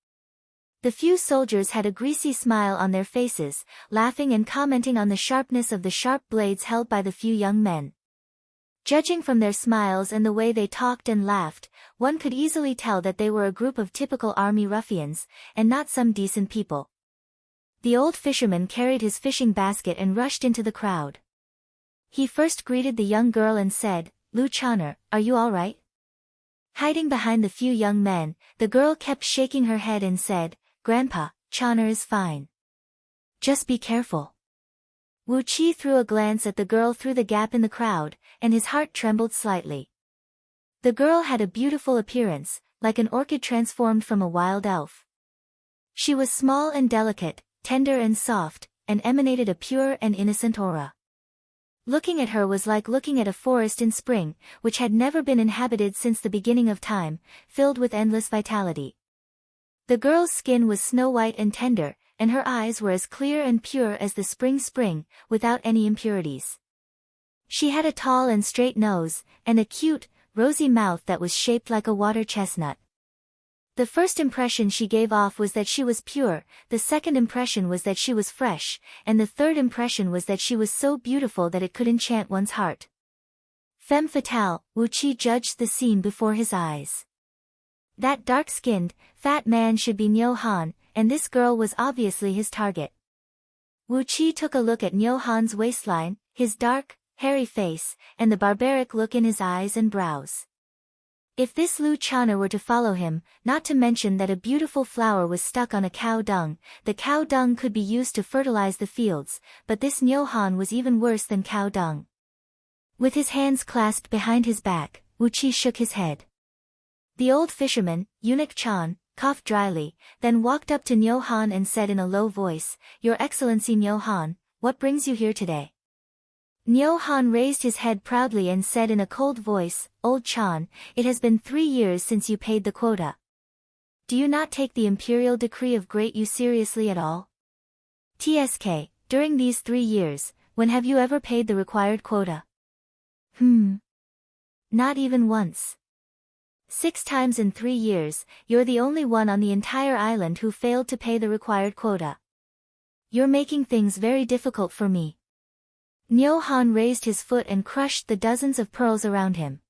The few soldiers had a greasy smile on their faces, laughing and commenting on the sharpness of the sharp blades held by the few young men. Judging from their smiles and the way they talked and laughed, one could easily tell that they were a group of typical army ruffians, and not some decent people. The old fisherman carried his fishing basket and rushed into the crowd. He first greeted the young girl and said, "Lu Chana, are you all right?" Hiding behind the few young men, the girl kept shaking her head and said, "Grandpa, Chana is fine. Just be careful." Wu Qi threw a glance at the girl through the gap in the crowd, and his heart trembled slightly. The girl had a beautiful appearance, like an orchid transformed from a wild elf. She was small and delicate, tender and soft, and emanated a pure and innocent aura. Looking at her was like looking at a forest in spring, which had never been inhabited since the beginning of time, filled with endless vitality. The girl's skin was snow-white and tender, and her eyes were as clear and pure as the spring, without any impurities. She had a tall and straight nose, and a cute, rosy mouth that was shaped like a water chestnut. The first impression she gave off was that she was pure, the second impression was that she was fresh, and the third impression was that she was so beautiful that it could enchant one's heart. Femme fatale, Wu Qi judged the scene before his eyes. That dark-skinned, fat man should be Niu Han, and this girl was obviously his target. Wu Qi took a look at Niu Han's waistline, his dark, hairy face, and the barbaric look in his eyes and brows. If this Lu Chana were to follow him, not to mention that a beautiful flower was stuck on a cow dung, the cow dung could be used to fertilize the fields, but this Niu Han was even worse than cow dung. With his hands clasped behind his back, Wu Qi shook his head. The old fisherman, Eunuch Chan, coughed dryly, then walked up to Niu Han and said in a low voice, "Your Excellency Niu Han, what brings you here today?" Niu Han raised his head proudly and said in a cold voice, "Old Chan, it has been 3 years since you paid the quota. Do you not take the imperial decree of Great Yu seriously at all? TSK, during these 3 years, when have you ever paid the required quota?" Not even once. 6 times in 3 years, you're the only one on the entire island who failed to pay the required quota. You're making things very difficult for me. Niu Han raised his foot and crushed the dozens of pearls around him.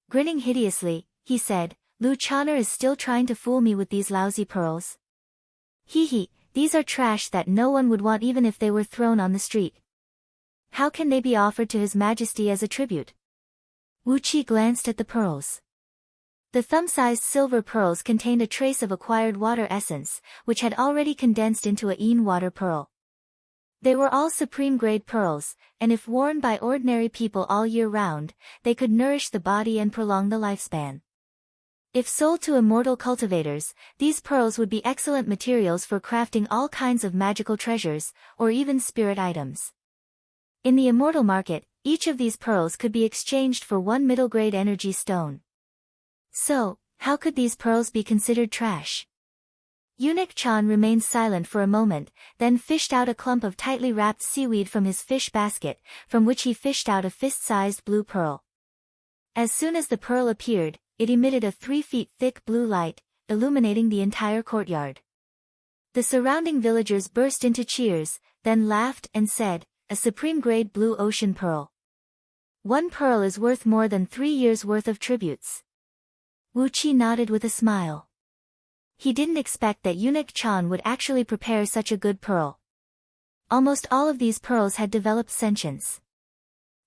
Grinning hideously, he said, "Lu Chana is still trying to fool me with these lousy pearls. Hee, these are trash that no one would want even if they were thrown on the street. How can they be offered to His Majesty as a tribute?" Wu Qi glanced at the pearls. The thumb-sized silver pearls contained a trace of acquired water essence, which had already condensed into a yin water pearl. They were all supreme-grade pearls, and if worn by ordinary people all year round, they could nourish the body and prolong the lifespan. If sold to immortal cultivators, these pearls would be excellent materials for crafting all kinds of magical treasures, or even spirit items. In the immortal market, each of these pearls could be exchanged for 1 middle-grade energy stone. So, how could these pearls be considered trash? Eunuch Chan remained silent for a moment, then fished out a clump of tightly wrapped seaweed from his fish basket, from which he fished out a fist-sized blue pearl. As soon as the pearl appeared, it emitted a 3 feet thick blue light, illuminating the entire courtyard. The surrounding villagers burst into cheers, then laughed and said, "A supreme-grade blue ocean pearl. 1 pearl is worth more than 3 years' worth of tributes." Wu Qi nodded with a smile. He didn't expect that Eunuch Chan would actually prepare such a good pearl. Almost all of these pearls had developed sentience.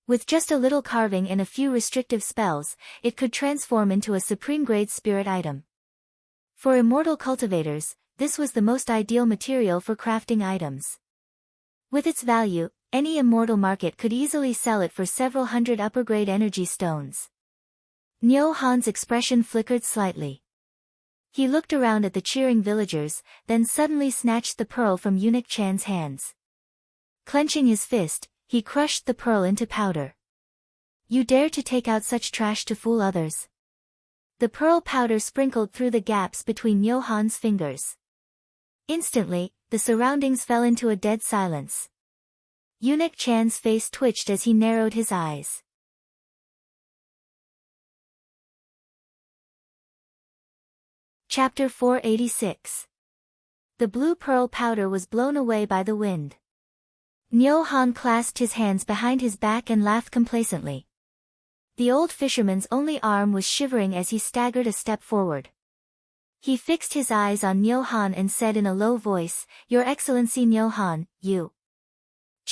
With just a little carving and a few restrictive spells, it could transform into a supreme-grade spirit item. For immortal cultivators, this was the most ideal material for crafting items. With its value, any immortal market could easily sell it for several hundred upper-grade energy stones. Niu Han's expression flickered slightly. He looked around at the cheering villagers, then suddenly snatched the pearl from Eunuch Chan's hands. Clenching his fist, he crushed the pearl into powder. You dare to take out such trash to fool others? The pearl powder sprinkled through the gaps between Johan's fingers. Instantly, the surroundings fell into a dead silence. Eunuch Chan's face twitched as he narrowed his eyes. Chapter 486. The blue pearl powder was blown away by the wind. Johan clasped his hands behind his back and laughed complacently. The old fisherman's only arm was shivering as he staggered a step forward. He fixed his eyes on Johan and said in a low voice, "Your Excellency Johan, you."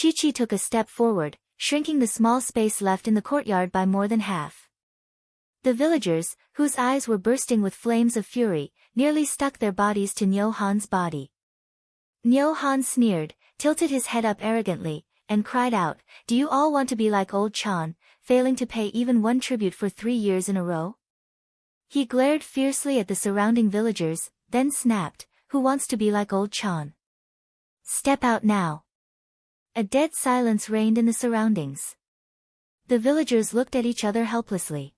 Chi-Chi took a step forward, shrinking the small space left in the courtyard by more than half. The villagers, whose eyes were bursting with flames of fury, nearly stuck their bodies to Johan's body. Johan sneered, tilted his head up arrogantly, and cried out, "Do you all want to be like old Chan, failing to pay even one tribute for 3 years in a row?" He glared fiercely at the surrounding villagers, then snapped, "Who wants to be like old Chan? Step out now." A dead silence reigned in the surroundings. The villagers looked at each other helplessly.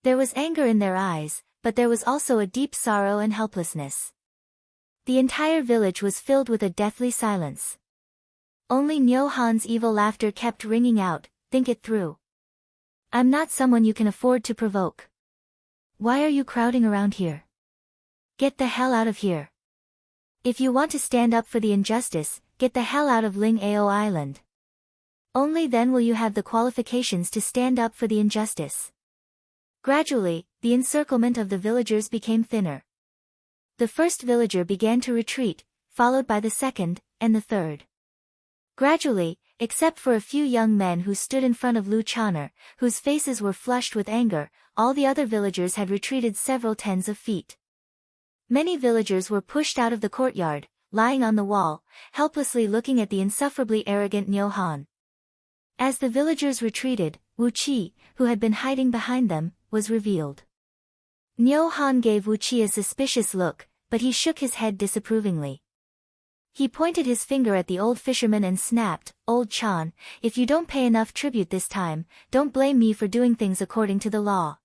There was anger in their eyes, but there was also a deep sorrow and helplessness. The entire village was filled with a deathly silence. Only Johan's evil laughter kept ringing out, "Think it through. I'm not someone you can afford to provoke. Why are you crowding around here? Get the hell out of here. If you want to stand up for the injustice, get the hell out of Ling Ao Island. Only then will you have the qualifications to stand up for the injustice." Gradually, the encirclement of the villagers became thinner. The first villager began to retreat, followed by the second, and the third. Gradually, except for a few young men who stood in front of Lu Chaner, whose faces were flushed with anger, all the other villagers had retreated several tens of feet. Many villagers were pushed out of the courtyard, lying on the wall, helplessly looking at the insufferably arrogant Johan. As the villagers retreated, Wu Qi, who had been hiding behind them, was revealed. Johan gave Wu Qi a suspicious look, but he shook his head disapprovingly. He pointed his finger at the old fisherman and snapped, "Old Chan, if you don't pay enough tribute this time, don't blame me for doing things according to the law.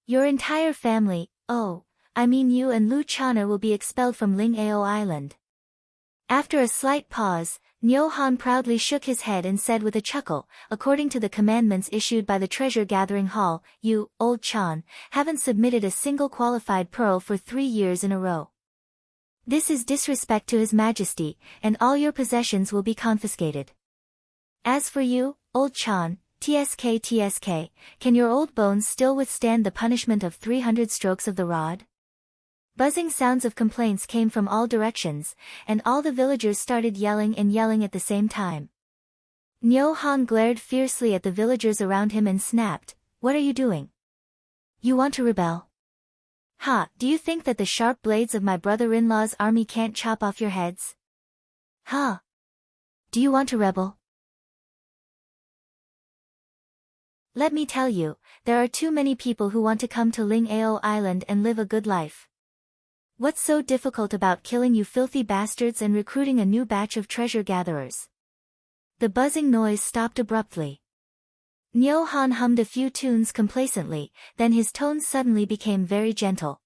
Your entire family, you and Lu Chaner will be expelled from Ling Ao Island." After a slight pause, Johan proudly shook his head and said with a chuckle, "According to the commandments issued by the treasure-gathering hall, you, Old Chan, haven't submitted a single qualified pearl for 3 years in a row. This is disrespect to His Majesty, and all your possessions will be confiscated. As for you, Old Chan, TSK, can your old bones still withstand the punishment of 300 strokes of the rod?" Buzzing sounds of complaints came from all directions, and all the villagers started yelling at the same time. Johan glared fiercely at the villagers around him and snapped, "What are you doing? You want to rebel? Ha, do you think that the sharp blades of my brother-in-law's army can't chop off your heads? Ha! Do you want to rebel? Let me tell you, there are too many people who want to come to Ling Ao Island and live a good life. What's so difficult about killing you filthy bastards and recruiting a new batch of treasure gatherers?" The buzzing noise stopped abruptly. Johan hummed a few tunes complacently, then his tones suddenly became very gentle.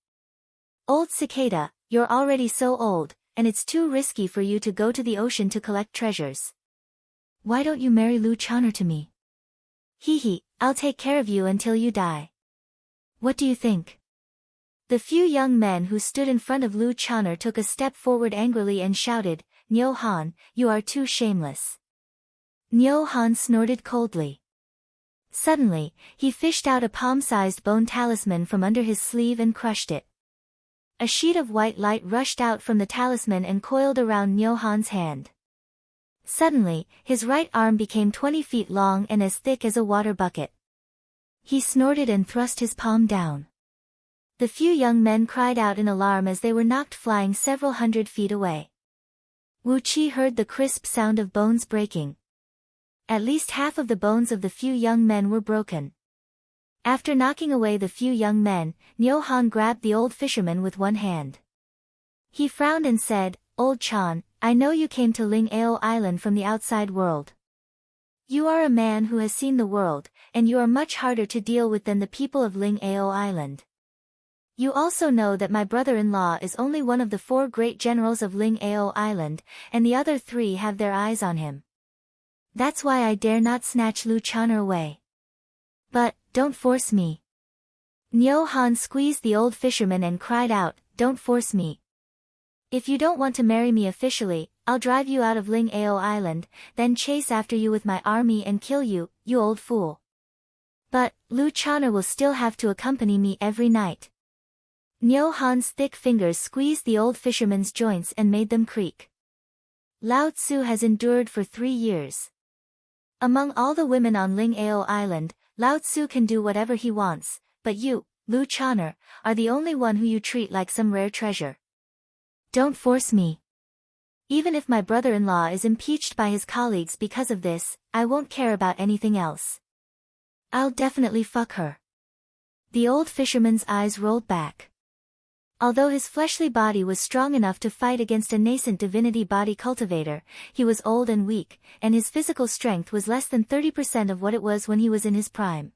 "Old cicada, you're already so old, and it's too risky for you to go to the ocean to collect treasures. Why don't you marry Lu Chaner to me? Hee, I'll take care of you until you die. What do you think?" The few young men who stood in front of Lu Chaner took a step forward angrily and shouted, "Johan, you are too shameless." Johan snorted coldly. Suddenly, he fished out a palm-sized bone talisman from under his sleeve and crushed it. A sheet of white light rushed out from the talisman and coiled around Johan's hand. Suddenly, his right arm became 20 feet long and as thick as a water bucket. He snorted and thrust his palm down. The few young men cried out in alarm as they were knocked flying several hundred feet away. Wu Qi heard the crisp sound of bones breaking. At least half of the bones of the few young men were broken. After knocking away the few young men, Johan grabbed the old fisherman with one hand. He frowned and said, "Old Chan, I know you came to Ling Ao Island from the outside world. You are a man who has seen the world, and you are much harder to deal with than the people of Ling Ao Island. You also know that my brother-in-law is only one of the 4 great generals of Ling Ao Island, and the other 3 have their eyes on him. That's why I dare not snatch Lu Chana away. But, don't force me. Nyo Han squeezed the old fisherman and cried out, don't force me. If you don't want to marry me officially, I'll drive you out of Ling Ao Island, then chase after you with my army and kill you, you old fool. But, Lu Chana will still have to accompany me every night. Nyo Han's thick fingers squeezed the old fisherman's joints and made them creak. Lao Tzu has endured for 3 years. Among all the women on Ling Ao Island, Lao Tzu can do whatever he wants, but you, Lu Chana, are the only one who you treat like some rare treasure. Don't force me. Even if my brother-in-law is impeached by his colleagues because of this, I won't care about anything else. I'll definitely fuck her. The old fisherman's eyes rolled back. Although his fleshly body was strong enough to fight against a nascent divinity body cultivator, he was old and weak, and his physical strength was less than 30% of what it was when he was in his prime.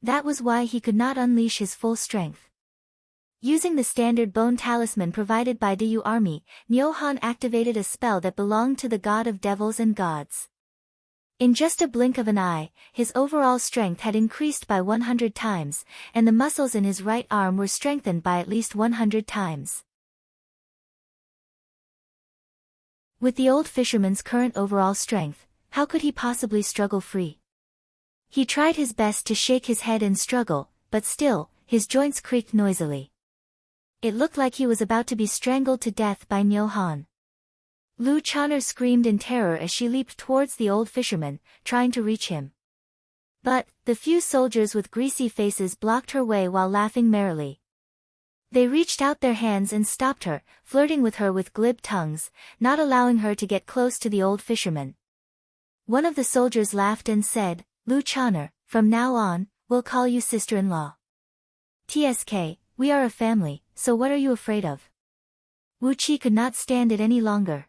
That was why he could not unleash his full strength. Using the standard bone talisman provided by the Yu army, Nyo Han activated a spell that belonged to the god of devils and gods. In just a blink of an eye, his overall strength had increased by 100 times, and the muscles in his right arm were strengthened by at least 100 times. With the old fisherman's current overall strength, how could he possibly struggle free? He tried his best to shake his head and struggle, but still, his joints creaked noisily. It looked like he was about to be strangled to death by Nyo Han. Lu Chana screamed in terror as she leaped towards the old fisherman, trying to reach him. But, the few soldiers with greasy faces blocked her way while laughing merrily. They reached out their hands and stopped her, flirting with her with glib tongues, not allowing her to get close to the old fisherman. One of the soldiers laughed and said, Lu Chana, from now on, we'll call you sister-in-law. TSK, we are a family, so what are you afraid of? Wu Qi could not stand it any longer.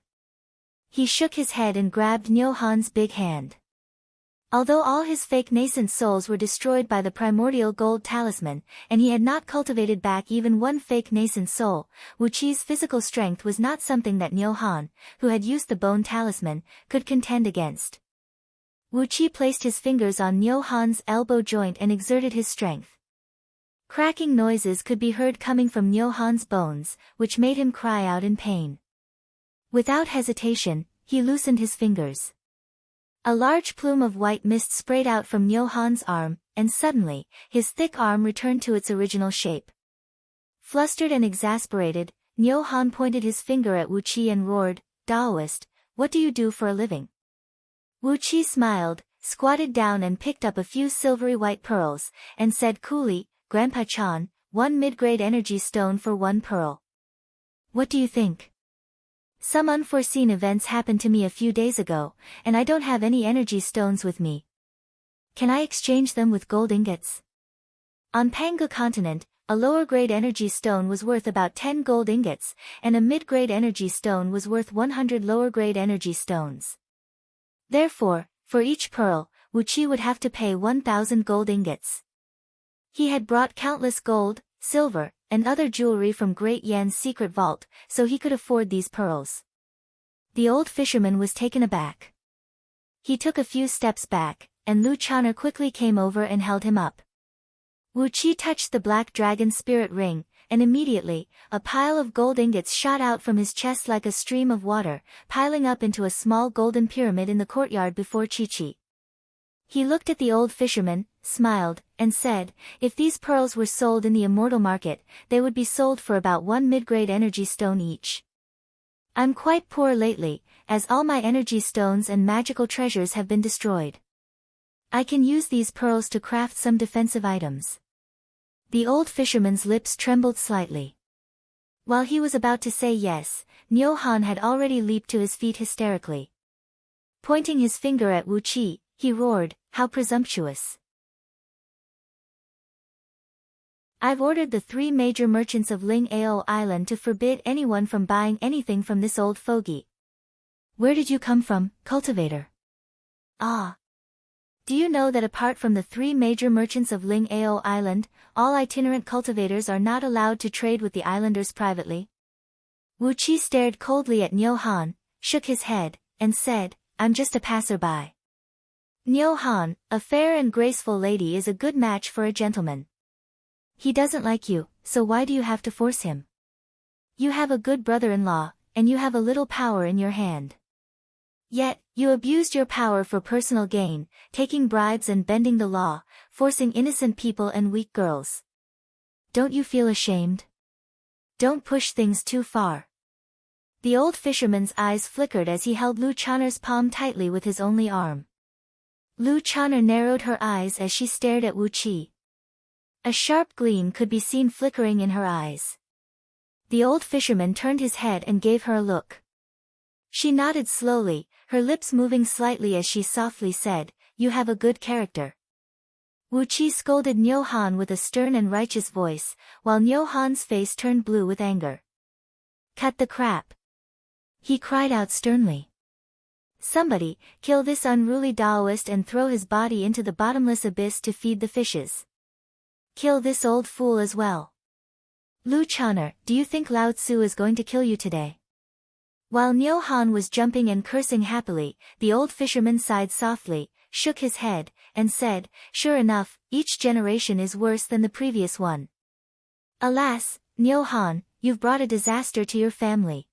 He shook his head and grabbed Nyo Han's big hand. Although all his fake nascent souls were destroyed by the primordial gold talisman, and he had not cultivated back even one fake nascent soul, Wu Qi's physical strength was not something that Nyo Han, who had used the bone talisman, could contend against. Wu Qi placed his fingers on Nyo Han's elbow joint and exerted his strength. Cracking noises could be heard coming from Nyo Han's bones, which made him cry out in pain. Without hesitation, he loosened his fingers. A large plume of white mist sprayed out from Nyo Han's arm, and suddenly, his thick arm returned to its original shape. Flustered and exasperated, Nyo Han pointed his finger at Wu Qi and roared, Daoist, what do you do for a living? Wu Qi smiled, squatted down and picked up a few silvery white pearls, and said coolly, Grandpa Chan, 1 mid-grade energy stone for 1 pearl. What do you think? Some unforeseen events happened to me a few days ago, and I don't have any energy stones with me. Can I exchange them with gold ingots? On Pangu continent, a lower-grade energy stone was worth about 10 gold ingots, and a mid-grade energy stone was worth 100 lower-grade energy stones. Therefore, for each pearl, Wu Qi would have to pay 1,000 gold ingots. He had brought countless gold, silver, and other jewelry from Great Yan's secret vault, so he could afford these pearls. The old fisherman was taken aback. He took a few steps back, and Lu Chana quickly came over and held him up. Wu Qi touched the black dragon spirit ring, and immediately, a pile of gold ingots shot out from his chest like a stream of water, piling up into a small golden pyramid in the courtyard before Chi-Chi. He looked at the old fisherman, smiled, and said, if these pearls were sold in the immortal market, they would be sold for about 1 mid-grade energy stone each. I'm quite poor lately, as all my energy stones and magical treasures have been destroyed. I can use these pearls to craft some defensive items. The old fisherman's lips trembled slightly. While he was about to say yes, Nyo Han had already leaped to his feet hysterically. Pointing his finger at Wu Qi, he roared, how presumptuous. I've ordered the 3 major merchants of Ling Ao Island to forbid anyone from buying anything from this old fogey. Where did you come from, cultivator? Ah, Do you know that apart from the 3 major merchants of Ling Ao Island, all itinerant cultivators are not allowed to trade with the islanders privately? Wu Qi stared coldly at Niu Han, shook his head, and said, I'm just a passerby. Niu Han, a fair and graceful lady, is a good match for a gentleman. He doesn't like you, so why do you have to force him? You have a good brother-in-law, and you have a little power in your hand. Yet, you abused your power for personal gain, taking bribes and bending the law, forcing innocent people and weak girls. Don't you feel ashamed? Don't push things too far. The old fisherman's eyes flickered as he held Lu Channer's palm tightly with his only arm. Lu Channer narrowed her eyes as she stared at Wu Qi. A sharp gleam could be seen flickering in her eyes. The old fisherman turned his head and gave her a look. She nodded slowly, her lips moving slightly as she softly said, You have a good character. Wu Qi scolded Niu Han with a stern and righteous voice, while Niu Han's face turned blue with anger. Cut the crap! He cried out sternly. Somebody, kill this unruly Taoist and throw his body into the bottomless abyss to feed the fishes. Kill this old fool as well. Lu Channer, do you think Lao Tzu is going to kill you today? While Niu Han was jumping and cursing happily, the old fisherman sighed softly, shook his head, and said, Sure enough, each generation is worse than the previous one. Alas, Niu Han, you've brought a disaster to your family.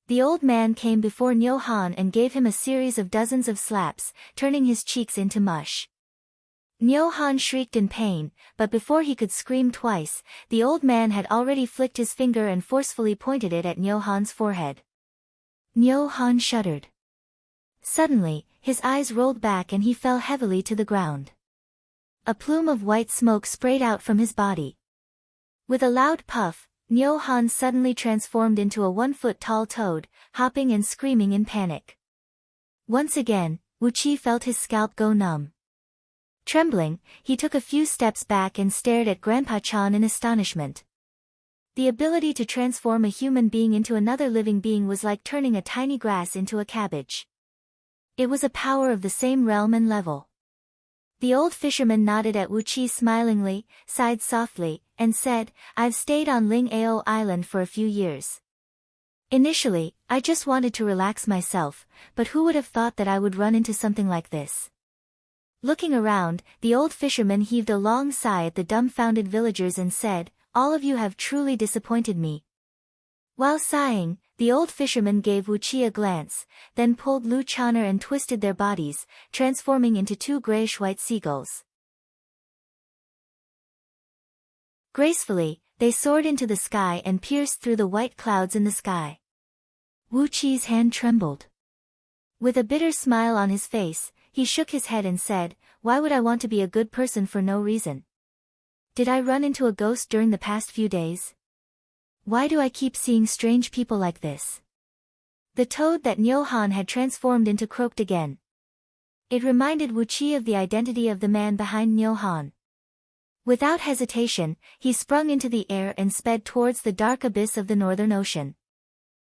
The old man came before Niu Han and gave him a series of dozens of slaps, turning his cheeks into mush. Niu Han shrieked in pain, but before he could scream twice, the old man had already flicked his finger and forcefully pointed it at Niu Han's forehead. Niu Han shuddered. Suddenly, his eyes rolled back and he fell heavily to the ground. A plume of white smoke sprayed out from his body. With a loud puff, Niu Han suddenly transformed into a 1-foot-tall toad, hopping and screaming in panic. Once again, Wu Qi felt his scalp go numb. Trembling, he took a few steps back and stared at Grandpa Chan in astonishment. The ability to transform a human being into another living being was like turning a tiny grass into a cabbage. It was a power of the same realm and level. The old fisherman nodded at Wu Qi smilingly, sighed softly, and said, I've stayed on Ling Ao Island for a few years. Initially, I just wanted to relax myself, but who would have thought that I would run into something like this? Looking around, the old fisherman heaved a long sigh at the dumbfounded villagers and said, All of you have truly disappointed me. While sighing, the old fisherman gave Wu Qi a glance, then pulled Lu Channer and twisted their bodies, transforming into 2 grayish-white seagulls. Gracefully, they soared into the sky and pierced through the white clouds in the sky. Wu Qi's hand trembled. With a bitter smile on his face, he shook his head and said, Why would I want to be a good person for no reason? Did I run into a ghost during the past few days? Why do I keep seeing strange people like this? The toad that Niu Han had transformed into croaked again. It reminded Wu Qi of the identity of the man behind Niu Han. Without hesitation, he sprung into the air and sped towards the dark abyss of the Northern Ocean.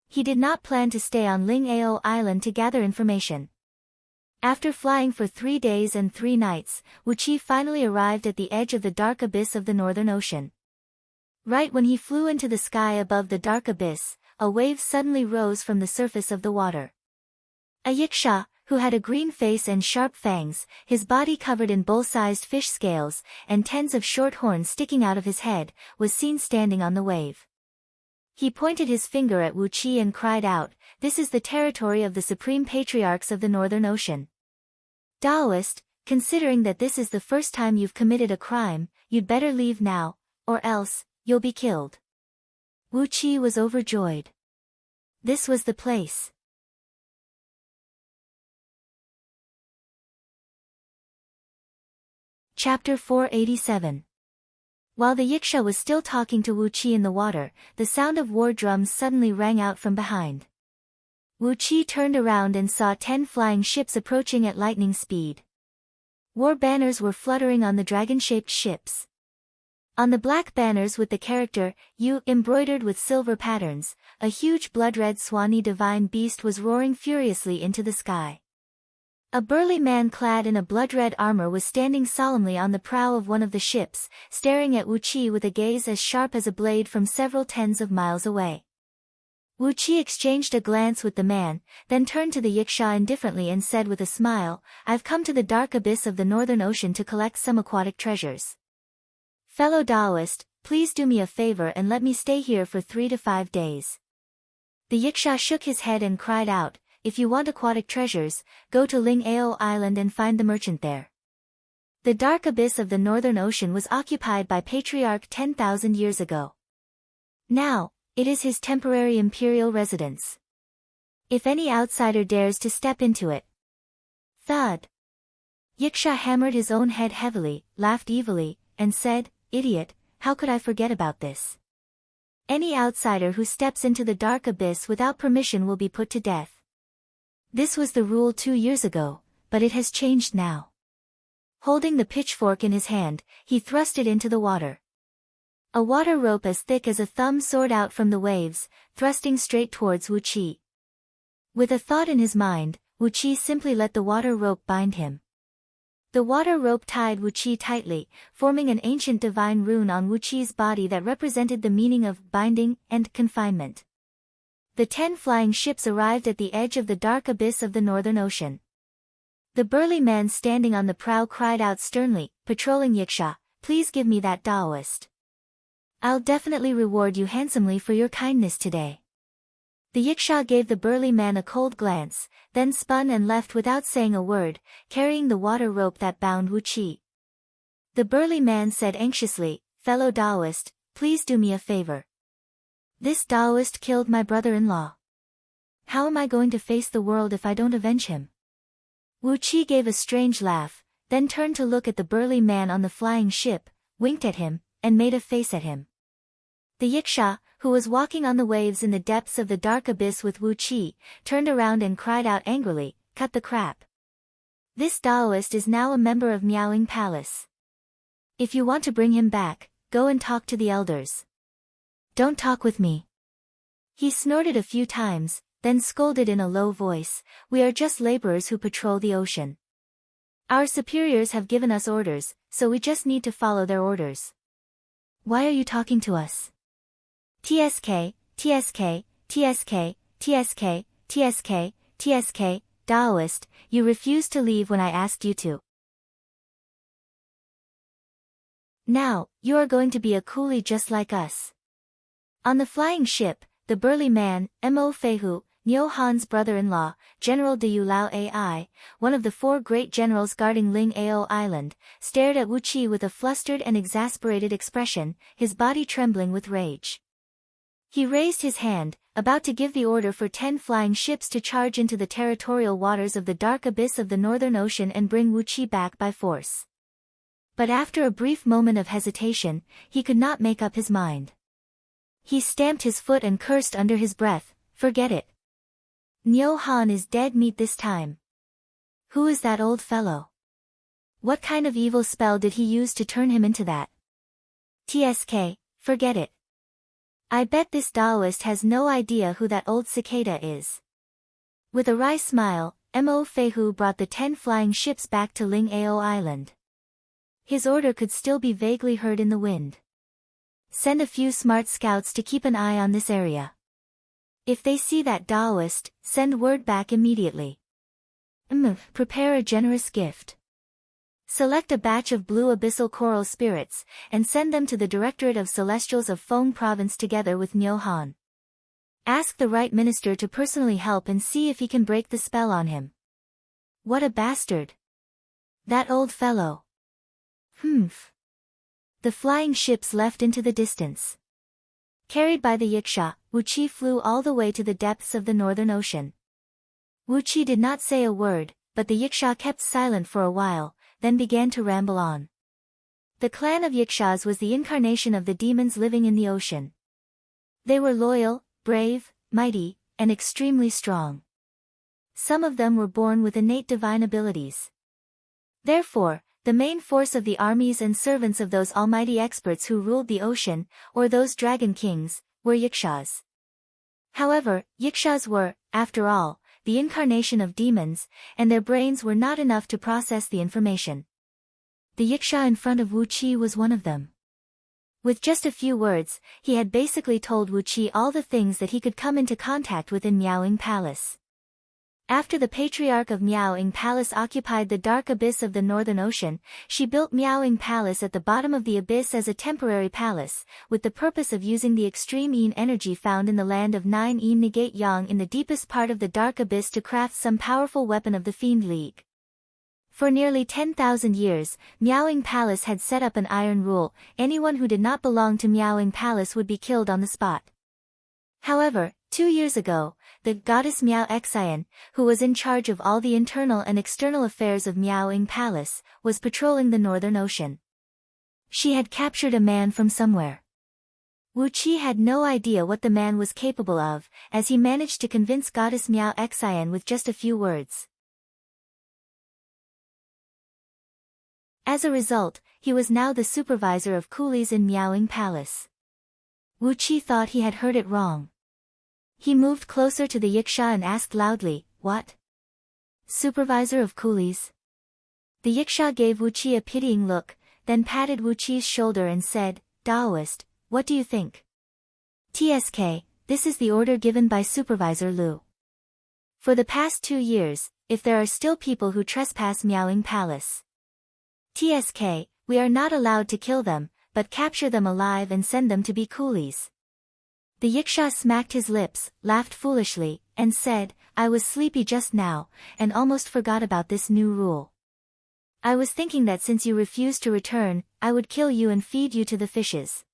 He did not plan to stay on Ling Ao Island to gather information. After flying for 3 days and 3 nights, Wu Qi finally arrived at the edge of the dark abyss of the Northern Ocean. Right when he flew into the sky above the dark abyss, a wave suddenly rose from the surface of the water. A yiksha, who had a green face and sharp fangs, his body covered in bull-sized fish scales, and tens of short horns sticking out of his head, was seen standing on the wave. He pointed his finger at Wu Qi and cried out, This is the territory of the supreme patriarchs of the Northern Ocean. Taoist, considering that this is the first time you've committed a crime, you'd better leave now, or else, you'll be killed. Wu Qi was overjoyed. This was the place. Chapter 487. While the yiksha was still talking to Wu Qi in the water, the sound of war drums suddenly rang out from behind. Wu Qi turned around and saw 10 flying ships approaching at lightning speed. War banners were fluttering on the dragon-shaped ships. On the black banners with the character, "U" embroidered with silver patterns, a huge blood-red Swanee divine beast was roaring furiously into the sky. A burly man clad in a blood-red armor was standing solemnly on the prow of one of the ships, staring at Wu Qi with a gaze as sharp as a blade from several tens of miles away. Wu Qi exchanged a glance with the man, then turned to the Yiksha indifferently and said with a smile, "I've come to the dark abyss of the northern ocean to collect some aquatic treasures. Fellow Taoist, please do me a favor and let me stay here for 3 to 5 days." The Yiksha shook his head and cried out, "If you want aquatic treasures, go to Ling Ao Island and find the merchant there." The dark abyss of the northern ocean was occupied by Patriarch 10,000 years ago. Now, it is his temporary imperial residence. If any outsider dares to step into it. Thud. Yiksha hammered his own head heavily, laughed evilly, and said, "Idiot, how could I forget about this? Any outsider who steps into the dark abyss without permission will be put to death. This was the rule 2 years ago, but it has changed now." Holding the pitchfork in his hand, he thrust it into the water. A water rope as thick as a thumb soared out from the waves, thrusting straight towards Wu Qi. With a thought in his mind, Wu Qi simply let the water rope bind him. The water rope tied Wu Qi tightly, forming an ancient divine rune on Wu Qi's body that represented the meaning of binding and confinement. The 10 flying ships arrived at the edge of the dark abyss of the northern ocean. The burly man standing on the prow cried out sternly, patrolling Yiksha, "Please give me that Taoist. I'll definitely reward you handsomely for your kindness today." The Yiksha gave the burly man a cold glance, then spun and left without saying a word, carrying the water rope that bound Wu Qi. The burly man said anxiously, "Fellow Taoist, please do me a favor. This Taoist killed my brother-in-law. How am I going to face the world if I don't avenge him?" Wu Qi gave a strange laugh, then turned to look at the burly man on the flying ship, winked at him, and made a face at him. The Yiksha, who was walking on the waves in the depths of the dark abyss with Wu Qi, turned around and cried out angrily, "Cut the crap. This Taoist is now a member of Miaoing Palace. If you want to bring him back, go and talk to the elders. Don't talk with me." He snorted a few times, then scolded in a low voice, "We are just laborers who patrol the ocean. Our superiors have given us orders, so we just need to follow their orders. Why are you talking to us? TSK, TSK, TSK, TSK, TSK, TSK, Taoist, you refused to leave when I asked you to. Now, you are going to be a coolie just like us." On the flying ship, the burly man, Mo Feihu, Niu Han's brother-in-law, General de Yulao Ai, one of the 4 great generals guarding Ling Ao Island, stared at Wu Qi with a flustered and exasperated expression, his body trembling with rage. He raised his hand, about to give the order for 10 flying ships to charge into the territorial waters of the dark abyss of the northern ocean and bring Wu Qi back by force. But after a brief moment of hesitation, he could not make up his mind. He stamped his foot and cursed under his breath, "Forget it. Niu Han is dead meat this time. Who is that old fellow? What kind of evil spell did he use to turn him into that? TSK, forget it. I bet this Taoist has no idea who that old cicada is." With a wry smile, Mo Feihu brought the 10 flying ships back to Ling Ao Island. His order could still be vaguely heard in the wind. "Send a few smart scouts to keep an eye on this area. If they see that Taoist, send word back immediately. Prepare a generous gift. Select a batch of blue abyssal coral spirits, and send them to the Directorate of Celestials of Feng Province together with Niu Han. Ask the right minister to personally help and see if he can break the spell on him. What a bastard. That old fellow. Humph." The flying ships left into the distance. Carried by the Yiksha, Wu Qi flew all the way to the depths of the northern ocean. Wu Qi did not say a word, but the Yiksha kept silent for a while, then began to ramble on. The clan of Yikshas was the incarnation of the demons living in the ocean. They were loyal, brave, mighty, and extremely strong. Some of them were born with innate divine abilities. Therefore, the main force of the armies and servants of those almighty experts who ruled the ocean, or those dragon kings, were Yikshas. However, Yikshas were, after all, the incarnation of demons, and their brains were not enough to process the information. The yiksha in front of Wu Qi was one of them. With just a few words, he had basically told Wu Qi all the things that he could come into contact with in Miaoying Palace. After the patriarch of Miaoying Palace occupied the dark abyss of the Northern Ocean, she built Miaoying Palace at the bottom of the abyss as a temporary palace, with the purpose of using the extreme yin energy found in the land of 9 yin negate yang in the deepest part of the dark abyss to craft some powerful weapon of the Fiend League. For nearly 10,000 years, Miaoying Palace had set up an iron rule: anyone who did not belong to Miaoying Palace would be killed on the spot. However, 2 years ago, the goddess Miao Xian, who was in charge of all the internal and external affairs of Miaoying Palace, was patrolling the Northern Ocean. She had captured a man from somewhere. Wu Qi had no idea what the man was capable of, as he managed to convince goddess Miao Xian with just a few words. As a result, he was now the supervisor of coolies in Miaoying Palace. Wu Qi thought he had heard it wrong. He moved closer to the yiksha and asked loudly, "What? Supervisor of coolies?" The yiksha gave Wu Qi a pitying look, then patted Wu Qi's shoulder and said, "Daoist, what do you think?" "TSK, this is the order given by Supervisor Lu. For the past 2 years, if there are still people who trespass Miaoying Palace, TSK, we are not allowed to kill them, but capture them alive and send them to be coolies." The yiksha smacked his lips, laughed foolishly, and said, "I was sleepy just now, and almost forgot about this new rule. I was thinking that since you refused to return, I would kill you and feed you to the fishes.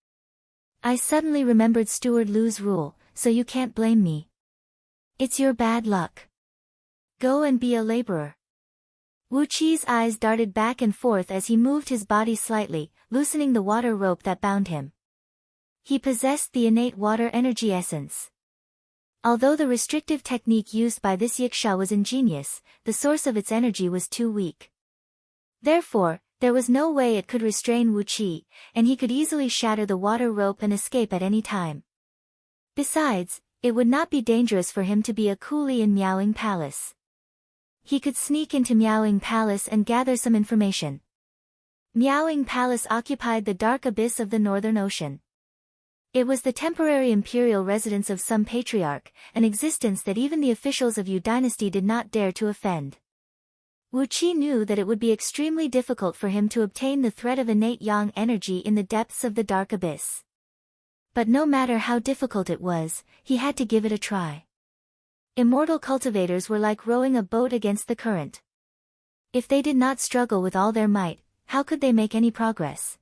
I suddenly remembered Steward Lu's rule, so you can't blame me. It's your bad luck. Go and be a laborer." Wu Qi's eyes darted back and forth as he moved his body slightly, loosening the water rope that bound him. He possessed the innate water energy essence. Although the restrictive technique used by this yiksha was ingenious, the source of its energy was too weak. Therefore, there was no way it could restrain Wu Qi, and he could easily shatter the water rope and escape at any time. Besides, it would not be dangerous for him to be a coolie in Miaoying Palace. He could sneak into Miaoying Palace and gather some information. Miaoying Palace occupied the dark abyss of the Northern Ocean. It was the temporary imperial residence of some patriarch, an existence that even the officials of Yu dynasty did not dare to offend. Wu Qi knew that it would be extremely difficult for him to obtain the thread of innate yang energy in the depths of the dark abyss. But no matter how difficult it was, he had to give it a try. Immortal cultivators were like rowing a boat against the current. If they did not struggle with all their might, how could they make any progress?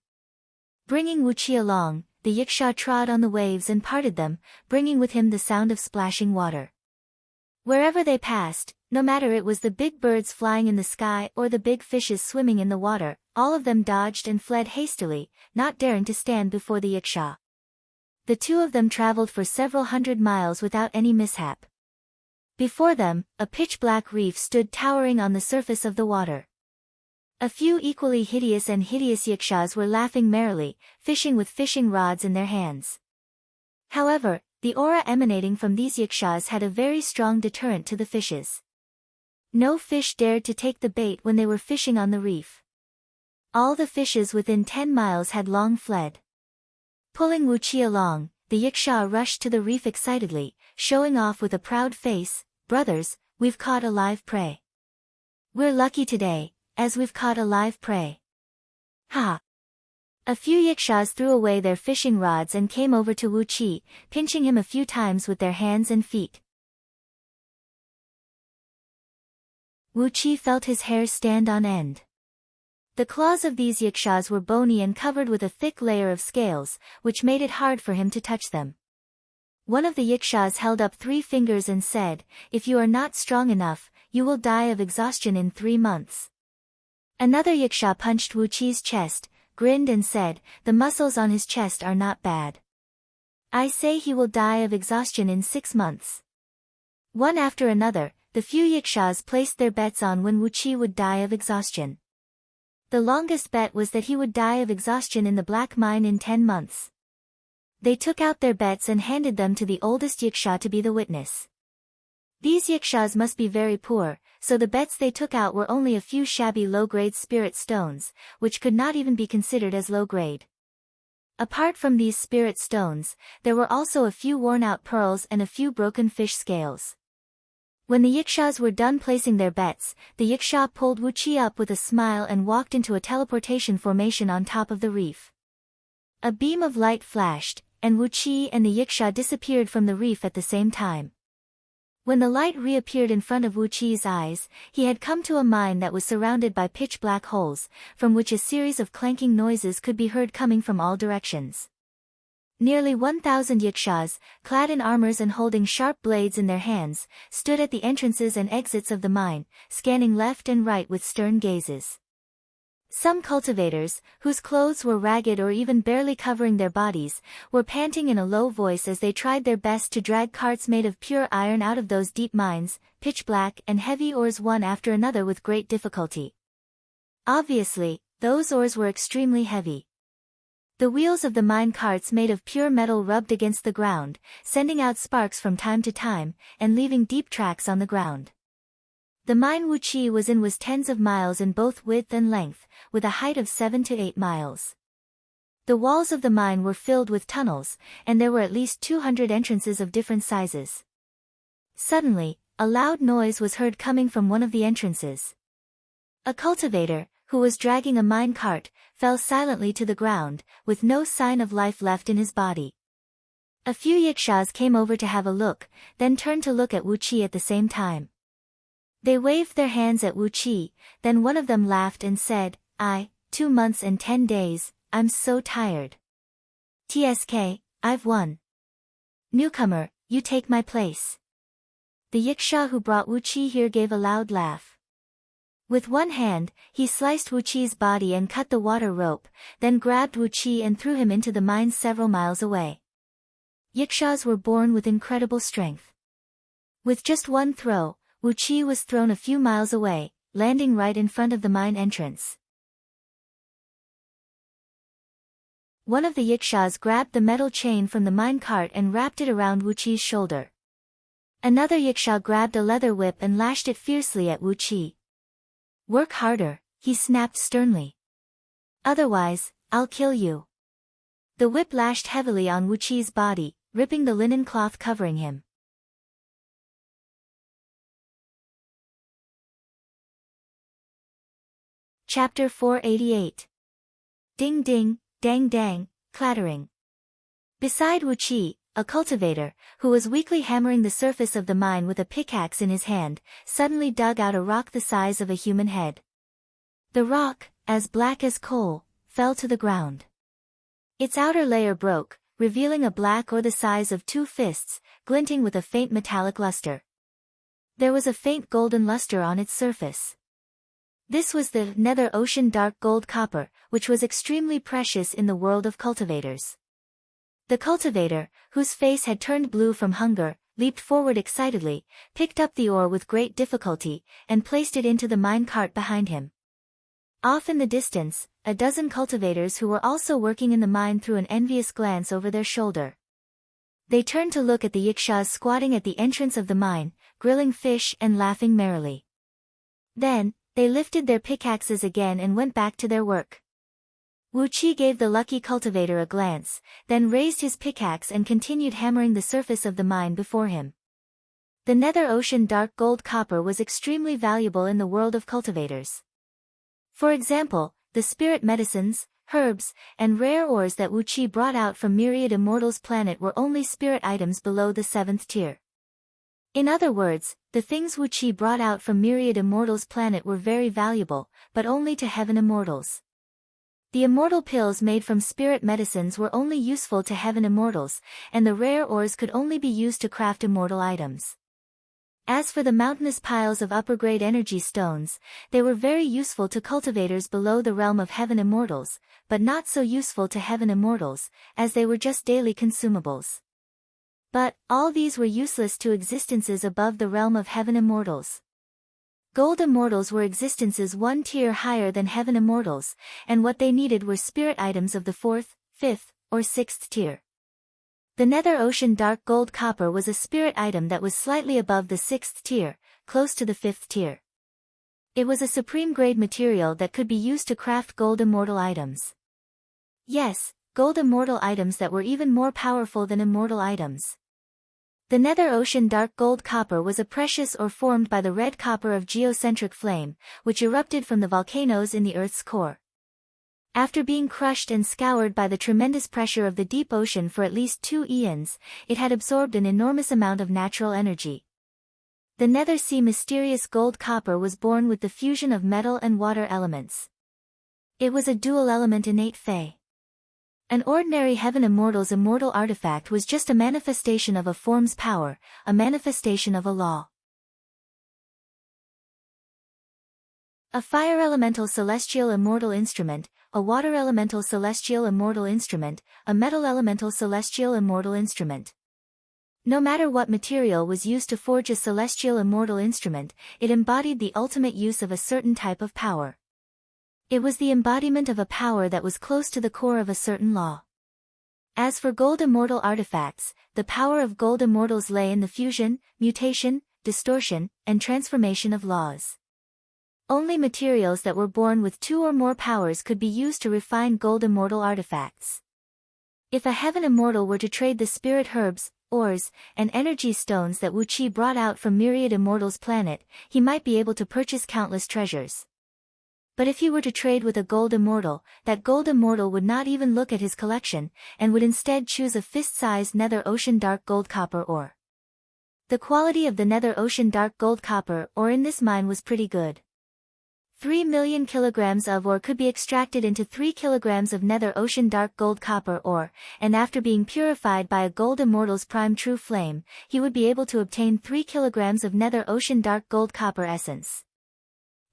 Bringing Wu Qi along, the yiksha trod on the waves and parted them, bringing with him the sound of splashing water. Wherever they passed, no matter it was the big birds flying in the sky or the big fishes swimming in the water, all of them dodged and fled hastily, not daring to stand before the yiksha. The two of them traveled for several hundred miles without any mishap. Before them, a pitch-black reef stood towering on the surface of the water. A few equally hideous yikshas were laughing merrily, fishing with fishing rods in their hands. However, the aura emanating from these yikshas had a very strong deterrent to the fishes. No fish dared to take the bait when they were fishing on the reef. All the fishes within 10 miles had long fled. Pulling Wu Qi along, the yiksha rushed to the reef excitedly, showing off with a proud face, "Brothers, we've caught a live prey. We're lucky today, as we've caught a live prey. Ha!" A few yikshas threw away their fishing rods and came over to Wu Qi, pinching him a few times with their hands and feet. Wu Qi felt his hair stand on end. The claws of these yikshas were bony and covered with a thick layer of scales, which made it hard for him to touch them. One of the yikshas held up 3 fingers and said, "If you are not strong enough, you will die of exhaustion in 3 months. Another yiksha punched Wu Qi's chest, grinned and said, "The muscles on his chest are not bad. I say he will die of exhaustion in 6 months. One after another, the few yikshas placed their bets on when Wu Qi would die of exhaustion. The longest bet was that he would die of exhaustion in the black mine in 10 months. They took out their bets and handed them to the oldest yiksha to be the witness. These yakshas must be very poor, so the bets they took out were only a few shabby low-grade spirit stones, which could not even be considered as low-grade. Apart from these spirit stones, there were also a few worn-out pearls and a few broken fish scales. When the yakshas were done placing their bets, the yaksha pulled Wuchi up with a smile and walked into a teleportation formation on top of the reef. A beam of light flashed, and Wuchi and the yaksha disappeared from the reef at the same time. When the light reappeared in front of Wuchi's eyes, he had come to a mine that was surrounded by pitch-black holes, from which a series of clanking noises could be heard coming from all directions. Nearly 1,000 yakshas, clad in armors and holding sharp blades in their hands, stood at the entrances and exits of the mine, scanning left and right with stern gazes. Some cultivators, whose clothes were ragged or even barely covering their bodies, were panting in a low voice as they tried their best to drag carts made of pure iron out of those deep mines, pitch black and heavy ores one after another with great difficulty. Obviously, those ores were extremely heavy. The wheels of the mine carts made of pure metal rubbed against the ground, sending out sparks from time to time, and leaving deep tracks on the ground. The mine Wuchi was in was tens of miles in both width and length, with a height of 7 to 8 miles. The walls of the mine were filled with tunnels, and there were at least 200 entrances of different sizes. Suddenly, a loud noise was heard coming from one of the entrances. A cultivator, who was dragging a mine cart, fell silently to the ground, with no sign of life left in his body. A few yakshas came over to have a look, then turned to look at Wuchi at the same time. They waved their hands at Wuchi, then one of them laughed and said, 2 months and 10 days, I'm so tired. TSK, I've won. Newcomer, you take my place. The yaksha who brought Wuchi here gave a loud laugh. With one hand, he sliced Wuchi's body and cut the water rope, then grabbed Wuchi and threw him into the mine several miles away. Yakshas were born with incredible strength. With just one throw, Wuchi was thrown a few miles away, landing right in front of the mine entrance. One of the yakshas grabbed the metal chain from the mine cart and wrapped it around Wuchi's shoulder. Another yaksha grabbed a leather whip and lashed it fiercely at Wuchi. Work harder, he snapped sternly. Otherwise, I'll kill you. The whip lashed heavily on Wuchi's body, ripping the linen cloth covering him. Chapter 488. Ding ding, dang dang, clattering. Beside Wuchi, a cultivator, who was weakly hammering the surface of the mine with a pickaxe in his hand, suddenly dug out a rock the size of a human head. The rock, as black as coal, fell to the ground. Its outer layer broke, revealing a black ore the size of 2 fists, glinting with a faint metallic luster. There was a faint golden luster on its surface. This was the nether ocean dark gold copper, which was extremely precious in the world of cultivators. The cultivator, whose face had turned blue from hunger, leaped forward excitedly, picked up the ore with great difficulty, and placed it into the mine cart behind him. Off in the distance, a dozen cultivators who were also working in the mine threw an envious glance over their shoulder. They turned to look at the yakshas squatting at the entrance of the mine, grilling fish and laughing merrily. Then, they lifted their pickaxes again and went back to their work. Wuchi gave the lucky cultivator a glance, then raised his pickaxe and continued hammering the surface of the mine before him. The nether ocean dark gold copper was extremely valuable in the world of cultivators. For example, the spirit medicines, herbs, and rare ores that Wuchi brought out from Myriad Immortals' planet were only spirit items below the 7th tier. In other words, the things Wuchi brought out from Myriad Immortals' planet were very valuable, but only to Heaven Immortals. The immortal pills made from spirit medicines were only useful to Heaven Immortals, and the rare ores could only be used to craft immortal items. As for the mountainous piles of upper-grade energy stones, they were very useful to cultivators below the realm of Heaven Immortals, but not so useful to Heaven Immortals, as they were just daily consumables. But, all these were useless to existences above the realm of Heaven Immortals. Gold Immortals were existences 1 tier higher than Heaven Immortals, and what they needed were spirit items of the 4th, 5th, or 6th tier. The Nether Ocean Dark Gold Copper was a spirit item that was slightly above the 6th tier, close to the 5th tier. It was a supreme grade material that could be used to craft gold immortal items. Yes, gold immortal items that were even more powerful than immortal items. The Nether Ocean Dark Gold Copper was a precious ore formed by the red copper of geocentric flame, which erupted from the volcanoes in the Earth's core. After being crushed and scoured by the tremendous pressure of the deep ocean for at least 2 eons, it had absorbed an enormous amount of natural energy. The Nether Sea mysterious gold copper was born with the fusion of metal and water elements. It was a dual-element innate Fae. An ordinary Heaven Immortal's immortal artifact was just a manifestation of a form's power, a manifestation of a law. A fire elemental celestial immortal instrument, a water elemental celestial immortal instrument, a metal elemental celestial immortal instrument. No matter what material was used to forge a celestial immortal instrument, it embodied the ultimate use of a certain type of power. It was the embodiment of a power that was close to the core of a certain law. As for gold immortal artifacts, the power of gold immortals lay in the fusion, mutation, distortion, and transformation of laws. Only materials that were born with 2 or more powers could be used to refine gold immortal artifacts. If a Heaven Immortal were to trade the spirit herbs, ores, and energy stones that Wu Qi brought out from Myriad Immortals' planet, he might be able to purchase countless treasures. But if he were to trade with a gold immortal, that gold immortal would not even look at his collection, and would instead choose a fist-sized Nether Ocean Dark Gold Copper ore. The quality of the Nether Ocean Dark Gold Copper ore in this mine was pretty good. 3 million kilograms of ore could be extracted into 3 kilograms of Nether Ocean Dark Gold Copper ore, and after being purified by a gold immortal's prime true flame, he would be able to obtain 3 kilograms of Nether Ocean Dark Gold Copper essence.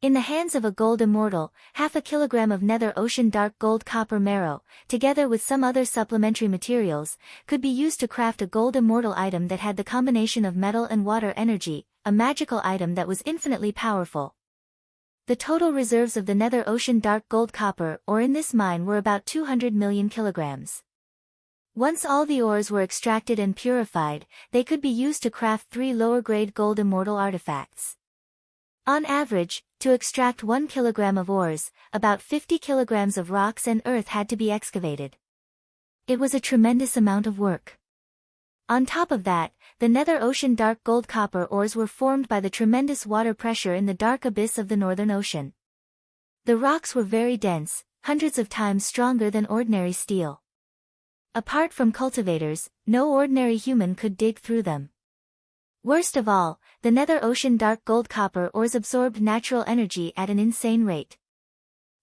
In the hands of a gold immortal, half a kilogram of Nether Ocean Dark Gold Copper marrow, together with some other supplementary materials, could be used to craft a gold immortal item that had the combination of metal and water energy, a magical item that was infinitely powerful. The total reserves of the Nether Ocean Dark Gold Copper ore in this mine were about 200 million kilograms. Once all the ores were extracted and purified, they could be used to craft 3 lower-grade gold immortal artifacts. On average, to extract 1 kilogram of ores, about 50 kilograms of rocks and earth had to be excavated. It was a tremendous amount of work. On top of that, the Nether Ocean Dark Gold Copper ores were formed by the tremendous water pressure in the dark abyss of the Northern Ocean. The rocks were very dense, hundreds of times stronger than ordinary steel. Apart from cultivators, no ordinary human could dig through them. Worst of all, the Nether Ocean Dark Gold Copper ores absorbed natural energy at an insane rate.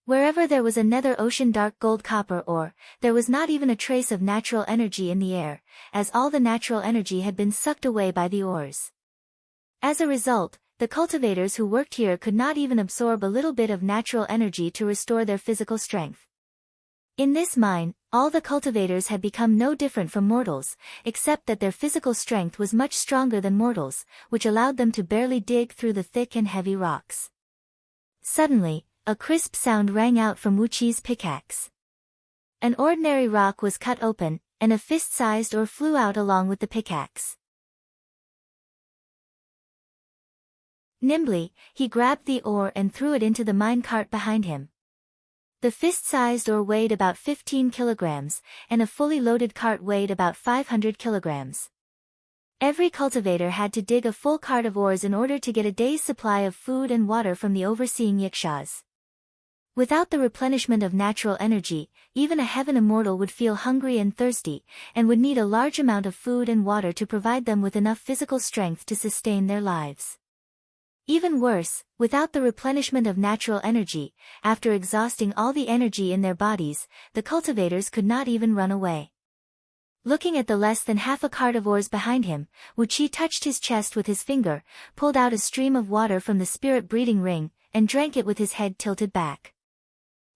Wherever there was a Nether Ocean Dark Gold Copper ore, there was not even a trace of natural energy in the air, as all the natural energy had been sucked away by the ores. As a result, the cultivators who worked here could not even absorb a little bit of natural energy to restore their physical strength. In this mine, all the cultivators had become no different from mortals, except that their physical strength was much stronger than mortals, which allowed them to barely dig through the thick and heavy rocks. Suddenly, a crisp sound rang out from Wu Qi's pickaxe. An ordinary rock was cut open, and a fist-sized ore flew out along with the pickaxe. Nimbly, he grabbed the ore and threw it into the mine cart behind him. The fist-sized ore weighed about 15 kilograms, and a fully loaded cart weighed about 500 kilograms. Every cultivator had to dig a full cart of ores in order to get a day's supply of food and water from the overseeing yikshaws. Without the replenishment of natural energy, even a Heaven Immortal would feel hungry and thirsty, and would need a large amount of food and water to provide them with enough physical strength to sustain their lives. Even worse, without the replenishment of natural energy, after exhausting all the energy in their bodies, the cultivators could not even run away. Looking at the less than half a cart of ores behind him, Wu Qi touched his chest with his finger, pulled out a stream of water from the spirit breeding ring, and drank it with his head tilted back.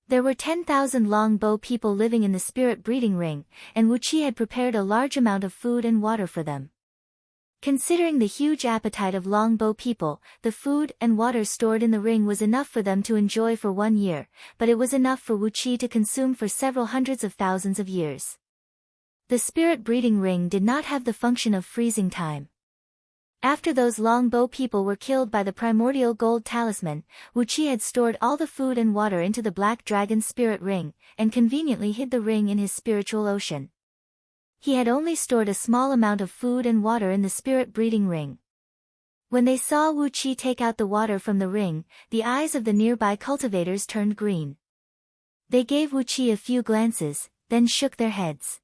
There were 10,000 Longbow people living in the spirit breeding ring, and Wu Qi had prepared a large amount of food and water for them. Considering the huge appetite of Longbow people, the food and water stored in the ring was enough for them to enjoy for 1 year, but it was enough for Wu Qi to consume for several hundreds of thousands of years. The spirit breeding ring did not have the function of freezing time. After those longbow people were killed by the primordial gold talisman, Wu Qi had stored all the food and water into the black dragon's spirit ring, and conveniently hid the ring in his spiritual ocean. He had only stored a small amount of food and water in the spirit breeding ring. When they saw Wu Qi take out the water from the ring, the eyes of the nearby cultivators turned green. They gave Wu Qi a few glances, then shook their heads.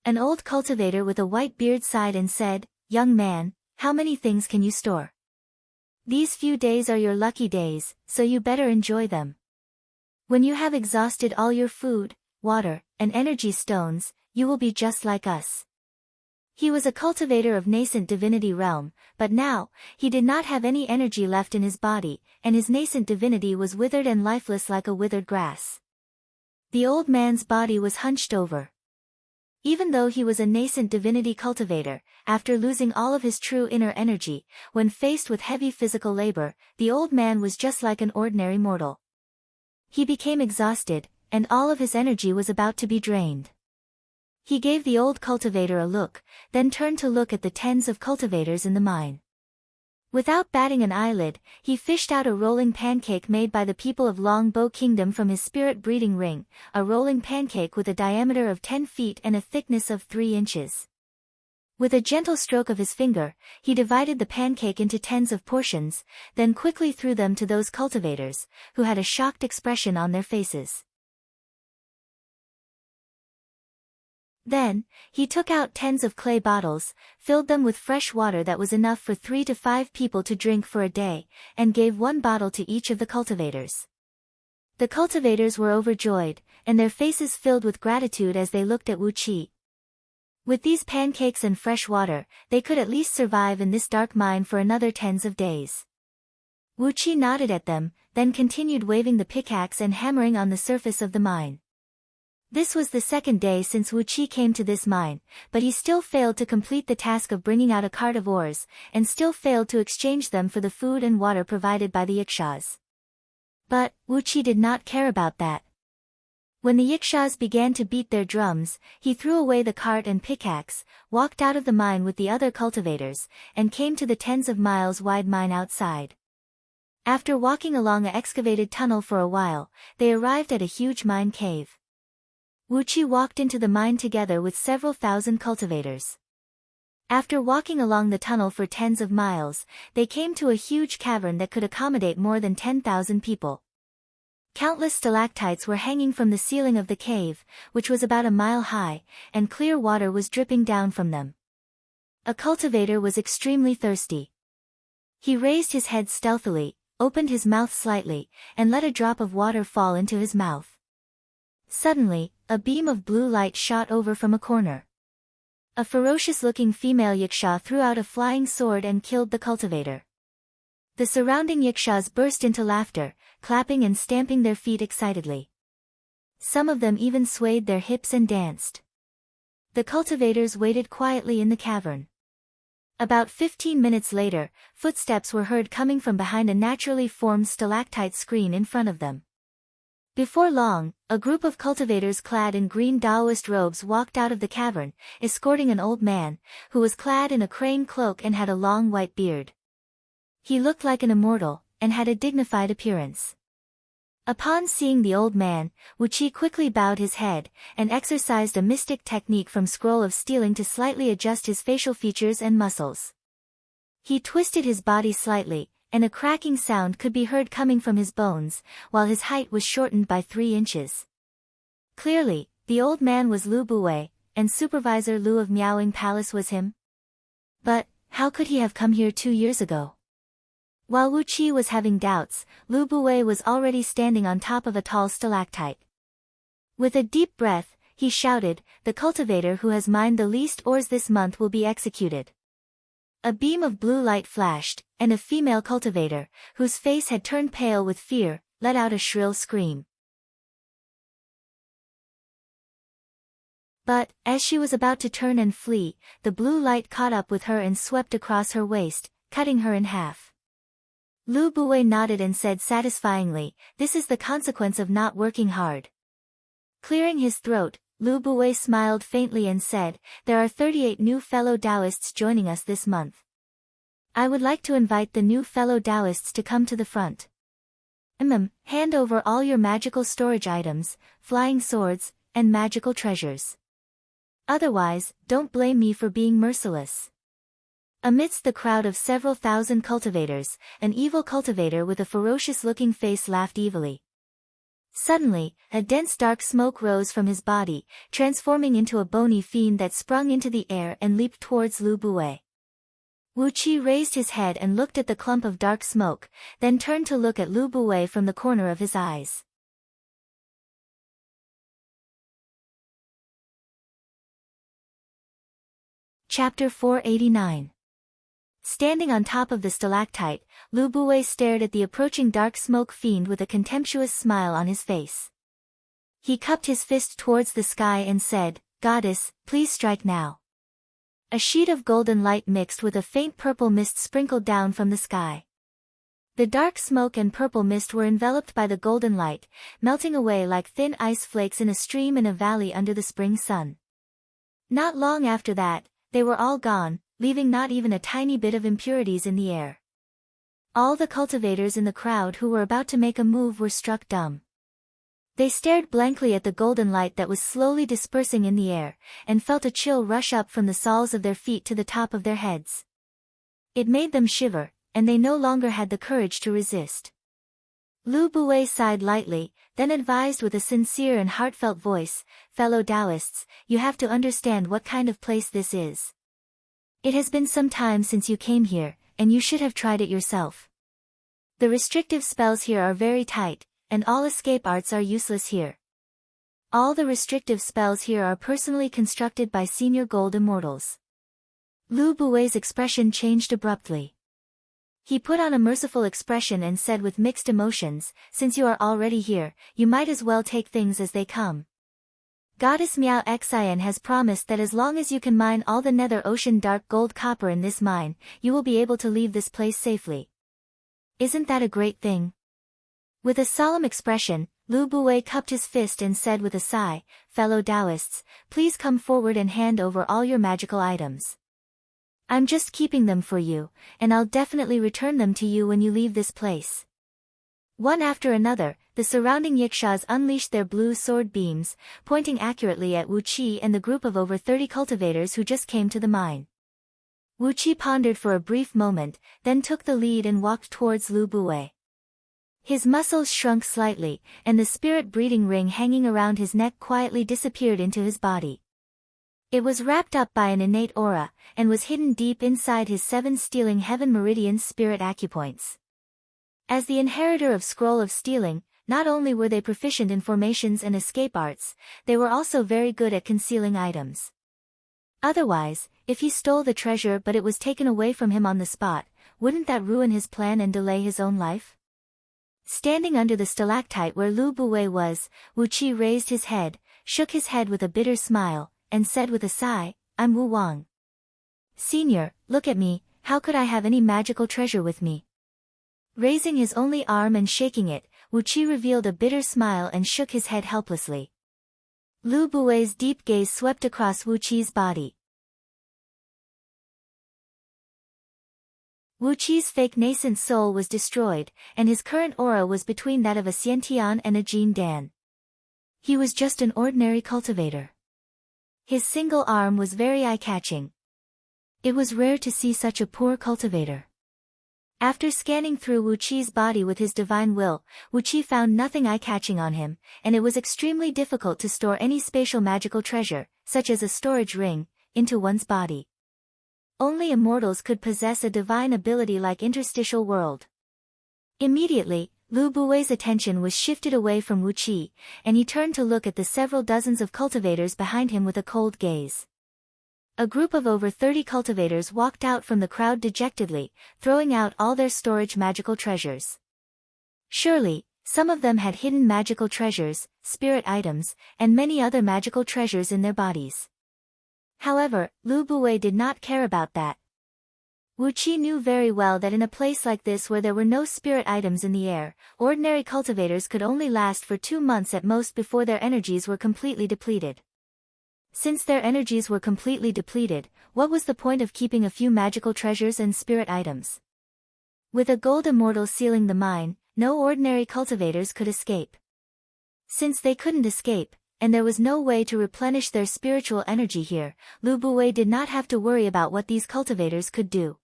An old cultivator with a white beard sighed and said, "Young man, how many things can you store? These few days are your lucky days, so you better enjoy them. When you have exhausted all your food, water, and energy stones, you will be just like us." He was a cultivator of nascent divinity realm, but now, he did not have any energy left in his body, and his nascent divinity was withered and lifeless like a withered grass. The old man's body was hunched over. Even though he was a nascent divinity cultivator, after losing all of his true inner energy, when faced with heavy physical labor, the old man was just like an ordinary mortal. He became exhausted, and all of his energy was about to be drained. He gave the old cultivator a look, then turned to look at the tens of cultivators in the mine. Without batting an eyelid, he fished out a rolling pancake made by the people of Longbow Kingdom from his spirit breeding ring, a rolling pancake with a diameter of 10 feet and a thickness of 3 inches. With a gentle stroke of his finger, he divided the pancake into tens of portions, then quickly threw them to those cultivators, who had a shocked expression on their faces. Then, he took out tens of clay bottles, filled them with fresh water that was enough for 3 to 5 people to drink for a day, and gave 1 bottle to each of the cultivators. The cultivators were overjoyed, and their faces filled with gratitude as they looked at Wu Qi. With these pancakes and fresh water, they could at least survive in this dark mine for another tens of days. Wu Qi nodded at them, then continued waving the pickaxe and hammering on the surface of the mine. This was the second day since Wu Qi came to this mine, but he still failed to complete the task of bringing out a cart of ores, and still failed to exchange them for the food and water provided by the Yikshaws. But, Wu Qi did not care about that. When the Yikshaws began to beat their drums, he threw away the cart and pickaxe, walked out of the mine with the other cultivators, and came to the tens of miles wide mine outside. After walking along an excavated tunnel for a while, they arrived at a huge mine cave. Wu Qi walked into the mine together with several thousand cultivators. After walking along the tunnel for tens of miles, they came to a huge cavern that could accommodate more than 10,000 people. Countless stalactites were hanging from the ceiling of the cave, which was about a mile high, and clear water was dripping down from them. A cultivator was extremely thirsty. He raised his head stealthily, opened his mouth slightly, and let a drop of water fall into his mouth. Suddenly, a beam of blue light shot over from a corner. A ferocious-looking female Yiksha threw out a flying sword and killed the cultivator. The surrounding Yikshas burst into laughter, clapping and stamping their feet excitedly. Some of them even swayed their hips and danced. The cultivators waited quietly in the cavern. About 15 minutes later, footsteps were heard coming from behind a naturally formed stalactite screen in front of them. Before long, a group of cultivators clad in green Taoist robes walked out of the cavern, escorting an old man, who was clad in a crane cloak and had a long white beard. He looked like an immortal, and had a dignified appearance. Upon seeing the old man, Wu Qi quickly bowed his head, and exercised a mystic technique from Scroll of Stealing to slightly adjust his facial features and muscles. He twisted his body slightly, and a cracking sound could be heard coming from his bones, while his height was shortened by 3 inches. Clearly, the old man was Lu Buwei, and Supervisor Lu of Miaoing Palace was him. But, how could he have come here 2 years ago? While Wu Qi was having doubts, Lu Buwei was already standing on top of a tall stalactite. With a deep breath, he shouted, "The cultivator who has mined the least ores this month will be executed." A beam of blue light flashed, and a female cultivator, whose face had turned pale with fear, let out a shrill scream. But, as she was about to turn and flee, the blue light caught up with her and swept across her waist, cutting her in half. Lu Buwei nodded and said satisfyingly, "This is the consequence of not working hard." Clearing his throat, Lu Buwei smiled faintly and said, "There are 38 new fellow Taoists joining us this month. I would like to invite the new fellow Taoists to come to the front. Hand over all your magical storage items, flying swords, and magical treasures. Otherwise, don't blame me for being merciless." Amidst the crowd of several thousand cultivators, an evil cultivator with a ferocious-looking face laughed evilly. Suddenly, a dense dark smoke rose from his body, transforming into a bony fiend that sprung into the air and leaped towards Lu Buwei. Wu Qi raised his head and looked at the clump of dark smoke, then turned to look at Lu Buwei from the corner of his eyes. Chapter 489. Standing on top of the stalactite, Lu Buwei stared at the approaching dark smoke fiend with a contemptuous smile on his face. He cupped his fist towards the sky and said, "Goddess, please strike now." A sheet of golden light mixed with a faint purple mist sprinkled down from the sky. The dark smoke and purple mist were enveloped by the golden light, melting away like thin ice flakes in a stream in a valley under the spring sun. Not long after that, they were all gone, leaving not even a tiny bit of impurities in the air. All the cultivators in the crowd who were about to make a move were struck dumb. They stared blankly at the golden light that was slowly dispersing in the air, and felt a chill rush up from the soles of their feet to the top of their heads. It made them shiver, and they no longer had the courage to resist. Lu Buwei sighed lightly, then advised with a sincere and heartfelt voice, "Fellow Taoists, you have to understand what kind of place this is. It has been some time since you came here, and you should have tried it yourself. The restrictive spells here are very tight, and all escape arts are useless here. All the restrictive spells here are personally constructed by senior gold immortals." Lu Buwei's expression changed abruptly. He put on a merciful expression and said with mixed emotions, "Since you are already here, you might as well take things as they come. Goddess Miao Xian has promised that as long as you can mine all the nether ocean dark gold copper in this mine, you will be able to leave this place safely. Isn't that a great thing?" With a solemn expression, Lu Buwei cupped his fist and said with a sigh, "Fellow Taoists, please come forward and hand over all your magical items. I'm just keeping them for you, and I'll definitely return them to you when you leave this place." One after another, the surrounding yikshaws unleashed their blue sword beams, pointing accurately at Wu Qi and the group of over 30 cultivators who just came to the mine. Wu Qi pondered for a brief moment, then took the lead and walked towards Lu Buwei. His muscles shrunk slightly, and the spirit breeding ring hanging around his neck quietly disappeared into his body. It was wrapped up by an innate aura, and was hidden deep inside his 7 stealing heaven meridian spirit acupoints. As the inheritor of Scroll of Stealing, not only were they proficient in formations and escape arts, they were also very good at concealing items. Otherwise, if he stole the treasure but it was taken away from him on the spot, wouldn't that ruin his plan and delay his own life? Standing under the stalactite where Lu Buwei was, Wu Qi raised his head, shook his head with a bitter smile, and said with a sigh, "I'm Wu Wang. Senior, look at me, how could I have any magical treasure with me?" Raising his only arm and shaking it, Wu Qi revealed a bitter smile and shook his head helplessly. Lu Buwei's deep gaze swept across Wu Qi's body. Wu Qi's fake nascent soul was destroyed, and his current aura was between that of a Xiantian and a Jin Dan. He was just an ordinary cultivator. His single arm was very eye-catching. It was rare to see such a poor cultivator. After scanning through Wu Qi's body with his divine will, Wu Qi found nothing eye-catching on him, and it was extremely difficult to store any spatial magical treasure, such as a storage ring, into one's body. Only immortals could possess a divine ability like interstitial world. Immediately, Lu Buwei's attention was shifted away from Wu Qi, and he turned to look at the several dozens of cultivators behind him with a cold gaze. A group of over 30 cultivators walked out from the crowd dejectedly, throwing out all their storage magical treasures. Surely, some of them had hidden magical treasures, spirit items, and many other magical treasures in their bodies. However, Lu Buwei did not care about that. Wu Qi knew very well that in a place like this where there were no spirit items in the air, ordinary cultivators could only last for 2 months at most before their energies were completely depleted. Since their energies were completely depleted, what was the point of keeping a few magical treasures and spirit items? With a gold immortal sealing the mine, no ordinary cultivators could escape. Since they couldn't escape, and there was no way to replenish their spiritual energy here, Lu Buwei did not have to worry about what these cultivators could do.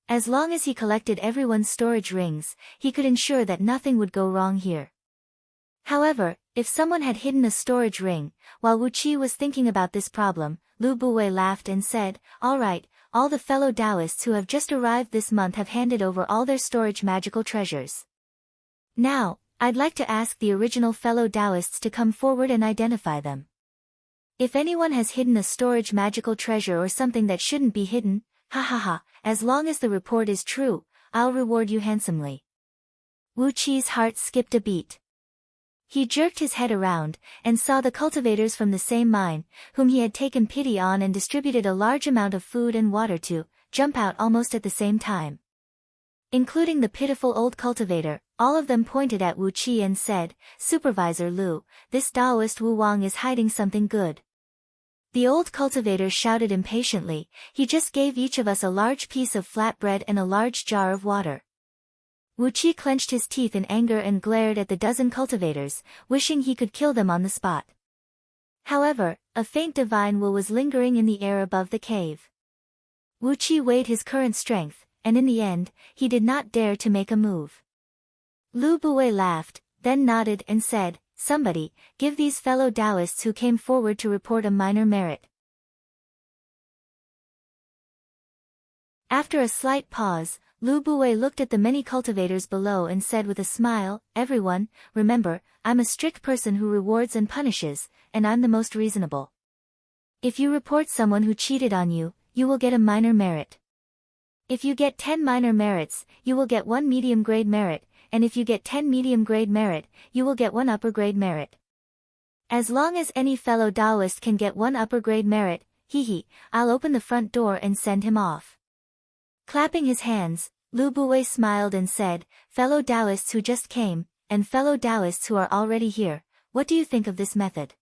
As long as he collected everyone's storage rings, he could ensure that nothing would go wrong here. However, if someone had hidden a storage ring, while Wu Qi was thinking about this problem, Lu Buwei laughed and said, "All right, all the fellow Taoists who have just arrived this month have handed over all their storage magical treasures. Now, I'd like to ask the original fellow Taoists to come forward and identify them. If anyone has hidden a storage magical treasure or something that shouldn't be hidden, ha ha ha, as long as the report is true, I'll reward you handsomely." Wu Qi's heart skipped a beat. He jerked his head around, and saw the cultivators from the same mine, whom he had taken pity on and distributed a large amount of food and water to, jump out almost at the same time. Including the pitiful old cultivator, all of them pointed at Wu Qi and said, "Supervisor Lu, this Taoist Wu Wang is hiding something good." The old cultivator shouted impatiently, "He just gave each of us a large piece of flatbread and a large jar of water." Wu Qi clenched his teeth in anger and glared at the dozen cultivators, wishing he could kill them on the spot. However, a faint divine will was lingering in the air above the cave. Wu Qi weighed his current strength, and in the end, he did not dare to make a move. Lu Buwei laughed, then nodded and said, "Somebody, give these fellow Taoists who came forward to report a minor merit." After a slight pause, Lu Buwei looked at the many cultivators below and said with a smile, "Everyone, remember, I'm a strict person who rewards and punishes, and I'm the most reasonable. If you report someone who cheated on you, you will get a minor merit. If you get 10 minor merits, you will get 1 medium grade merit, and if you get 10 medium grade merit, you will get 1 upper grade merit. As long as any fellow Taoist can get 1 upper grade merit, I'll open the front door and send him off." Clapping his hands, Lu Buwei smiled and said, "Fellow Taoists who just came, and fellow Taoists who are already here, what do you think of this method?"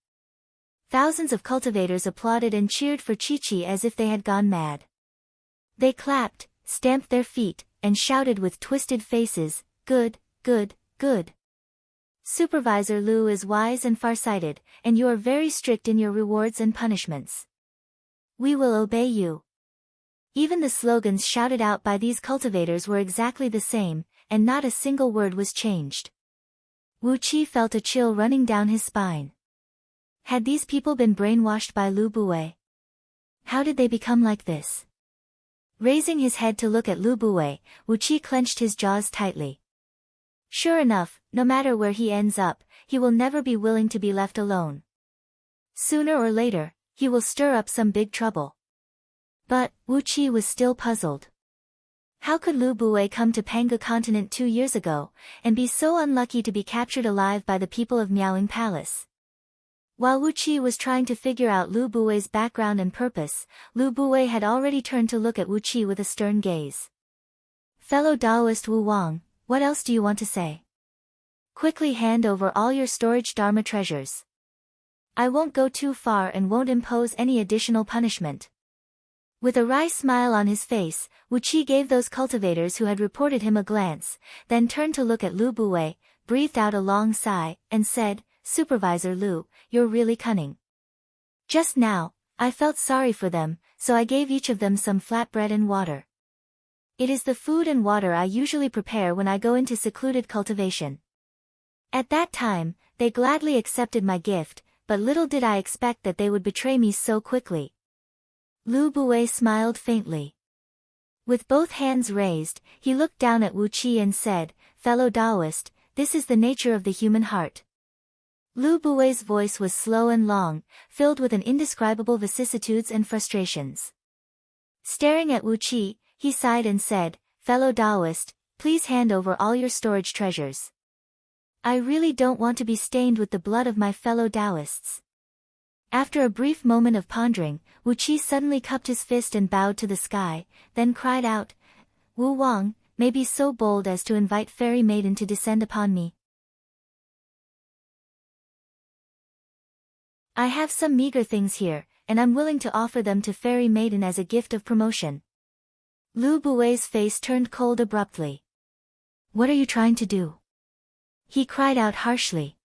Thousands of cultivators applauded and cheered for Chi-Chi as if they had gone mad. They clapped, stamped their feet, and shouted with twisted faces, "Good, good, good. Supervisor Lu is wise and farsighted, and you are very strict in your rewards and punishments. We will obey you." Even the slogans shouted out by these cultivators were exactly the same, and not a single word was changed. Wu Qi felt a chill running down his spine. Had these people been brainwashed by Lu Buwei? How did they become like this? Raising his head to look at Lu Buwei, Wu Qi clenched his jaws tightly. Sure enough, no matter where he ends up, he will never be willing to be left alone. Sooner or later, he will stir up some big trouble. But, Wu Qi was still puzzled. How could Lu Buwei come to Panga continent 2 years ago, and be so unlucky to be captured alive by the people of Miaoying Palace? While Wu Qi was trying to figure out Lu Buwei's background and purpose, Lu Buwei had already turned to look at Wu Qi with a stern gaze. "Fellow Taoist Wu Wang, what else do you want to say? Quickly hand over all your storage Dharma treasures. I won't go too far and won't impose any additional punishment." With a wry smile on his face, Wu Qi gave those cultivators who had reported him a glance, then turned to look at Lu Buwei, breathed out a long sigh, and said, "Supervisor Lu, you're really cunning. Just now, I felt sorry for them, so I gave each of them some flatbread and water. It is the food and water I usually prepare when I go into secluded cultivation. At that time, they gladly accepted my gift, but little did I expect that they would betray me so quickly." Lu Buwei smiled faintly. With both hands raised, he looked down at Wu Qi and said, "Fellow Taoist, this is the nature of the human heart." Lu Buwei's voice was slow and long, filled with an indescribable vicissitudes and frustrations. Staring at Wu Qi, he sighed and said, "Fellow Taoist, please hand over all your storage treasures. I really don't want to be stained with the blood of my fellow Taoists." After a brief moment of pondering, Wu Qi suddenly cupped his fist and bowed to the sky, then cried out, "Wu Wang, may be so bold as to invite Fairy Maiden to descend upon me." I have some meager things here, and I'm willing to offer them to Fairy Maiden as a gift of promotion. Lu Bui's face turned cold abruptly. What are you trying to do? He cried out harshly.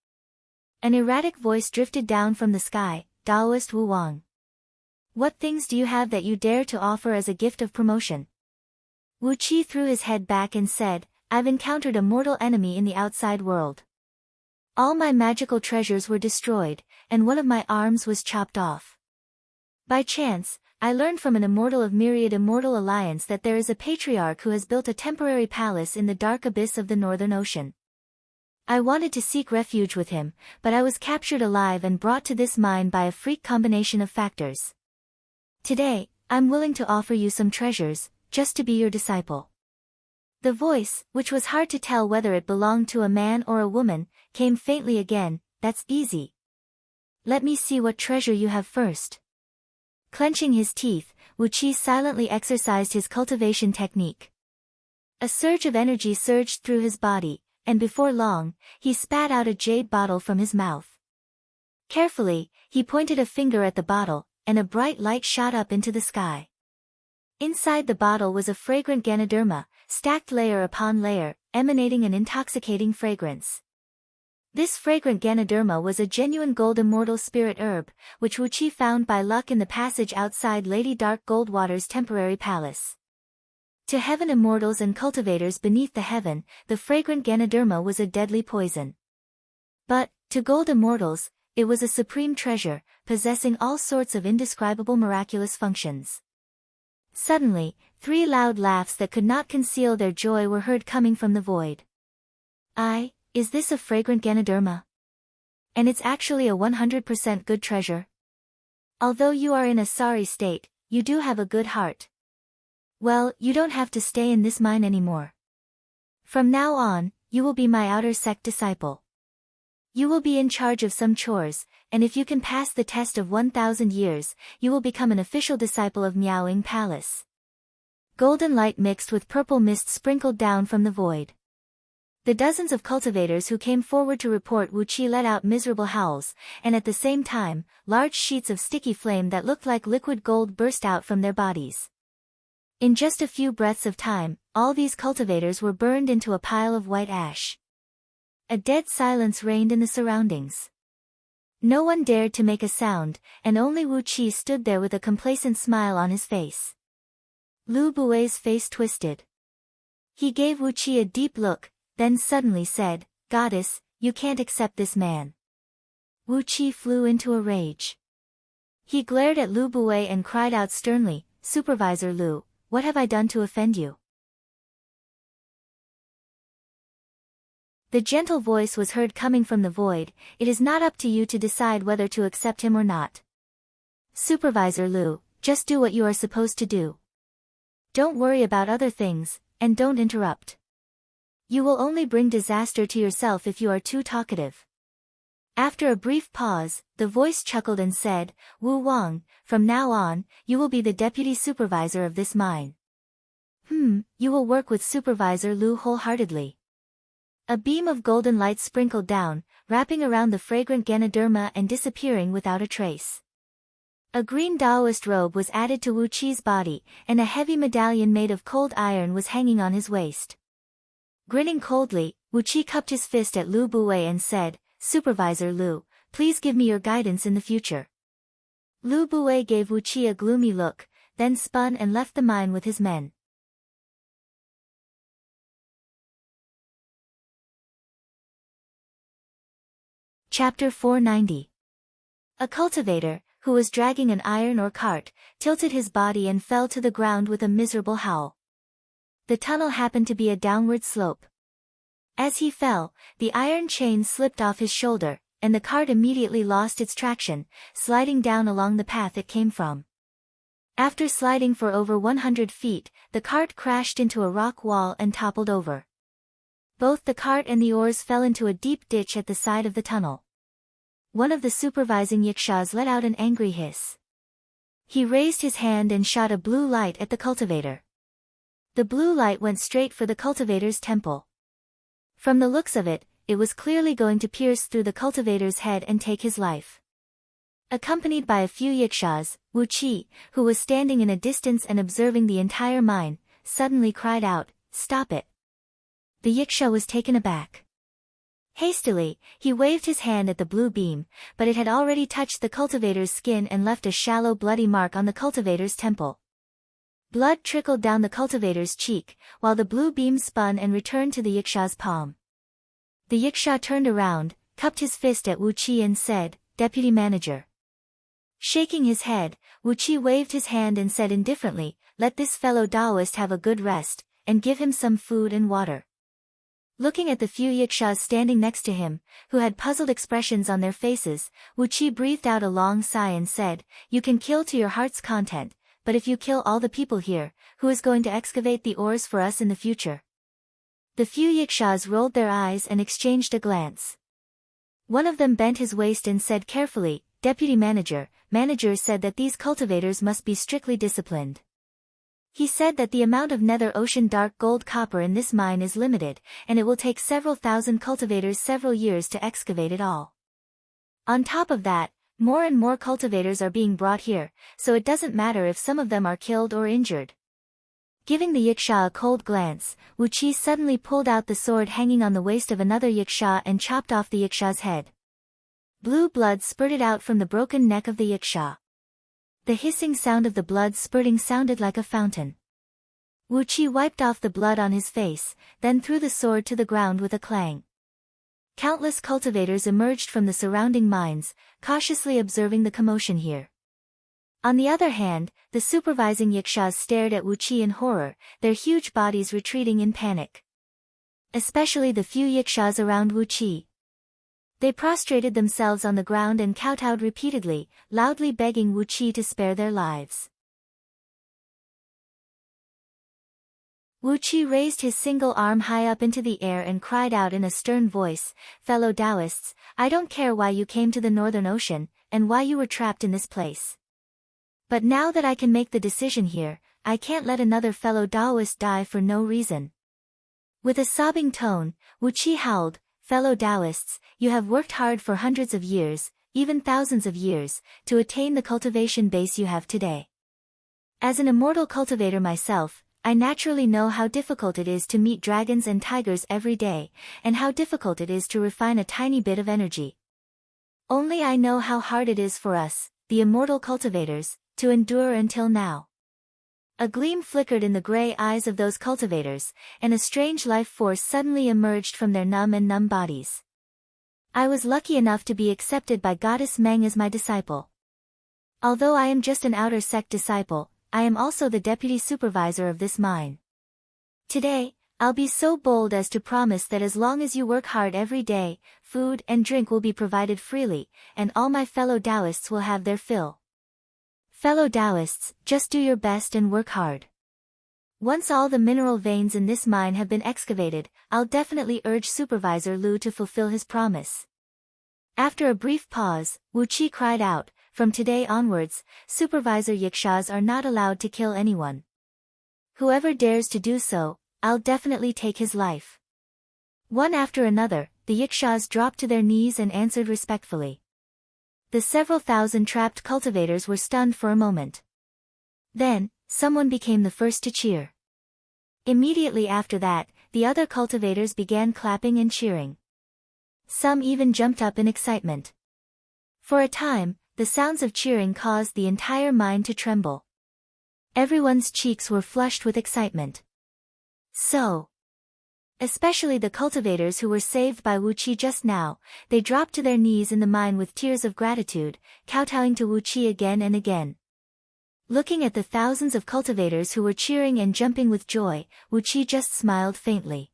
An erratic voice drifted down from the sky, Taoist Wu Wang. What things do you have that you dare to offer as a gift of promotion? Wu Qi threw his head back and said, I've encountered a mortal enemy in the outside world. All my magical treasures were destroyed, and one of my arms was chopped off. By chance, I learned from an immortal of myriad immortal alliance that there is a patriarch who has built a temporary palace in the dark abyss of the Northern Ocean. I wanted to seek refuge with him, but I was captured alive and brought to this mine by a freak combination of factors. Today, I'm willing to offer you some treasures, just to be your disciple. The voice, which was hard to tell whether it belonged to a man or a woman, came faintly again, That's easy. Let me see what treasure you have first. Clenching his teeth, Wu Qi silently exercised his cultivation technique. A surge of energy surged through his body, and before long, he spat out a jade bottle from his mouth. Carefully, he pointed a finger at the bottle, and a bright light shot up into the sky. Inside the bottle was a fragrant Ganoderma, stacked layer upon layer, emanating an intoxicating fragrance. This fragrant Ganoderma was a genuine gold immortal spirit herb, which Wu Qi found by luck in the passage outside Lady Dark Goldwater's temporary palace. To heaven immortals and cultivators beneath the heaven, the fragrant Ganoderma was a deadly poison. But, to gold immortals, it was a supreme treasure, possessing all sorts of indescribable miraculous functions. Suddenly, 3 loud laughs that could not conceal their joy were heard coming from the void. Is this a fragrant Ganoderma? And it's actually a 100% good treasure? Although you are in a sorry state, you do have a good heart. Well, you don't have to stay in this mine anymore. From now on, you will be my outer sect disciple. You will be in charge of some chores, and if you can pass the test of 1,000 years, you will become an official disciple of Miaoying Palace. Golden light mixed with purple mist sprinkled down from the void. The dozens of cultivators who came forward to report Wu Qi let out miserable howls, and at the same time, large sheets of sticky flame that looked like liquid gold burst out from their bodies. In just a few breaths of time, all these cultivators were burned into a pile of white ash. A dead silence reigned in the surroundings. No one dared to make a sound, and only Wu Qi stood there with a complacent smile on his face. Lu Bui's face twisted. He gave Wu Qi a deep look, then suddenly said, Goddess, you can't accept this man. Wu Qi flew into a rage. He glared at Lu Bui and cried out sternly, Supervisor Lu, what have I done to offend you? The gentle voice was heard coming from the void, It is not up to you to decide whether to accept him or not. Supervisor Lu, just do what you are supposed to do. Don't worry about other things, and don't interrupt. You will only bring disaster to yourself if you are too talkative. After a brief pause, the voice chuckled and said, Wu Wang, from now on, you will be the deputy supervisor of this mine. You will work with Supervisor Lu wholeheartedly. A beam of golden light sprinkled down, wrapping around the fragrant Ganoderma and disappearing without a trace. A green Taoist robe was added to Wu Qi's body, and a heavy medallion made of cold iron was hanging on his waist. Grinning coldly, Wu Qi cupped his fist at Lu Bui and said, Supervisor Lu, please give me your guidance in the future. Lu Bui gave Wu Qi a gloomy look, then spun and left the mine with his men. Chapter 490. A cultivator, who was dragging an iron or cart, tilted his body and fell to the ground with a miserable howl. The tunnel happened to be a downward slope. As he fell, the iron chain slipped off his shoulder, and the cart immediately lost its traction, sliding down along the path it came from. After sliding for over 100 feet, the cart crashed into a rock wall and toppled over. Both the cart and the oars fell into a deep ditch at the side of the tunnel. One of the supervising yakshas let out an angry hiss. He raised his hand and shot a blue light at the cultivator. The blue light went straight for the cultivator's temple. From the looks of it, it was clearly going to pierce through the cultivator's head and take his life. Accompanied by a few yikshaws, Wu Qi, who was standing in a distance and observing the entire mine, suddenly cried out, "Stop it!" The yikshaw was taken aback. Hastily, he waved his hand at the blue beam, but it had already touched the cultivator's skin and left a shallow bloody mark on the cultivator's temple. Blood trickled down the cultivator's cheek, while the blue beam spun and returned to the yikshaw's palm. The yikshaw turned around, cupped his fist at Wu Qi and said, "Deputy Manager." Shaking his head, Wu Qi waved his hand and said indifferently, "Let this fellow Taoist have a good rest, and give him some food and water." Looking at the few yikshaws standing next to him, who had puzzled expressions on their faces, Wu Qi breathed out a long sigh and said, "You can kill to your heart's content, but if you kill all the people here, who is going to excavate the ores for us in the future?" The few yikshaws rolled their eyes and exchanged a glance. One of them bent his waist and said carefully, "Deputy Manager, Manager said that these cultivators must be strictly disciplined. He said that the amount of nether ocean dark gold copper in this mine is limited, and it will take several thousand cultivators several years to excavate it all. On top of that, more and more cultivators are being brought here, so it doesn't matter if some of them are killed or injured." Giving the yikshaw a cold glance, Wu Qi suddenly pulled out the sword hanging on the waist of another yikshaw and chopped off the yikshaw's head. Blue blood spurted out from the broken neck of the yikshaw. The hissing sound of the blood spurting sounded like a fountain. Wu Qi wiped off the blood on his face, then threw the sword to the ground with a clang. Countless cultivators emerged from the surrounding mines, cautiously observing the commotion here. On the other hand, the supervising yikshaws stared at Wu Qi in horror, their huge bodies retreating in panic. Especially the few yikshaws around Wu Qi. They prostrated themselves on the ground and kowtowed repeatedly, loudly begging Wu Qi to spare their lives. Wu Qi raised his single arm high up into the air and cried out in a stern voice, "Fellow Taoists, I don't care why you came to the Northern Ocean, and why you were trapped in this place. But now that I can make the decision here, I can't let another fellow Taoist die for no reason." With a sobbing tone, Wu Qi howled, "Fellow Taoists, you have worked hard for hundreds of years, even thousands of years, to attain the cultivation base you have today. As an immortal cultivator myself, I naturally know how difficult it is to meet dragons and tigers every day, and how difficult it is to refine a tiny bit of energy. Only I know how hard it is for us, the immortal cultivators, to endure until now." A gleam flickered in the gray eyes of those cultivators, and a strange life force suddenly emerged from their numb bodies. "I was lucky enough to be accepted by Goddess Meng as my disciple. Although I am just an outer sect disciple, I am also the deputy supervisor of this mine. Today, I'll be so bold as to promise that as long as you work hard every day, food and drink will be provided freely, and all my fellow Taoists will have their fill. Fellow Taoists, just do your best and work hard. Once all the mineral veins in this mine have been excavated, I'll definitely urge Supervisor Lu to fulfill his promise." After a brief pause, Wu Qi cried out, "From today onwards, Supervisor yikshaws are not allowed to kill anyone. Whoever dares to do so, I'll definitely take his life." One after another, the yikshaws dropped to their knees and answered respectfully. The several thousand trapped cultivators were stunned for a moment. Then, someone became the first to cheer. Immediately after that, the other cultivators began clapping and cheering. Some even jumped up in excitement. For a time, the sounds of cheering caused the entire mine to tremble. Everyone's cheeks were flushed with excitement. Especially the cultivators who were saved by Wu Qi just now, they dropped to their knees in the mine with tears of gratitude, kowtowing to Wu Qi again and again. Looking at the thousands of cultivators who were cheering and jumping with joy, Wu Qi just smiled faintly.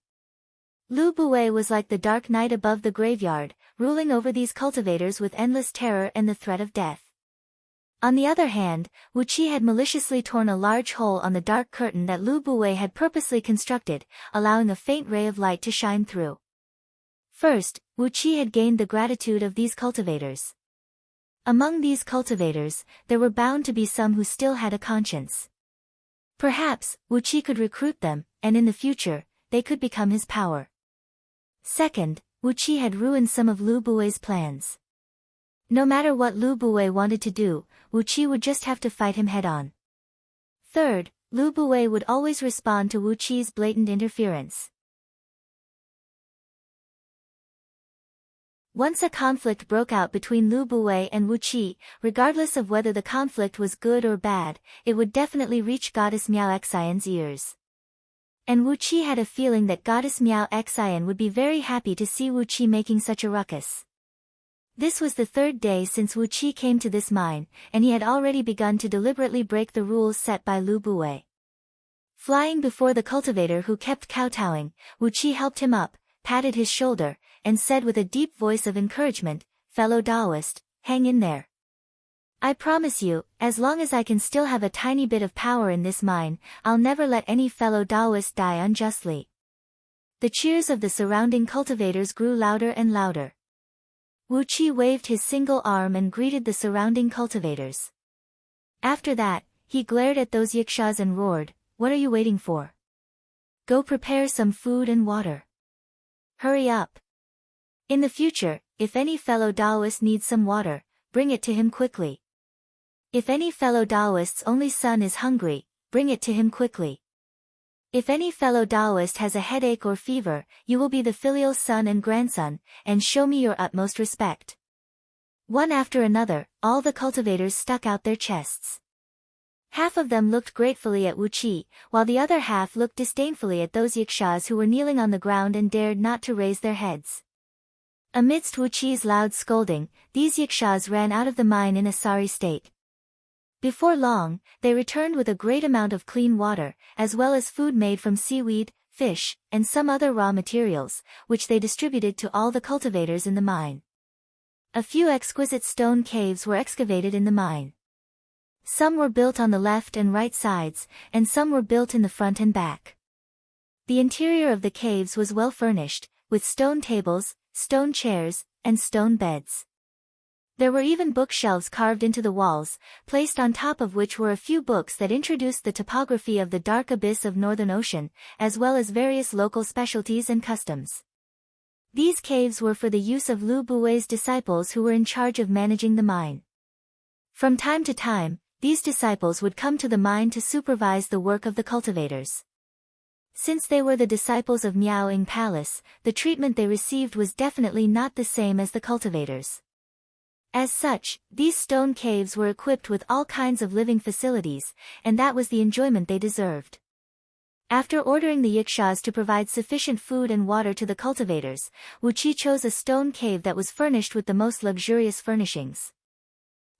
Lu Buwei was like the dark night above the graveyard, ruling over these cultivators with endless terror and the threat of death. On the other hand, Wu Qi had maliciously torn a large hole on the dark curtain that Lu Buwei had purposely constructed, allowing a faint ray of light to shine through. First, Wu Qi had gained the gratitude of these cultivators. Among these cultivators, there were bound to be some who still had a conscience. Perhaps, Wu Qi could recruit them, and in the future, they could become his power. Second, Wu Qi had ruined some of Lu Buwei's plans. No matter what Lu Buwei wanted to do, Wu Qi would just have to fight him head-on. Third, Lu Buwei would always respond to Wu Qi's blatant interference. Once a conflict broke out between Lu Buwei and Wu Qi, regardless of whether the conflict was good or bad, it would definitely reach Goddess Miao Xian's ears. And Wu Qi had a feeling that Goddess Miao Xian would be very happy to see Wu Qi making such a ruckus. This was the third day since Wu Qi came to this mine, and he had already begun to deliberately break the rules set by Lu Buwei. Flying before the cultivator who kept kowtowing, Wu Qi helped him up, patted his shoulder, and said with a deep voice of encouragement, "Fellow Taoist, hang in there. I promise you, as long as I can still have a tiny bit of power in this mine, I'll never let any fellow Taoist die unjustly." The cheers of the surrounding cultivators grew louder and louder. Wu Qi waved his single arm and greeted the surrounding cultivators. After that, he glared at those yikshaws and roared, "What are you waiting for? Go prepare some food and water. Hurry up. In the future, if any fellow Taoist needs some water, bring it to him quickly. If any fellow Taoist's only son is hungry, bring it to him quickly. If any fellow Taoist has a headache or fever, you will be the filial son and grandson, and show me your utmost respect." One after another, all the cultivators stuck out their chests. Half of them looked gratefully at Wu Qi, while the other half looked disdainfully at those yikshaws who were kneeling on the ground and dared not to raise their heads. Amidst Wu Qi's loud scolding, these yikshaws ran out of the mine in a sorry state. Before long, they returned with a great amount of clean water, as well as food made from seaweed, fish, and some other raw materials, which they distributed to all the cultivators in the mine. A few exquisite stone caves were excavated in the mine. Some were built on the left and right sides, and some were built in the front and back. The interior of the caves was well furnished, with stone tables, stone chairs, and stone beds. There were even bookshelves carved into the walls, placed on top of which were a few books that introduced the topography of the dark abyss of Northern Ocean, as well as various local specialties and customs. These caves were for the use of Lu Buwei's disciples who were in charge of managing the mine. From time to time, these disciples would come to the mine to supervise the work of the cultivators. Since they were the disciples of Miao Ying Palace, the treatment they received was definitely not the same as the cultivators. As such, these stone caves were equipped with all kinds of living facilities, and that was the enjoyment they deserved. After ordering the yikshaws to provide sufficient food and water to the cultivators, Wu Qi chose a stone cave that was furnished with the most luxurious furnishings.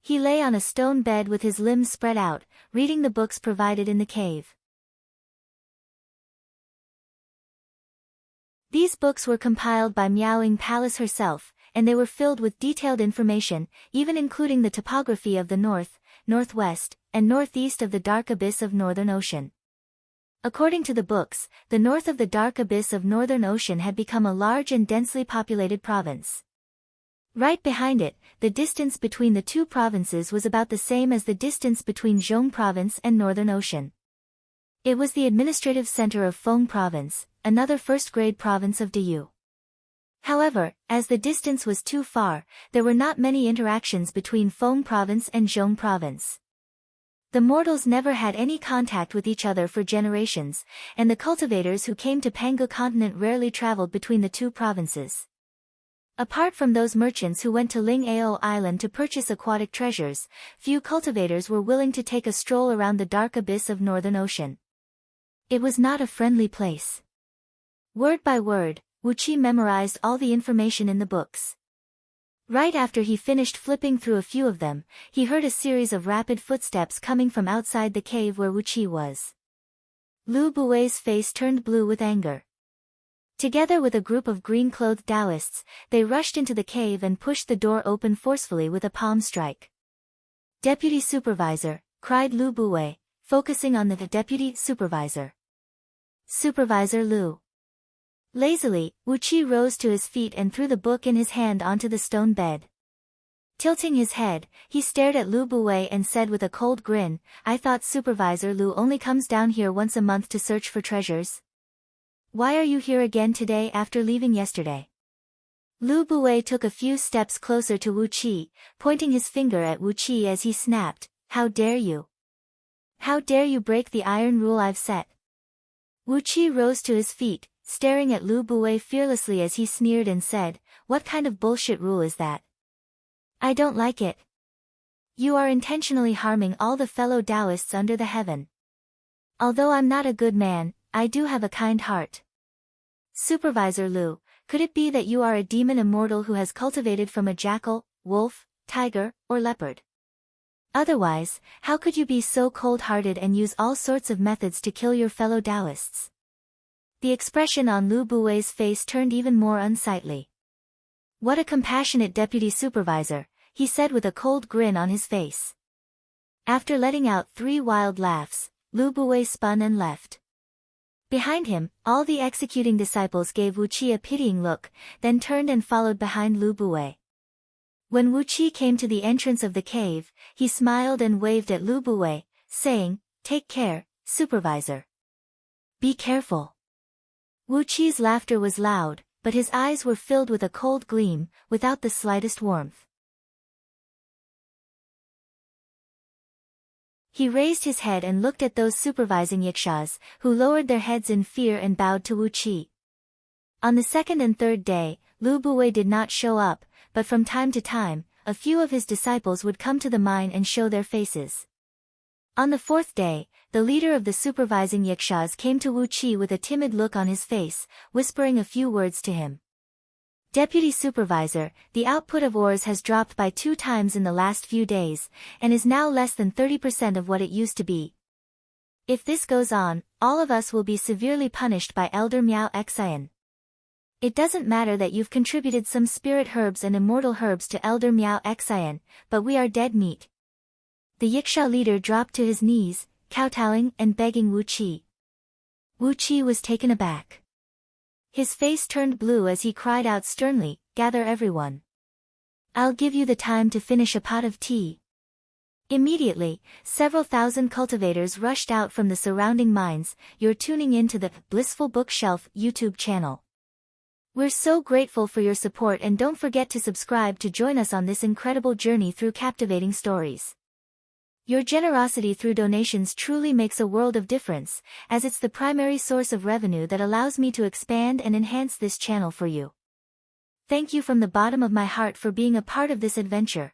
He lay on a stone bed with his limbs spread out, reading the books provided in the cave. These books were compiled by Miao Ying Palace herself, and they were filled with detailed information, even including the topography of the north, northwest, and northeast of the dark abyss of Northern Ocean. According to the books, the north of the dark abyss of Northern Ocean had become a large and densely populated province. Right behind it, the distance between the two provinces was about the same as the distance between Zhong Province and Northern Ocean. It was the administrative center of Feng Province, another first-grade province of Diyu. However, as the distance was too far, there were not many interactions between Feng Province and Zhong Province. The mortals never had any contact with each other for generations, and the cultivators who came to Pangu continent rarely traveled between the two provinces. Apart from those merchants who went to Ling-Ao Island to purchase aquatic treasures, few cultivators were willing to take a stroll around the dark abyss of Northern Ocean. It was not a friendly place. Word by word, Wu Qi memorized all the information in the books. Right after he finished flipping through a few of them, he heard a series of rapid footsteps coming from outside the cave where Wu Qi was. Lu Buwei's face turned blue with anger. Together with a group of green-clothed Taoists, they rushed into the cave and pushed the door open forcefully with a palm strike. "Deputy Supervisor," cried Lu Buwei, focusing on the deputy supervisor. "Supervisor Lu." Lazily, Wu Qi rose to his feet and threw the book in his hand onto the stone bed. Tilting his head, he stared at Lu Buwei and said with a cold grin, "I thought Supervisor Lu only comes down here once a month to search for treasures. Why are you here again today after leaving yesterday?" Lu Buwei took a few steps closer to Wu Qi, pointing his finger at Wu Qi as he snapped, "How dare you? How dare you break the iron rule I've set?" Wu Qi rose to his feet, staring at Lu Buwei fearlessly as he sneered and said, "What kind of bullshit rule is that? I don't like it. You are intentionally harming all the fellow Taoists under the heaven. Although I'm not a good man, I do have a kind heart. Supervisor Lu, could it be that you are a demon immortal who has cultivated from a jackal, wolf, tiger, or leopard? Otherwise, how could you be so cold-hearted and use all sorts of methods to kill your fellow Taoists?" The expression on Lu Buwei's face turned even more unsightly. "What a compassionate deputy supervisor," he said with a cold grin on his face. After letting out 3 wild laughs, Lu Buwei spun and left. Behind him, all the executing disciples gave Wu Qi a pitying look, then turned and followed behind Lu Buwei. When Wu Qi came to the entrance of the cave, he smiled and waved at Lu Buwei, saying, "Take care, supervisor. Be careful." Wu Qi's laughter was loud, but his eyes were filled with a cold gleam, without the slightest warmth. He raised his head and looked at those supervising yakshas, who lowered their heads in fear and bowed to Wu Qi. On the 2nd and 3rd day, Lu Buwei did not show up, but from time to time, a few of his disciples would come to the mine and show their faces. On the 4th day, the leader of the supervising yakshas came to Wu Qi with a timid look on his face, whispering a few words to him. "Deputy Supervisor, the output of ores has dropped by 2 times in the last few days, and is now less than 30% of what it used to be. If this goes on, all of us will be severely punished by Elder Miao Xian. It doesn't matter that you've contributed some spirit herbs and immortal herbs to Elder Miao Xian, but we are dead meat." The Yiksha leader dropped to his knees, kowtowing and begging Wu Qi. Wu Qi was taken aback. His face turned blue as he cried out sternly, "Gather everyone. I'll give you the time to finish a pot of tea." Immediately, several thousand cultivators rushed out from the surrounding mines. You're tuning in to the Blissful Bookshelf YouTube channel. We're so grateful for your support, and don't forget to subscribe to join us on this incredible journey through captivating stories. Your generosity through donations truly makes a world of difference, as it's the primary source of revenue that allows me to expand and enhance this channel for you. Thank you from the bottom of my heart for being a part of this adventure.